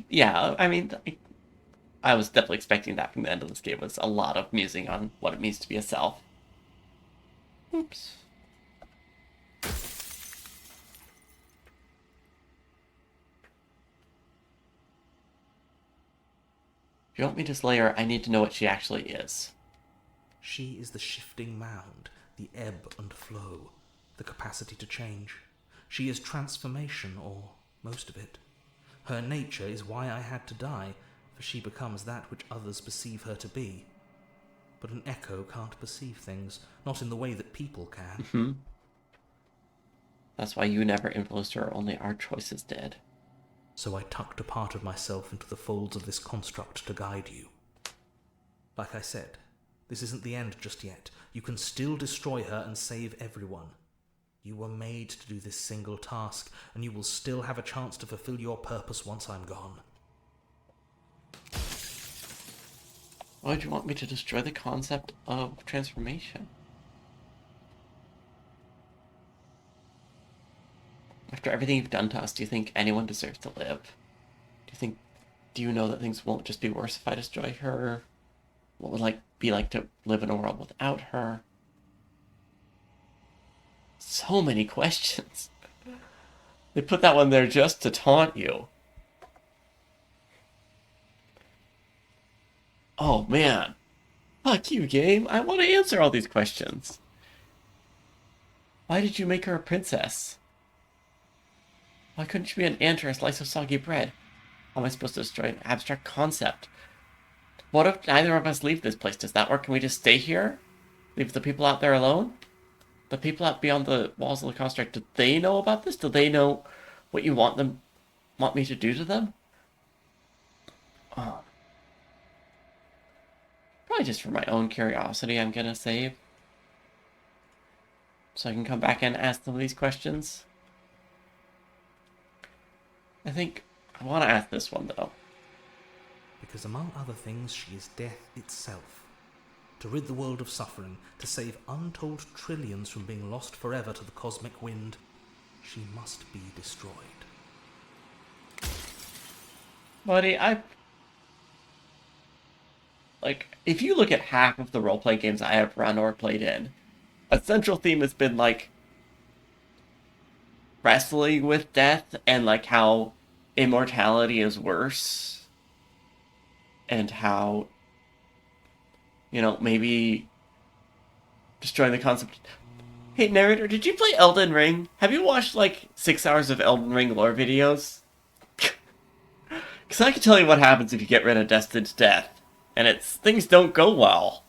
Yeah, I mean, I was definitely expecting that from the end of this game, was a lot of musing on what it means to be a self. Oops. If you want me to slay her, I need to know what she actually is. She is the shifting mound, the ebb and flow, the capacity to change. She is transformation, or most of it. Her nature is why I had to die, for she becomes that which others perceive her to be. But an echo can't perceive things, not in the way that people can. That's why you never influenced her, only our choices did. so I tucked a part of myself into the folds of this construct to guide you. Like I said, this isn't the end just yet. You can still destroy her and save everyone. You were made to do this single task, and you will still have a chance to fulfill your purpose once I'm gone. Why would you want me to destroy the concept of transformation? After everything you've done to us, do you think anyone deserves to live? Do you know that things won't just be worse if I destroy her? What would it be like to live in a world without her? So many questions. They put that one there just to taunt you. Oh man. Fuck you, game. I want to answer all these questions. Why did you make her a princess? Why couldn't she be an ant or a slice of soggy bread? How am I supposed to destroy an abstract concept? What if neither of us leave this place? Does that work? Can we just stay here? Leave the people out there alone? The people out beyond the walls of the construct, do they know about this? Do they know what you want me to do to them? Oh. Probably just for my own curiosity I'm gonna save. So I can come back and ask some of these questions. I think I want to ask this one, though. Because among other things, she is death itself. To rid the world of suffering, to save untold trillions from being lost forever to the cosmic wind, she must be destroyed. Buddy, if you look at half of the role-playing games I have run or played in, a central theme has been, wrestling with death and, how immortality is worse. And how, maybe destroying the concept. Hey, narrator, did you play Elden Ring? Have you watched, 6 hours of Elden Ring lore videos? Because I can tell you what happens if you get rid of Destined Death. And things don't go well.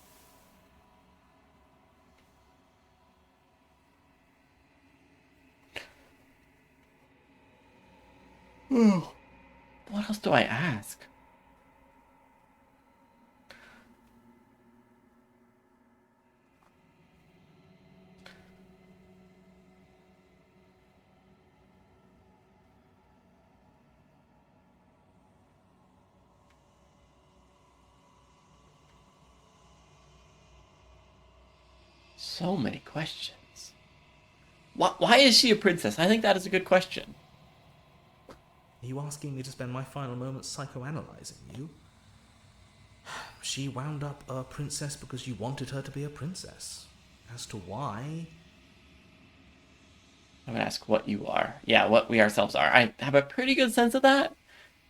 What else do I ask? So many questions. Why is she a princess? I think that is a good question. Are you asking me to spend my final moments psychoanalyzing you? She wound up a princess because you wanted her to be a princess. As to why... I'm going to ask what you are. Yeah, what we ourselves are. I have a pretty good sense of that.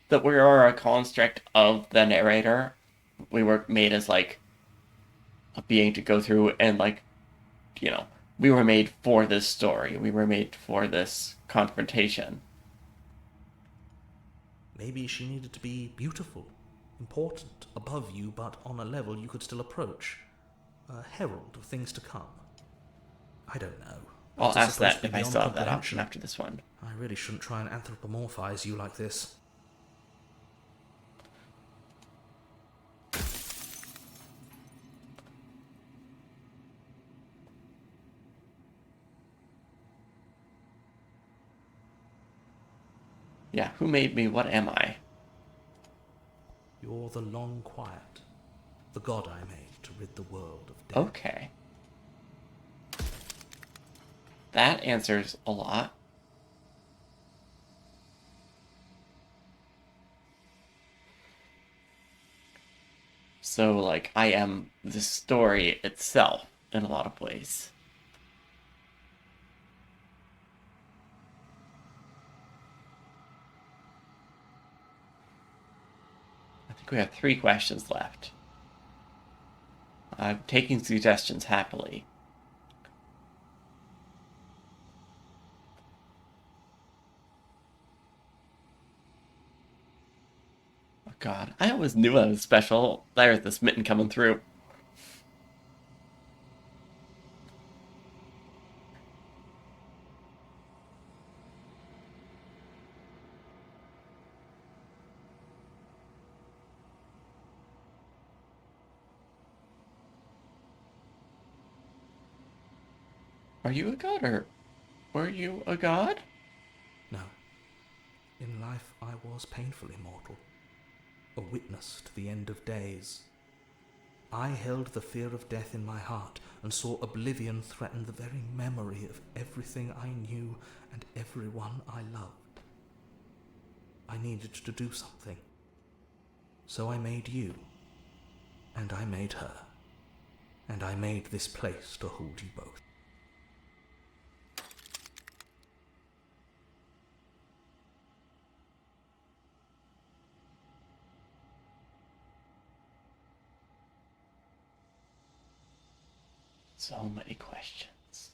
That we are a construct of the narrator. We were made as, a being to go through and, we were made for this story. We were made for this confrontation. Maybe she needed to be beautiful, important, above you, but on a level you could still approach. A herald of things to come. I don't know. I'll It's ask supposed that to be if I beyond still have that comprehension. option after this one. I really shouldn't try and anthropomorphize you like this. Yeah, who made me? What am I? You're the long quiet, the god I made to rid the world of death. Okay. That answers a lot. So, I am the story itself in a lot of ways. I think we have 3 questions left. I'm taking suggestions happily. Oh god, I always knew I was special. There's this mitten coming through. Are you a god, or were you a god? No. In life I was painfully mortal, a witness to the end of days. I held the fear of death in my heart and saw oblivion threaten the very memory of everything I knew and everyone I loved. I needed to do something. So I made you, and I made her, and I made this place to hold you both. So many questions.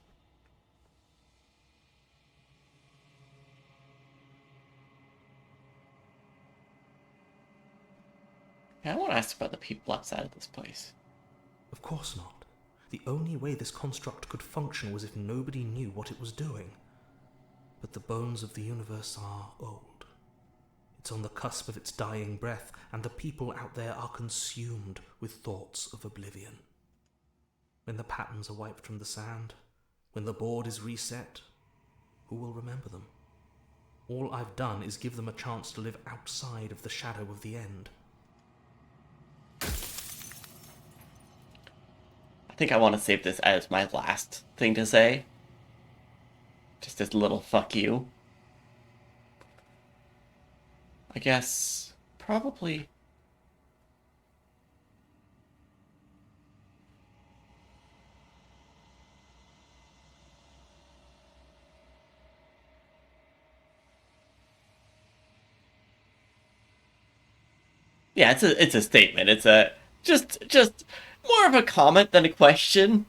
Yeah, I want to ask about the people outside of this place. Of course not. The only way this construct could function was if nobody knew what it was doing. But the bones of the universe are old. It's on the cusp of its dying breath, and the people out there are consumed with thoughts of oblivion. When the patterns are wiped from the sand, when the board is reset, who will remember them? All I've done is give them a chance to live outside of the shadow of the end. I think I want to save this as my last thing to say. Just as a little fuck you. I guess probably... Yeah, it's a statement. It's a just more of a comment than a question.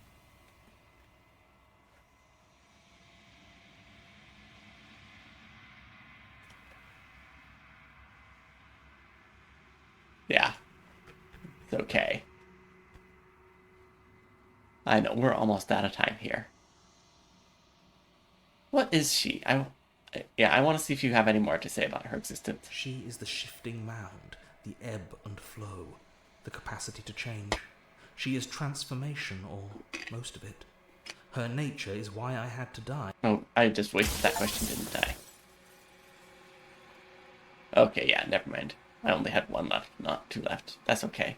Yeah. It's okay. I know, we're almost out of time here. What is she? I want to see if you have any more to say about her existence. She is the shifting mound, the ebb and flow, the capacity to change. She is transformation, or most of it. Her nature is why I had to die. Oh, I just wasted that question, didn't I? Okay, yeah, never mind. I only had one left, not two left. That's okay.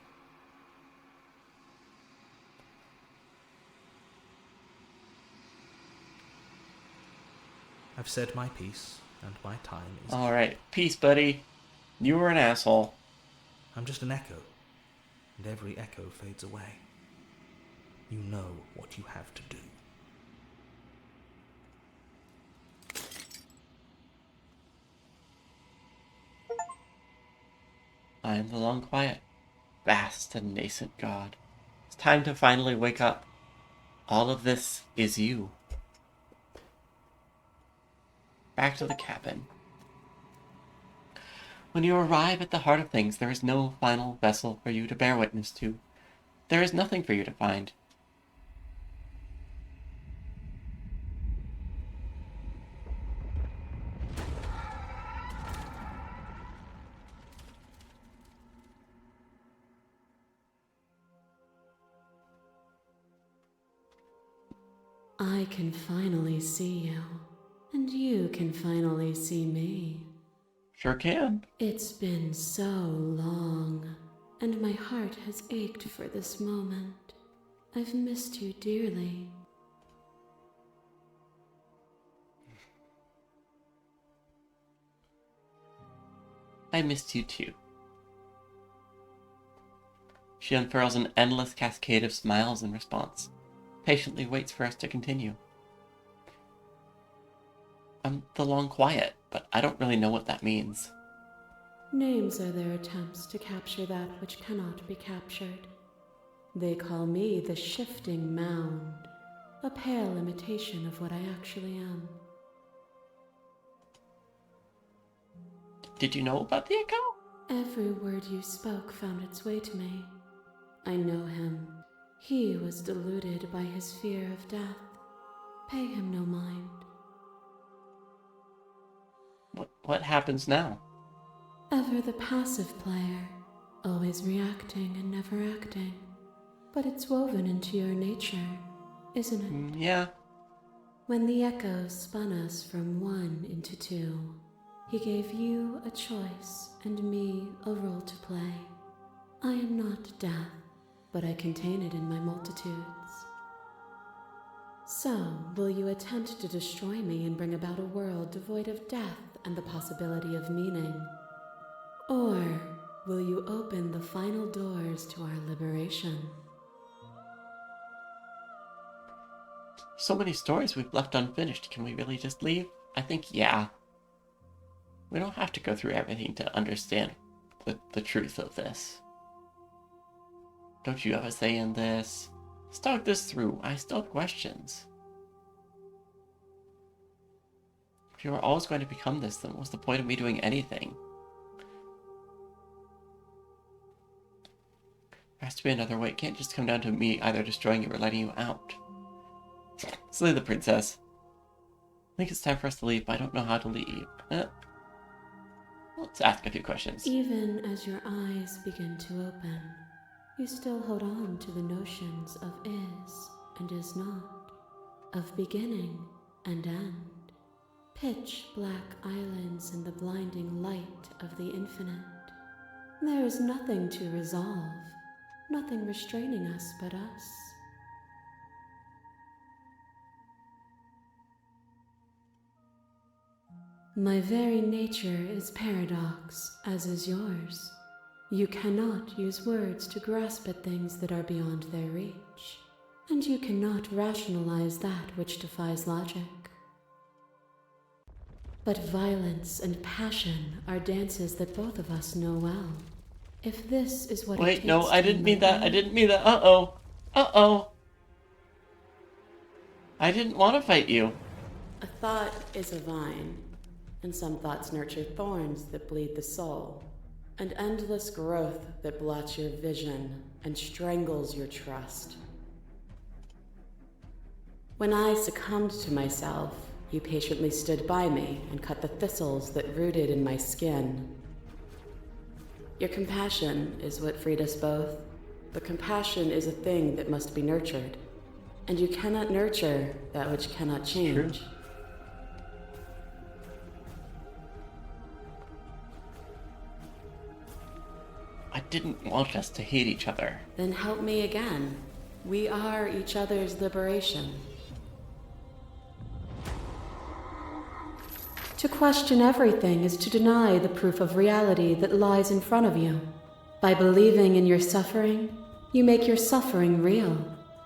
I've said my piece, and my time is... Alright, peace, buddy. You were an asshole. I'm just an echo, and every echo fades away. You know what you have to do. I am the long quiet, vast and nascent god. It's time to finally wake up. All of this is you. Back to the cabin. When you arrive at the heart of things, there is no final vessel for you to bear witness to. There is nothing for you to find. I can finally see you, and you can finally see me. Sure can. It's been so long, and my heart has ached for this moment. I've missed you dearly. I missed you too. She unfurls an endless cascade of smiles in response, patiently waits for us to continue. I'm the long quiet, but I don't really know what that means. Names are their attempts to capture that which cannot be captured. They call me the shifting mound, a pale imitation of what I actually am. Did you know about the echo? Every word you spoke found its way to me. I know him. He was deluded by his fear of death. Pay him no mind. What happens now? Ever the passive player, always reacting and never acting. But it's woven into your nature, isn't it? Yeah. When the echoes spun us from one into two, he gave you a choice and me a role to play. I am not death, but I contain it in my multitudes. So, will you attempt to destroy me and bring about a world devoid of death and the possibility of meaning? Or will you open the final doors to our liberation? So many stories we've left unfinished. Can we really just leave? I think, yeah. We don't have to go through everything to understand the truth of this. Don't you have a say in this? Let's talk this through. I still have questions. If you are always going to become this, then what's the point of me doing anything? There has to be another way. It can't just come down to me either destroying you or letting you out. Slay the princess. I think it's time for us to leave, but I don't know how to leave. Let's ask a few questions. Even as your eyes begin to open, you still hold on to the notions of is and is not, of beginning and end, pitch black islands in the blinding light of the infinite. There is nothing to resolve, nothing restraining us but us. My very nature is paradox, as is yours. You cannot use words to grasp at things that are beyond their reach, and you cannot rationalize that which defies logic. But violence and passion are dances that both of us know well. If this is what it takes. Wait, no, I didn't mean that. I didn't mean that. I didn't want to fight you. A thought is a vine, and some thoughts nurture thorns that bleed the soul, and endless growth that blots your vision and strangles your trust. When I succumbed to myself, you patiently stood by me and cut the thistles that rooted in my skin. Your compassion is what freed us both, but compassion is a thing that must be nurtured, and you cannot nurture that which cannot change. True. I didn't want us to hate each other. Then help me again. We are each other's liberation. To question everything is to deny the proof of reality that lies in front of you. By believing in your suffering, you make your suffering real.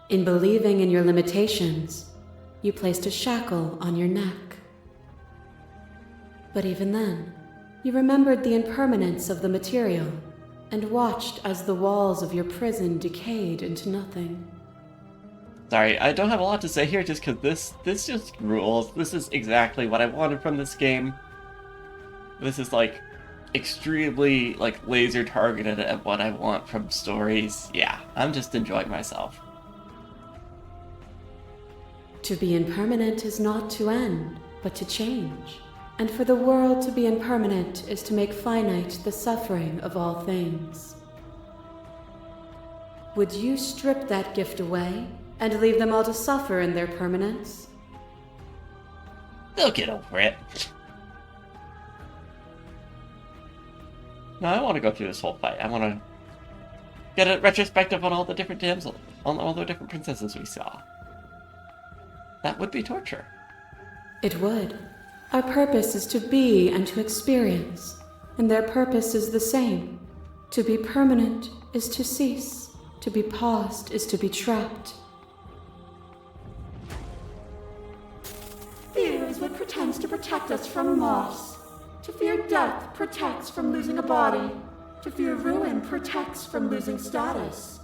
In believing in your limitations, you placed a shackle on your neck. But even then, you remembered the impermanence of the material and watched as the walls of your prison decayed into nothing. Sorry, I don't have a lot to say here just because this just rules. This is exactly what I wanted from this game. This is like extremely like laser targeted at what I want from stories. Yeah, I'm just enjoying myself. To be impermanent is not to end, but to change. And for the world to be impermanent is to make finite the suffering of all things. Would you strip that gift away and leave them all to suffer in their permanence? They'll get over it. No, I want to go through this whole fight. I want to get a retrospective on all the different damsels, on all the different princesses we saw. That would be torture. It would. Our purpose is to be and to experience, and their purpose is the same. To be permanent is to cease. To be paused is to be trapped. Fear is what pretends to protect us from loss. To fear death protects from losing a body. To fear ruin protects from losing status.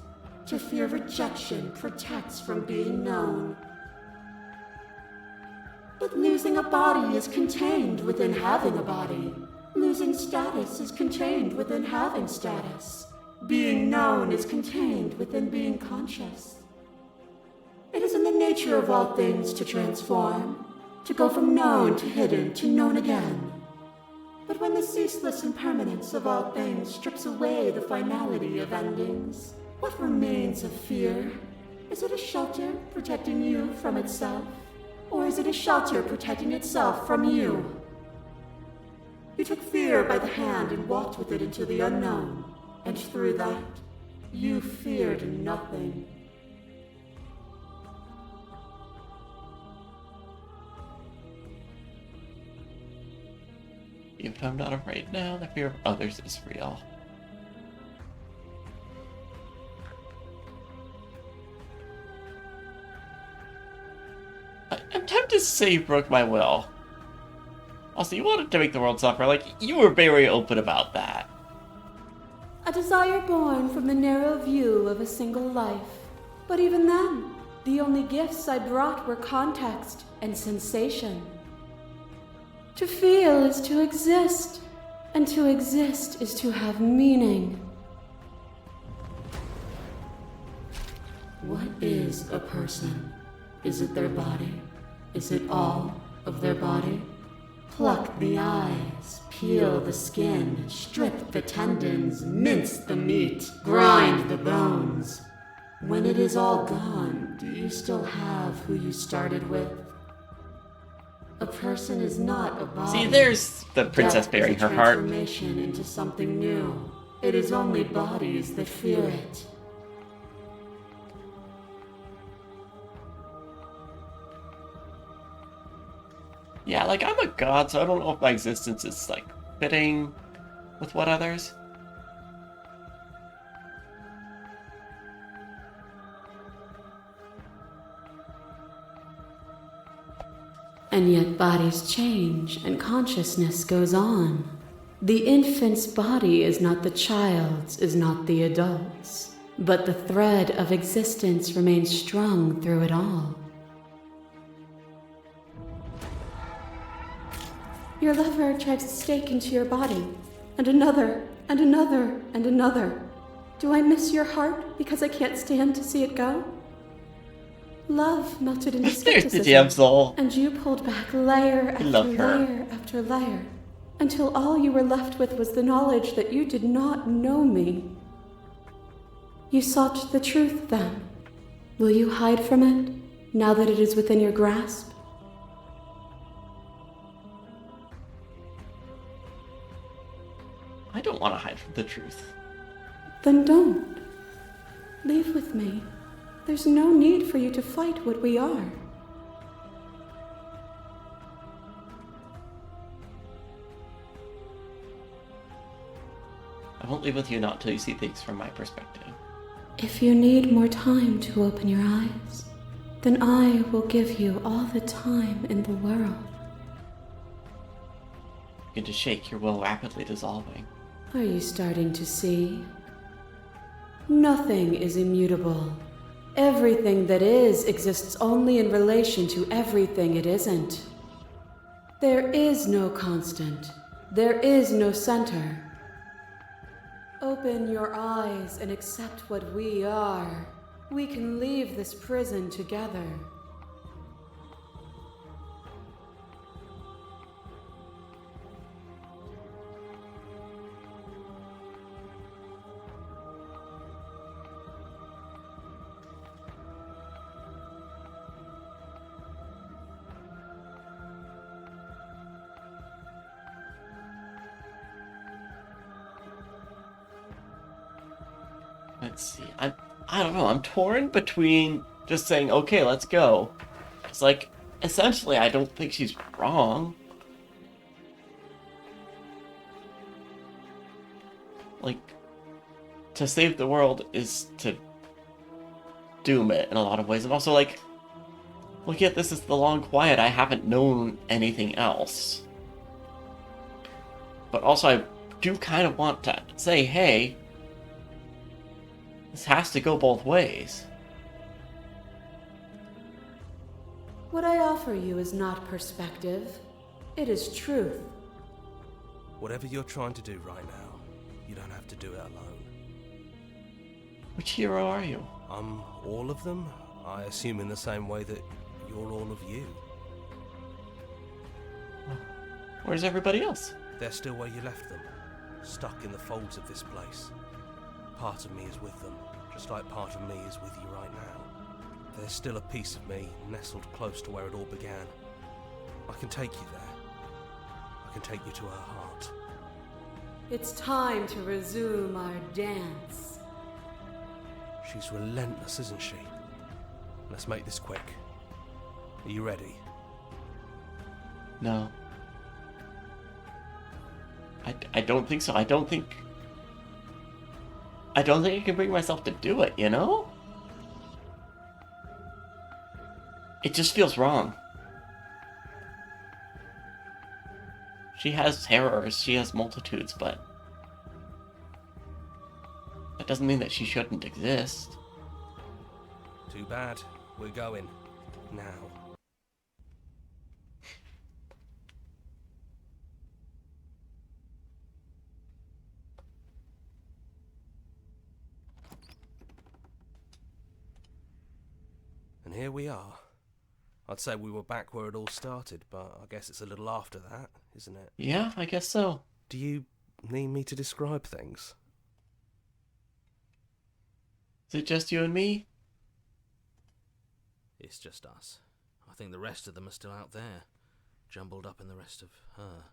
To fear rejection protects from being known. But losing a body is contained within having a body. Losing status is contained within having status. Being known is contained within being conscious. It is in the nature of all things to transform, to go from known to hidden to known again. But when the ceaseless impermanence of all things strips away the finality of endings, what remains of fear? Is it a shelter protecting you from itself? Or is it a shelter protecting itself from you? You took fear by the hand and walked with it into the unknown, and through that, you feared nothing. Even if I'm not afraid now, the fear of others is real. I'm tempted to say you broke my will. Also, you wanted to make the world suffer. Like, you were very open about that. A desire born from the narrow view of a single life. But even then, the only gifts I brought were context and sensation. To feel is to exist, and to exist is to have meaning. What is a person? Is it their body? Is it all of their body? Pluck the eyes, peel the skin, strip the tendons, mince the meat, grind the bones. When it is all gone, do you still have who you started with? A person is not a body. See, there's the princess Death bearing is a her heart. transformation into something new. It is only bodies that fear it. Yeah, like, I'm a god, so I don't know if my existence is, like, fitting with what others. And yet bodies change and consciousness goes on. The infant's body is not the child's, is not the adult's, but the thread of existence remains strung through it all. Your lover drives a stake into your body, and another, and another, and another. Do I miss your heart because I can't stand to see it go? Love melted into There's the skepticism, damsel. and you pulled back layer after love her. layer after layer, until all you were left with was the knowledge that you did not know me. You sought the truth then. Will you hide from it, now that it is within your grasp? I don't want to hide from the truth. Then don't. Leave with me. There's no need for you to fight what we are. I won't leave with you not till you see things from my perspective. If you need more time to open your eyes, then I will give you all the time in the world. Begin to shake, your will rapidly dissolving. Are you starting to see? Nothing is immutable. Everything that is exists only in relation to everything it isn't. There is no constant. There is no center. Open your eyes and accept what we are. We can leave this prison together. Let's see. I don't know. I'm torn between just saying, okay, let's go. It's like, essentially, I don't think she's wrong. Like, to save the world is to doom it in a lot of ways. And also, like, look at this as the long quiet. I haven't known anything else. But also, I do kind of want to say, hey, this has to go both ways. What I offer you is not perspective. It is truth. Whatever you're trying to do right now, you don't have to do it alone. Which hero are you? I'm all of them, I assume in the same way that you're all of you. Where's everybody else? They're still where you left them, stuck in the folds of this place. Part of me is with them, just like part of me is with you right now. There's still a piece of me nestled close to where it all began. I can take you there. I can take you to her heart. It's time to resume our dance. She's relentless, isn't she? Let's make this quick. Are you ready? No. I don't think so. I don't think I can bring myself to do it, you know? It just feels wrong. She has terrors, she has multitudes, but that doesn't mean that she shouldn't exist. Too bad. We're going. Now. And here we are. I'd say we were back where it all started, but I guess it's a little after that, isn't it? Yeah, I guess so. Do you need me to describe things? Is it just you and me? It's just us. I think the rest of them are still out there, jumbled up in the rest of her.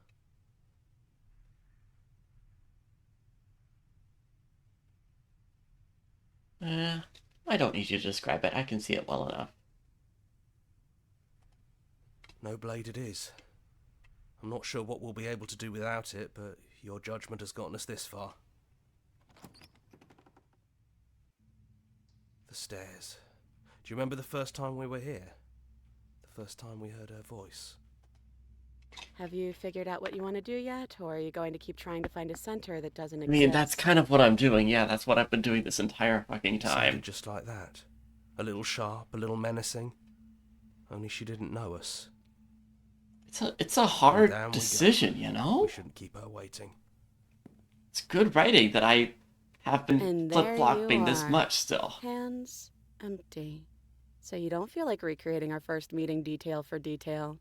I don't need you to describe it. I can see it well enough. No blade it is. I'm not sure what we'll be able to do without it, but your judgment has gotten us this far. The stairs. Do you remember the first time we were here? The first time we heard her voice? Have you figured out what you want to do yet, or are you going to keep trying to find a center that doesn't I exist? mean, that's kind of what I'm doing. Yeah, that's what I've been doing this entire fucking It time. sounded just like that. A little sharp, a little menacing. Only she didn't know us. It's a hard Down we go. decision, you know? We shouldn't keep her waiting. It's good writing that I have been And there flip-flopping you this are. much still. Hands empty. So you don't feel like recreating our first meeting detail for detail.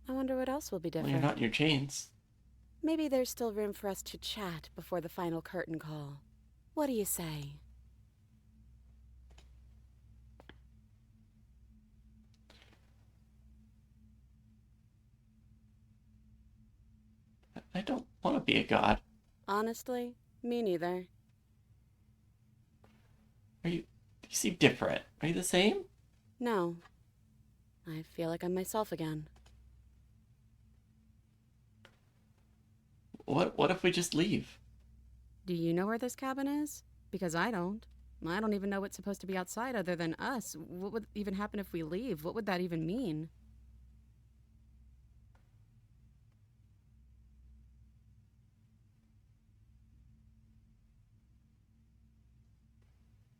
I wonder what else will be When different. you're not in your chains. Maybe there's still room for us to chat before the final curtain call. What do you say? I don't want to be a god. Honestly, me neither. You seem different. Are you the same? No. I feel like I'm myself again. What if we just leave? Do you know where this cabin is? Because I don't. I don't even know what's supposed to be outside other than us. What would even happen if we leave? What would that even mean?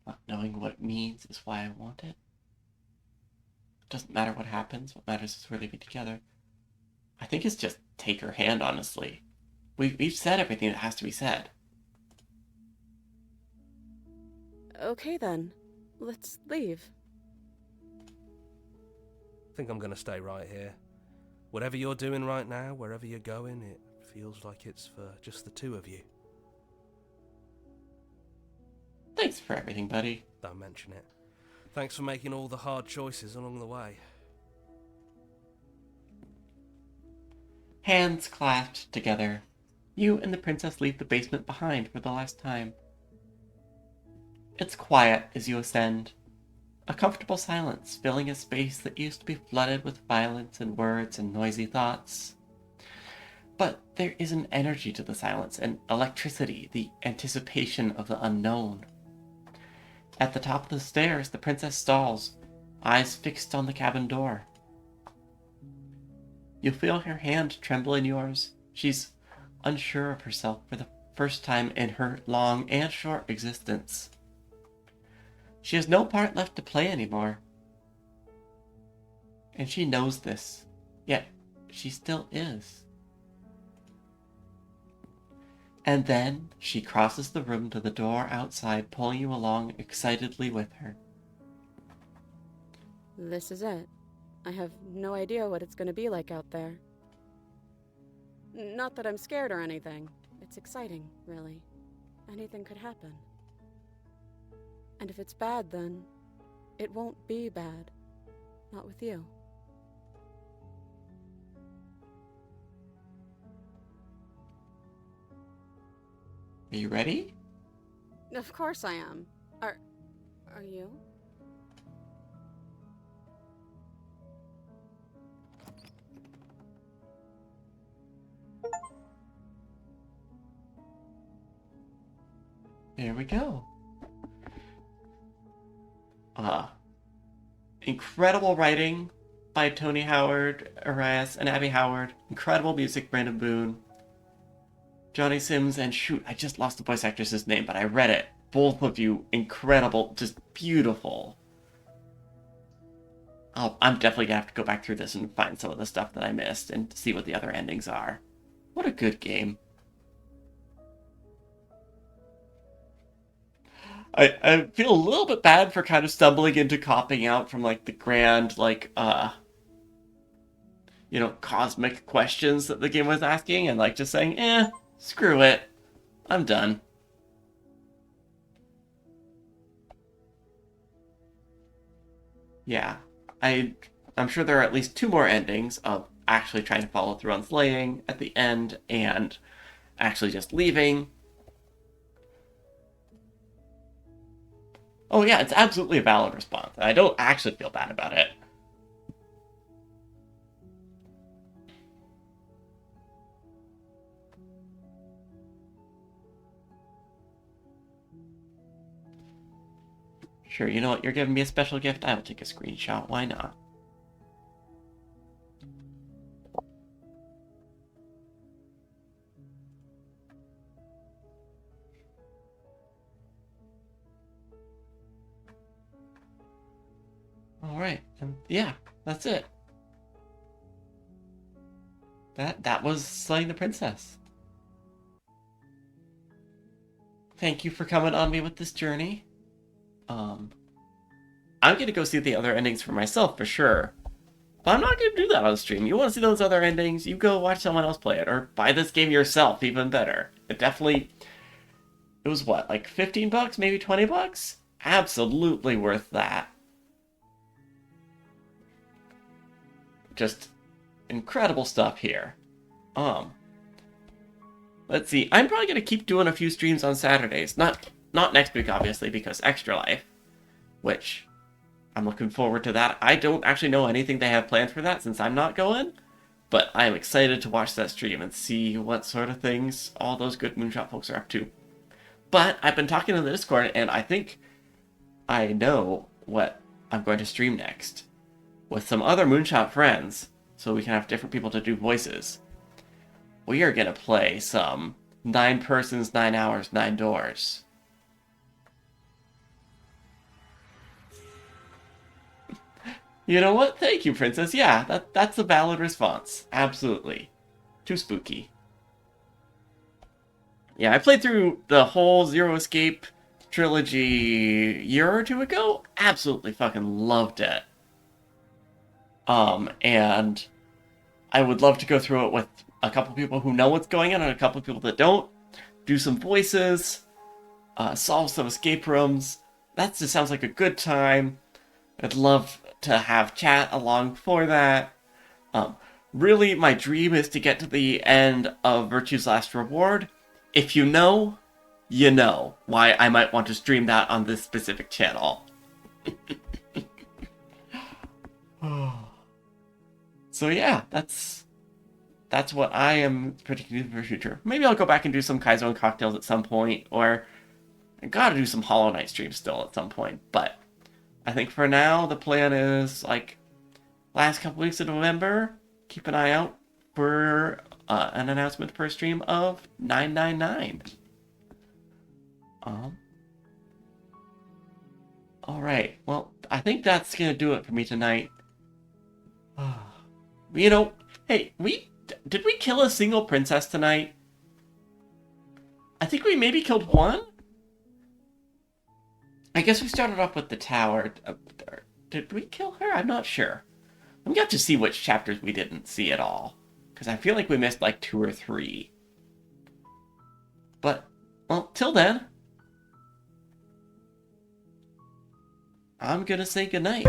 Not knowing what it means is why I want it. It doesn't matter what happens. What matters is we're leaving together. I think it's just take her hand, honestly. We've said everything that has to be said. Okay then. Let's leave. I think I'm going to stay right here. Whatever you're doing right now, wherever you're going, it feels like it's for just the two of you. Thanks for everything, buddy. Don't mention it. Thanks for making all the hard choices along the way. Hands clasped together, you and the princess leave the basement behind for the last time. It's quiet as you ascend, a comfortable silence filling a space that used to be flooded with violence and words and noisy thoughts. But there is an energy to the silence, an electricity, the anticipation of the unknown. At the top of the stairs, the princess stalls, eyes fixed on the cabin door. You feel her hand tremble in yours. She's unsure of herself for the first time in her long and short existence. She has no part left to play anymore. And she knows this, yet she still is. And then she crosses the room to the door outside, pulling you along excitedly with her. This is it. I have no idea what it's going to be like out there. Not that I'm scared or anything. It's exciting, really. Anything could happen. And if it's bad, then It won't be bad. Not with you. Are you ready? Of course I am. Are you? Here we go. Incredible writing by Tony Howard, Arias, and Abby Howard. Incredible music, Brandon Boone. Johnny Sims, and shoot, I just lost the voice actress's name, but I read it. Both of you, incredible, just beautiful. I'm definitely gonna have to go back through this and find some of the stuff that I missed and see what the other endings are. What a good game. I feel a little bit bad for kind of stumbling into copping out from, like, the grand, like, cosmic questions that the game was asking, and, like, just saying, screw it. I'm done. Yeah. I'm sure there are at least 2 more endings of actually trying to follow through on slaying at the end, and actually just leaving. Oh yeah, it's absolutely a valid response. I don't actually feel bad about it. Sure, you know what? You're giving me a special gift. I will take a screenshot. Why not? Alright, and yeah, that's it. That was Slaying the Princess. Thank you for coming on me with this journey. I'm gonna go see the other endings for myself for sure. But I'm not gonna do that on stream. You wanna see those other endings, you go watch someone else play it, or buy this game yourself, even better. It was what, like $15, maybe $20? Absolutely worth that. Just incredible stuff here. Let's see. I'm probably gonna keep doing a few streams on Saturdays. Not next week, obviously, because Extra Life, which I'm looking forward to that. I don't actually know anything they have planned for that since I'm not going, but I'm excited to watch that stream and see what sort of things all those good Moonshot folks are up to. But I've been talking in the Discord, and I think I know what I'm going to stream next with some other Moonshot friends, so we can have different people to do voices. We are going to play some 9 persons, 9 hours, 9 doors. You know what? Thank you, Princess. Yeah, that's a valid response. Absolutely. Too spooky. Yeah, I played through the whole Zero Escape trilogy a year or 2 ago. Absolutely fucking loved it. And I would love to go through it with a couple people who know what's going on and a couple people that don't. Do some voices, solve some escape rooms. That just sounds like a good time. I'd love to have chat along for that. Really, my dream is to get to the end of Virtue's Last Reward. If you know, you know why I might want to stream that on this specific channel. So yeah, that's what I am predicting for the future. Maybe I'll go back and do some Kaizo and cocktails at some point, or I gotta do some Hollow Knight streams still at some point. But I think for now, the plan is, like, last couple weeks of November, keep an eye out for an announcement per stream of 999. Alright, well, I think that's gonna do it for me tonight. You know, hey, did we kill a single princess tonight? I think we maybe killed one? I guess we started off with the tower. Did we kill her? I'm not sure. I'm gonna have to see which chapters we didn't see at all, because I feel like we missed like 2 or 3. But, well, till then, I'm gonna say goodnight.